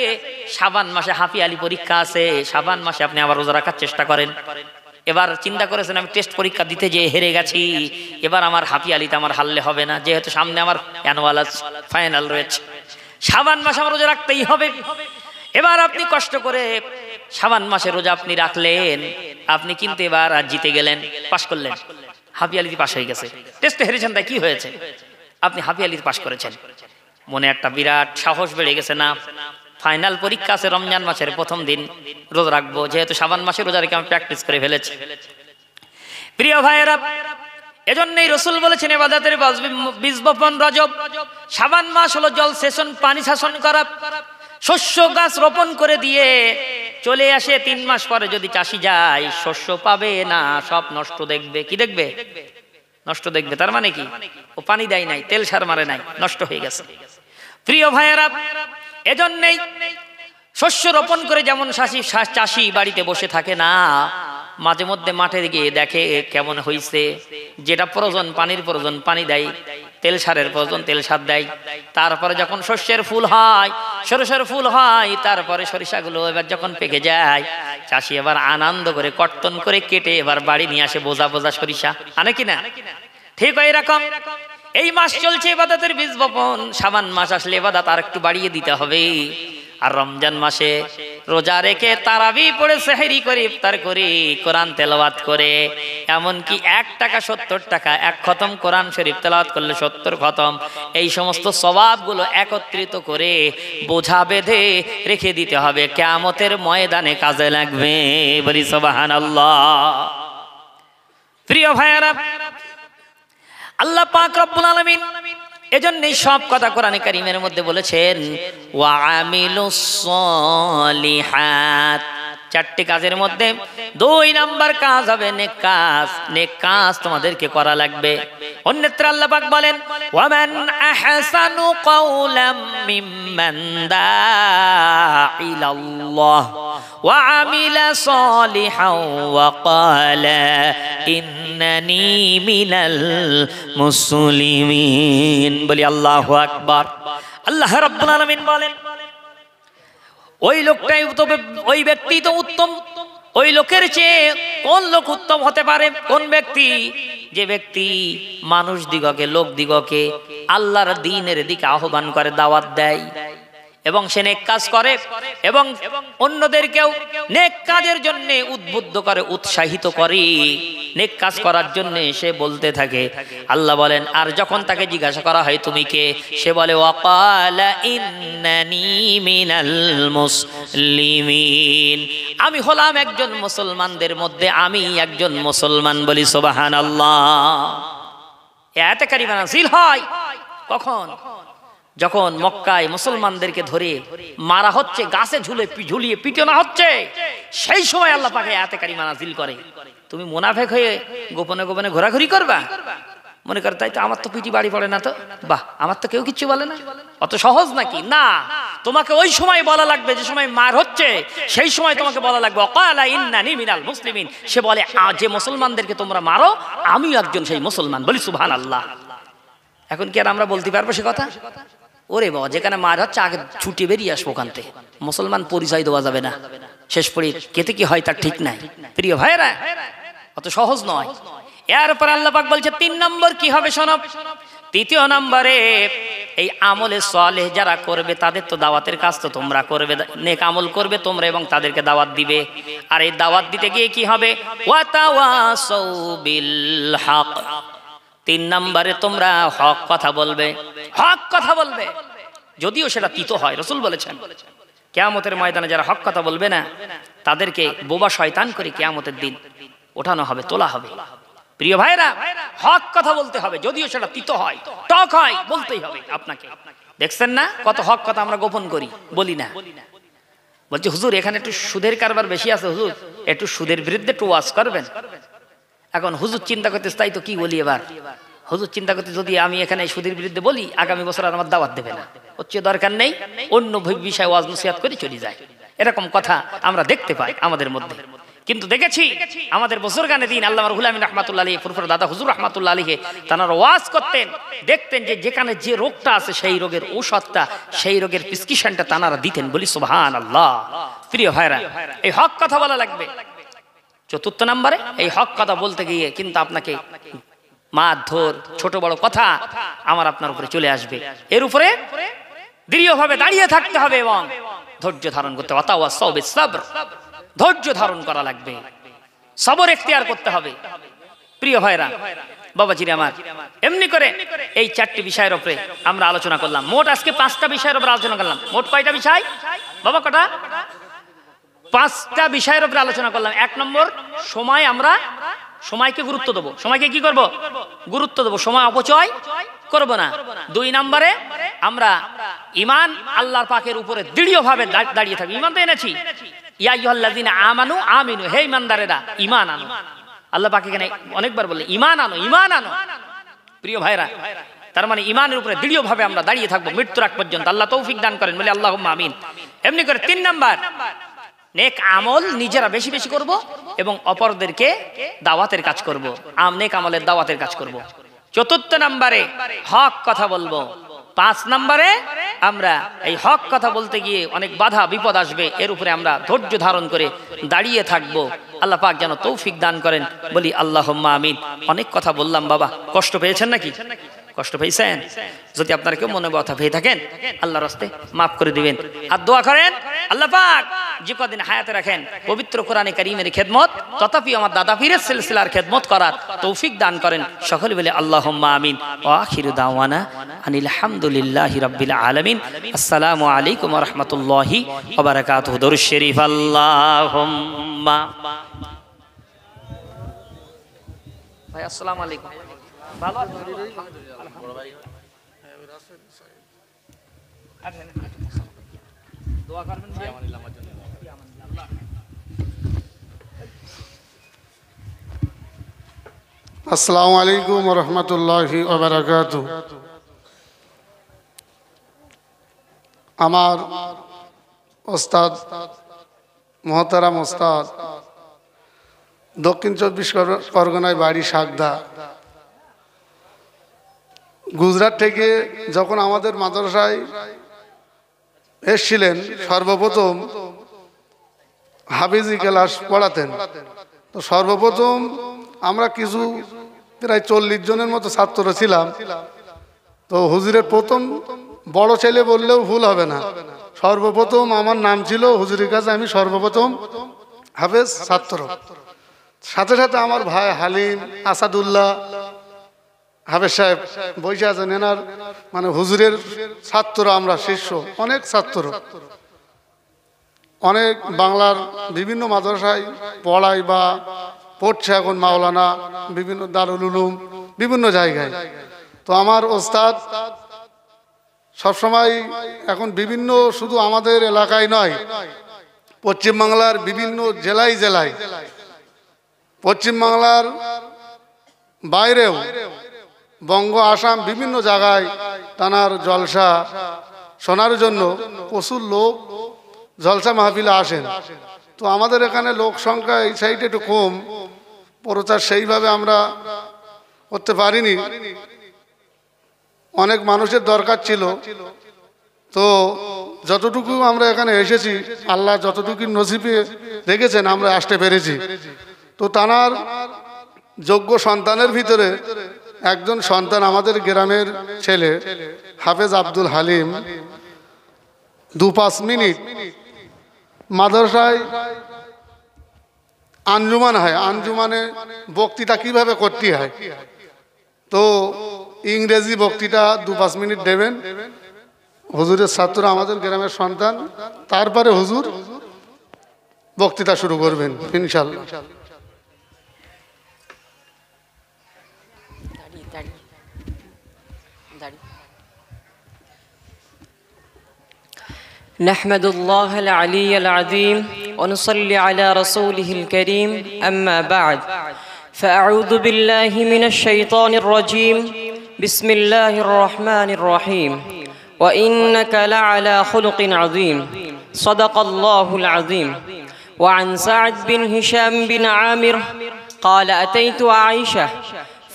শাবান মাসে হাফি আলি পরীক্ষা আছে, শাবান মাসে আপনি আবার রোজা রাখার চেষ্টা করেন। এবার চিন্তা করেছেন, আমি টেস্ট পরীক্ষা দিতে যেয়ে হেরে গেছি, এবার আমার হাফি আলিতে আমার হারলে হবে না, যেহেতু সামনে আমার অ্যানুয়াল ফাইনাল রয়েছে, শাবান মাসে আমার রোজা রাখতেই হবে। এবার আপনি কষ্ট করে শাবান মাসে রোজা আপনি রাখলেন, আপনি কিন্তু এবার আর জিতে গেলেন, পাশ করলেন, হাফি আলিতে পাশ হয়ে গেছে। টেস্টে হেরেছেন, তাই কি হয়েছে? আপনি হাফি আলিতে পাশ করেছেন। মনে একটা বিরাট সাহস বেড়ে গেছে, না ফাইনাল পরীক্ষা আছে, রমজান মাসের প্রথম দিন রোজা রাখবো, যেহেতু শাবান মাসে রোজা রেখে আমি প্র্যাকটিস করে ফেলেছি। প্রিয় ভাইয়েরা, এজন্যই রাসূল বলেছেন, ইবাদতের বীজ বপন রজব। শাবান মাস হলো জল সেচন, পানি শাসন করা। শস্য গাছ রোপণ করে দিয়ে চলে আসে 3 মাস পরে যদি চাষি যায়, শস্য পাবে না, সব নষ্ট দেখবে। কি দেখবে? নষ্ট দেখবে। তার মানে কি? ও পানি দেয় নাই, তেল সার মারে নাই, নষ্ট হয়ে গেছে। প্রিয় ভাইয়েরা, এজন্যই শস্য রোপণ করে যেমন চাষি বাড়িতে বসে থাকে না, মাঝে মধ্যে মাঠে গিয়ে দেখে কেমন হইছে, যেটা প্রয়োজন পানির প্রয়োজন পানি দেয়, তেল সারের প্রয়োজন তেল সার দেয়। তারপরে যখন শস্যের ফুল হয়, সরিষার ফুল হয়, তারপরে সরিষাগুলো এবার যখন পেকে যায়, চাষি এবার আনন্দ করে কর্তন করে কেটে এবার বাড়ি নিয়ে আসে বোঝা বোঝা সরিষা, আনে কিনা? ঠিক ওই রকম এই মাস চলছে ইবাদতের বীজ বপন। শাবান মাস আসলে ইবাদত আর একটু বাড়িয়ে দিতে হবে। আর রমজান মাসে রোজা রেখে তারাবি পড়ে সেহরি করে ইফতার করে কোরআন তেলাওয়াত করে, এমনকি 1 টাকা 70 টাকা 1 খতম কোরআন শরীফ তেলাওয়াত করলে 70 খতম, এই সমস্ত সওয়াবগুলো একত্রিত করে বোঝা বেঁধে রেখে দিতে হবে, কিয়ামতের ময়দানে কাজে লাগবে। বলি সুবহানাল্লাহ। প্রিয় ভাইয়েরা, আল্লাহ পাক রব্বুল আলামিন এজন্যই সব কথা কোরআনে কারীমের মধ্যে বলেছেন, ওয়া আমিলুস সলিহাত। 4টি কাজের মধ্যে 2 নাম্বার কাজ হবে নেক কাজ। নেক কাজ তোমাদেরকে করা লাগবে। অন্যত্র আল্লাহ পাক বলেন, ওয়া মান আহসানু কাওলাম মিম্মান দাআ ইলাল্লাহ ওয়া আমিলা সলিহান ওয়া ক্বালা ইন্নানি মিনাল মুসলিমিন। বলি আল্লাহু আকবার। আল্লাহ রাব্বুল আলামিন বলেন, ওই লোকটাই ওই ব্যক্তি তো উত্তম। ওই লোকের চেয়ে কোন লোক উত্তম হতে পারে? কোন ব্যক্তি? যে ব্যক্তি মানুষ দিগকে, লোক দিগকে আল্লাহর দ্বীনের দিকে আহ্বান করে, দাওয়াত দেয় এবং সে নেক কাজ করে এবং অন্যদেরকেও নেক কাজের জন্য উদ্বুদ্ধ করে, উৎসাহিত করে নেক কাজ করার জন্য। সে বলতে থাকে, আল্লাহ বলেন, আর যখন তাকে জিজ্ঞাসা করা হয় তুমি কে, সে বলে ওয়াকালা ইন্নানি মিনাল মুসলিমিন, আমি হলাম একজন মুসলমানদের মধ্যে, আমি একজন মুসলমান। বলি সুবহানাল্লাহ। আয়াতে কারিমা নাযিল হয় কখন? যখন মক্কায় মুসলমানদেরকে ধরে মারা হচ্ছে, গাছে ঝুলিয়ে পিটানো হচ্ছে, সেই সময় আল্লাহ পাক আয়াতে কারিমা নাযিল করে। তুমি মুনাফিক হয়ে গোপনে গোপনে ঘোরাঘুরি করবা, মনে করে তাই তো আমার তো পিটি বাড়ি পড়ে না, তো বাহ, আমার তো কেউ কিচ্ছু বলে না। অত সহজ নাকি? না, তোমাকে ওই সময় বলা লাগবে যে সময় মার হচ্ছে, সেই সময় তোমাকে বলা লাগবে ওয়াকালা ইন্নানি মিনাল মুসলিমিন। সে বলে, যে মুসলমানদেরকে তোমরা মারো, আমি একজন সেই মুসলমান। বলি সুবহানাল্লাহ। এখন কি আর আমরা বলতে পারবো সে কথা? ওরে বাবা, যেখানে মার হচ্ছে আগে ছুটে বেরিয়ে আসবো ওখান থেকে, মুসলমান পরিচয় দেওয়া যাবে না, শেষ পরে কেতে কি হয় তার ঠিক নাই। প্রিয় ভাইরা, অত সহজ নয়। এরপর আল্লাহ পাক বলছে 3 নম্বর কি হবে শোনো। 3য় নম্বরে এই আমলে সালেহ যারা করবে তাদের তো দাওয়াতের কাজ তো তোমরা করবে, নেক আমল করবে তোমরা এবং তাদেরকে দাওয়াত দিবে। আর এই দাওয়াত দিতে গিয়ে কি হবে? ওয়াতাওয়াসাউ বিল হক। 3 নম্বরে তোমরা হক কথা বলবে, হক কথা বলবে, যদিও সেটা তিতো হয়। রাসূল বলেছেন কিয়ামতের ময়দানে যারা হক কথা বলবে না, তাদেরকে বোবা শয়তান করে কিয়ামতের দিন ওঠানো হবে, তোলা হবে। প্রিয় ভাইরা, হক কথা বলতে হবে, যদিও সেটা তিতো হয়, টক হয়, বলতেই হবে আপনাকে। দেখছেন না কত হক কথা আমরা গোপন করি, বলি না। বলছি হুজুর এখানে একটু সুদের কারবার বেশি আছে, হুজুর একটু সুদের বিরুদ্ধে একটু ওয়াজ করবেন। এখন হুজুর চিন্তা করতে, তাই তো কি বলি এবার, হুজুর চিন্তা করতে যদি আমি এখানে সুদের বিরুদ্ধে বলি, আগামী বছর আর আমার দাওয়াত দেবে না, হচ্ছে দরকার নেই, অন্য বিষয়ে ওয়াজ নসিহত করে চলে যায়। এরকম কথা আমরা দেখতে পাই আমাদের মধ্যে। কিন্তু দেখেছি আমাদের বুজুর্গানে দিন আল্লামা রুহুল আমিন রাহমাতুল্লাহ আলাইহি, ফুরফুরা দাদা হুজুর রাহমাতুল্লাহ আলাইহি, তারা ওয়াজ করতেন, দেখতেন যে যেখানে যে রোগটা আছে সেই রোগের ঔষধটা, সেই রোগের প্রেসক্রিপশনটা তারা দিতেন। বলি সুবহানাল্লাহ। প্রিয় ভাইরা, এই হক কথা বলা লাগবে। 4র্থ নম্বরে এই হক কথা বলতে গিয়ে কিন্তু আপনাকে মারধর, ছোট বড় কথা আমার আপনার উপরে চলে আসবে। এর উপরে দৃঢ়ভাবে দাঁড়িয়ে থাকতে হবে এবং ধৈর্য ধারণ করতে হবে। ওয়াতাওয়াসাউ বিস সাবর, ধৈর্য ধারণ করা লাগবে, সবর এখতিয়ার করতে হবে। প্রিয় ভাইরা, বাবাজিরে আমার, এমনি করে এই 4টি বিষয়ের উপরে আমরা আলোচনা করলাম। মোট আজকে 5টা বিষয়ের উপরে আলোচনা করলাম। মোট কয়টা বিষয় বাবা? কটা? 5টা বিষয়ের উপরে আলোচনা করলাম। 1 নম্বর, সময়, আমরা সময়কে গুরুত্ব দেবো। সময়কে কি করব? গুরুত্ব দেবো, সময় অপচয় করব না। 2 নম্বরে আমরা ঈমান আল্লাহর পাকের উপরে দৃঢ়ভাবে দাঁড়িয়ে থাকবো। ঈমান তো এনেছি, ইয়া আইয়ুহাল্লাযীনা আমানু আমিনু, হে ঈমানদারেরা ঈমান আনো। আল্লাহ পাক এখানে অনেকবার বলে ঈমান আনো, ঈমান আনো। প্রিয় ভাইরা, তার মানে ঈমানের উপরে দৃঢ়ভাবে আমরা দাঁড়িয়ে থাকবো মৃত্যুর আগ পর্যন্ত। আল্লাহ তৌফিক দান করেন, বলে আল্লাহুম্মা আমিন। এমনি করে 3 নাম্বার, নেক আমল নিজেরা বেশি বেশি করব এবং অপরদেরকে দাওয়াতের কাজ করব, নেক আমলের দাওয়াতের কাজ করব। 4র্থ নম্বরে হক কথা বলবো। 5 নম্বরে আমরা এই হক কথা বলতে গিয়ে অনেক বাধা বিপদ আসবে, এর উপরে আমরা ধৈর্য ধারণ করে দাঁড়িয়ে থাকবো। আল্লাহ পাক যেন তৌফিক দান করেন, বলি আল্লাহুম্মা আমিন। অনেক কথা বললাম বাবা, কষ্ট পেয়েছেন নাকি? কষ্ট পেয়েছেন? যদি আপনারা কেউ মনে ব্যথা পেয়ে থাকেন, আল্লাহর রাস্তে মাফ করে দিবেন আর দোয়া করেন আল্লাহ পাক যে কদিন হায়াতে রাখেন পবিত্র কোরআনে কারীমের খেদমত, তথাপি আমার দাদা পীরের সিলসিলার খেদমত করার তৌফিক দান করেন। সকলে বলে আল্লাহুম্মা আমিন। ওয়া আখিরু দাওয়ানা আনিল হামদুলিল্লাহি রাব্বিল আলামিন। আসসালামু আলাইকুম ওয়া রাহমাতুল্লাহি ওয়া বারাকাতুহু। দরুদ শরীফ। আল্লাহুম্মা। ভাই আসসালামু আলাইকুম। ভালো আছেন? বড় ভাই দোয়া করবেন ভাই আমার জন্য। আসসালামু আলাইকুম ওয়া রাহমাতুল্লাহি ওয়া বারাকাতুহু। আমার ওস্তাদ, মহতারাম ওস্তাদ, দক্ষিণ 24 পরগনায় বাড়ি সাগদা। গুজরাট থেকে যখন আমাদের মাদ্রাসায় এসেছিলেন, সর্বপ্রথম হাফিজি ক্লাস পড়াতেন। তো সর্বপ্রথম আমরা কিছু প্রায় 40 জনের মতো ছাত্র ছিলাম। তো হুজুরের প্রথম বড় ছেলে বললেও ভুল হবে না, সর্বপ্রথম আমার নাম ছিল হুজুরের কাছে, আমি সর্বপ্রথম হাফেজ ছাত্র। সাথে সাথে আমার ভাই হালিম, আসাদুল্লাহ হাফেজ সাহেব বসে আছেন, এনার মানে হুজুরের ছাত্র আমরা, শিষ্য অনেক ছাত্র, অনেক বাংলার বিভিন্ন মাদ্রাসায় পড়াই বা পড়ছে এখন, মাওলানা, বিভিন্ন দারুল উলুম, বিভিন্ন জায়গায়। তো আমার ওস্তাদ সবসময় এখন বিভিন্ন, শুধু আমাদের এলাকায় নয়, পশ্চিমবাংলার বিভিন্ন জেলায় জেলায়, পশ্চিমবাংলার বাইরেও, বঙ্গ, আসাম, বিভিন্ন জায়গায় তানার জলসা শোনার জন্য প্রচুর লোক জলসা মাহফিলে আসেন। তো আমাদের এখানে লোক সংখ্যা এই সাইডে একটু কম, প্রচার সেইভাবে আমরা করতে পারিনি, অনেক মানুষের দরকার ছিল। তো যতটুকু আমরা এখানে এসেছি, আল্লাহ যতটুকু নসিবে রেখেছেন আমরা আসতে পেরেছি। তো তানার যোগ্য সন্তানের ভিতরে একজন সন্তান আমাদের গ্রামের ছেলে হাফেজ আব্দুল হালিম 2-5 মিনিট মাদ্রাসায় আঞ্জুমান হয়, আঞ্জুমানে বক্তৃতা কিভাবে করতে হয়, তো ইংরেজি বক্তৃতা 2-5 মিনিট দেবেন হুজুরের ছাত্র, আমাদের গ্রামের সন্তান, তারপরে হুজুর বক্তৃতা শুরু করবেন ইনশাআল্লাহ। نحمد الله العلي العظيم ونصلي على رسوله الكريم أما بعد فأعوذ بالله من الشيطان الرجيم بسم الله الرحمن الرحيم وإنك لعلى خلق عظيم صدق الله العظيم. وعن سعد بن هشام بن عامر قال أتيت عائشة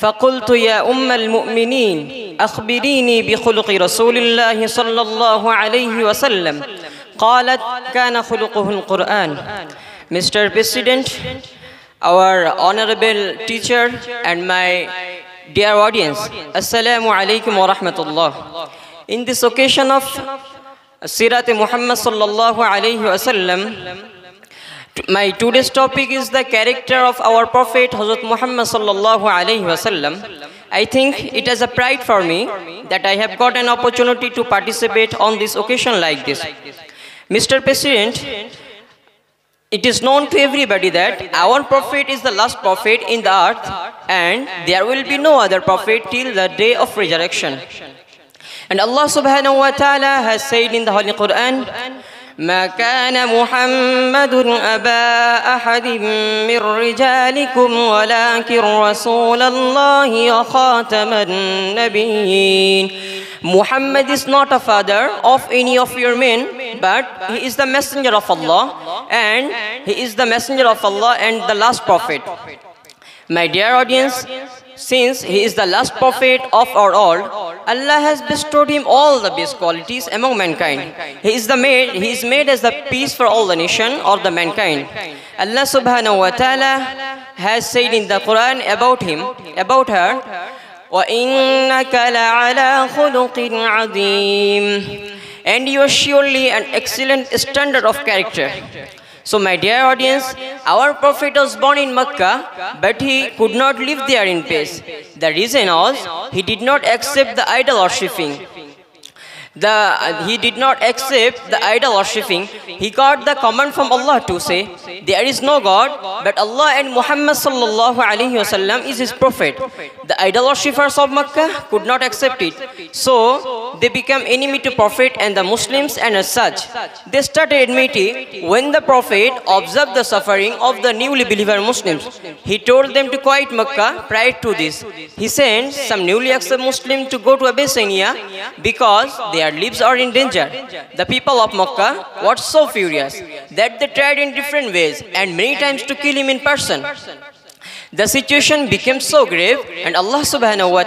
فقلت يا أم المؤمنين أخبريني بخلق رسول الله صلى الله عليه وسلم. قالت كان خلقه القرآن. Mr. President, our honorable teacher and my dear audience, Assalamu alaikum wa rahmatullah. In this occasion of Sirat Muhammad sallallahu alayhi wa sallam, my today's topic is the character of our Prophet Hazrat Muhammad sallallahu alayhi wa sallam. I think it is a pride for me that I have got an opportunity to participate on this occasion like this. Mr. President, it is known to everybody that our Prophet is the last Prophet in the earth and there will be no other Prophet till the day of resurrection. And Allah subhanahu wa ta'ala has said in the Holy Quran, ما كان محمد أبا أحد من رجالكم ولكن رسول الله وخاتم النبيين. Muhammad is not a father of any of your men, but he is the messenger of Allah, and he is the messenger of Allah and the last prophet. My dear audience, since he is the last prophet of our all, Allah has bestowed him all the best qualities among mankind. He is made as the peace for all the nation or the mankind. Allah subhanahu wa ta'ala has said in the Quran about him, about her, وَإِنَّكَ لَعَلَى خُلُقٍ عَظِيمٍ. And you are surely an excellent standard of character. So my dear audience, our Prophet was born in Mecca, but he could not live there in peace. The reason was, he did not accept the idol worshipping. He did not accept the idol worshipping. He got the command from Allah to say, there is no God but Allah, and Muhammad sallallahu alaihi wasallam is his prophet. The idol worshippers of Mecca could not accept it, so they became enemy to Prophet and the Muslims, and as such they started enmity. When the Prophet observed the suffering of the newly believer Muslims, he told them to quit Mecca. Prior to this, he sent some newly accepted Muslims to go to Abyssinia because their lives are in danger. The people of Mecca were so furious that they tried in different ways and many times to kill him in person. The situation became so grave, and Allah subhanahu wa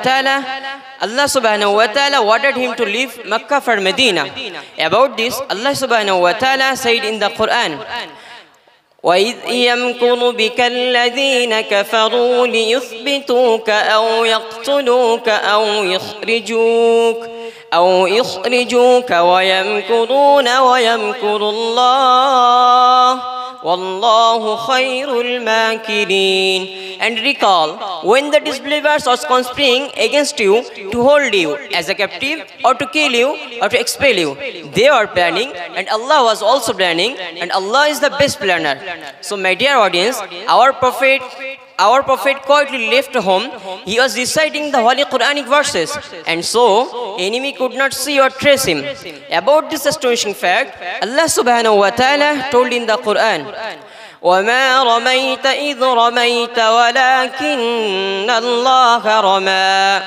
ta'ala ordered him to leave Makkah for Medina. About this, Allah subhanahu wa ta'ala said in the Quran, وَإِذْ يَمْكُرُ بِكَ الَّذِينَ كَفَرُوا لِيُثْبِتُوكَ أَوْ يَقْتُلُوكَ أَوْ يُخْرِجُوكَ وَيَمْكُرُونَ وَيَمْكُرُ اللَّهُ وَاللَّهُ خَيْرُ الْمَاكِرِينَ. And recall, when the disbelievers are conspiring against you to hold you as a captive or to kill you or to expel you, they are planning and Allah was also planning, and Allah is the best planner. So my dear audience, our Prophet quietly left home. He was reciting the holy Quranic verses, and so enemy could not see or trace him. About this astonishing fact, Allah subhanahu wa ta'ala told in the Quran, وَمَا رَمَيْتَ إِذْ رَمَيْتَ وَلَكِنَّ اللَّهَ رَمَى.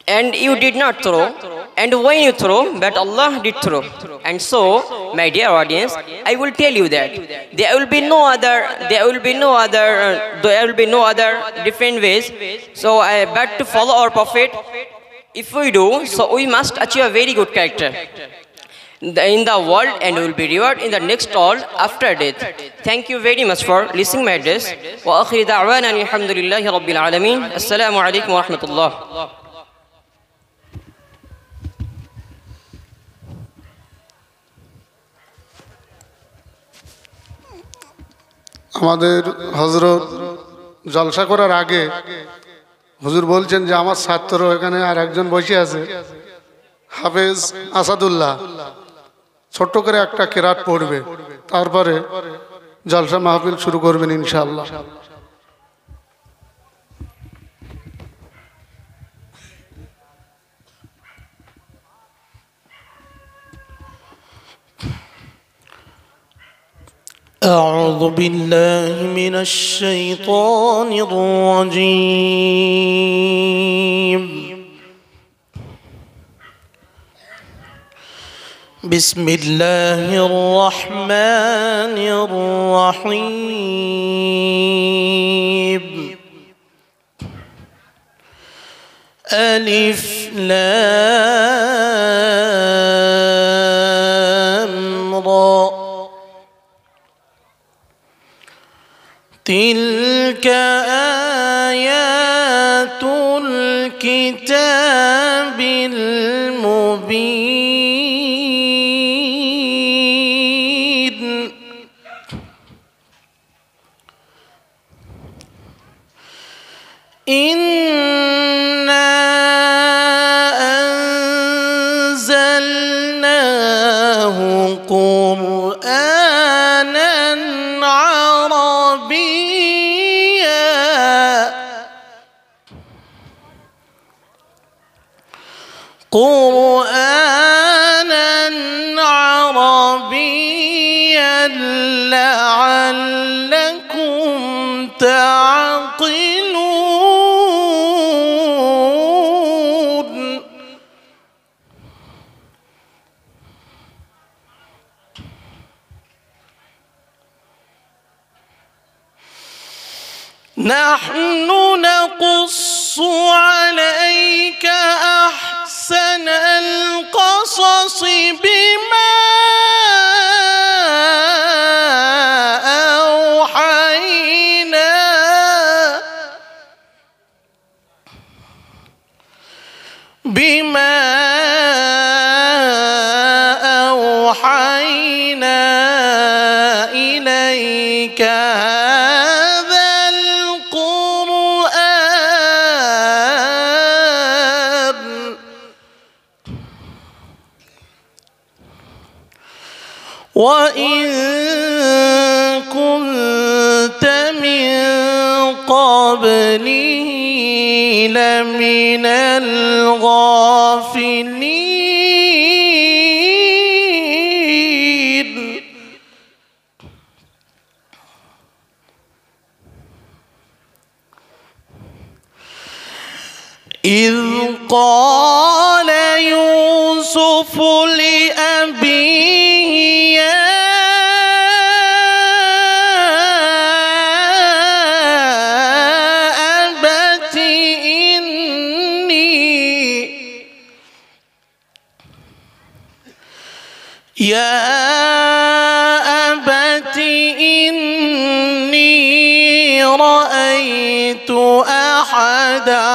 And you did not throw, and when you throw, but Allah did throw. And so, my dear audience, I will tell you that there will be no other different ways. So, but to follow our Prophet, if we do, so we must achieve a very good character in the world, and will be rewarded in the next world after death. Thank you very much for listening my address. Wa akhir da'wana alhamdulillahi rabbil alamin. Assalamu alaikum wa rahmatullah. আমাদের হযরত জলসা করার আগে হুজুর বলছেন যে আমার ছাত্র এখানে আর একজন বসে আছে, হাফেজ আসাদুল্লাহ, ছোট্ট করে একটা কিরাত পড়বে, তারপরে জলসা মাহফিল শুরু করবেন ইনশাআল্লাহ। أعوذ بالله من الشيطان الرجيم. بسم الله الرحمن الرحيم. ألف لام را تلك آيات الكتاب المبين. إنا أنزلناه قرآنا عربيا لعلكم تعقلون. نحن نقص عليك أحسن القصص بما أوحينا إليك هذا القرآن وإن كنت من قبله لمن الغافلين. إذ قال يوسف لأبيه يا إني رأيت 11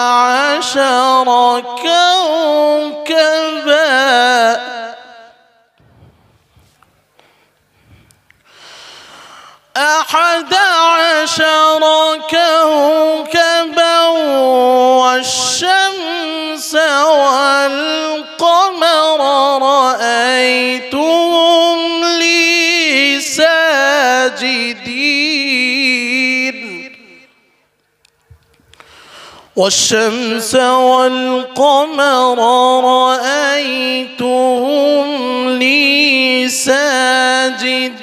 كوكبا والشمس والقمر رأيتهم لي ساجدين والشمس والقمر رأيتهم لي ساجدين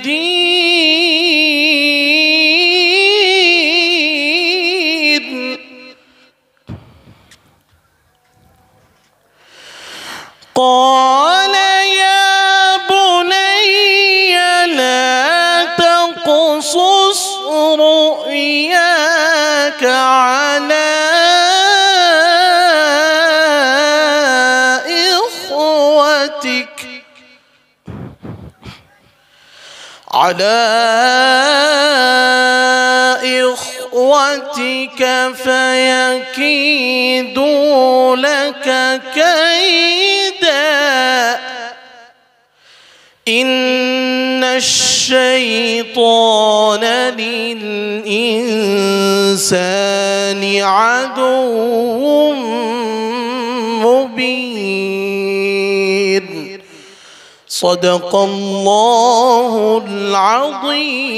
قال يا بني لا تقصص رؤياك على إخوتك فيكيدوا لك كيدا إن الشيطان للإنسان عدو مبين صدق الله العظيم.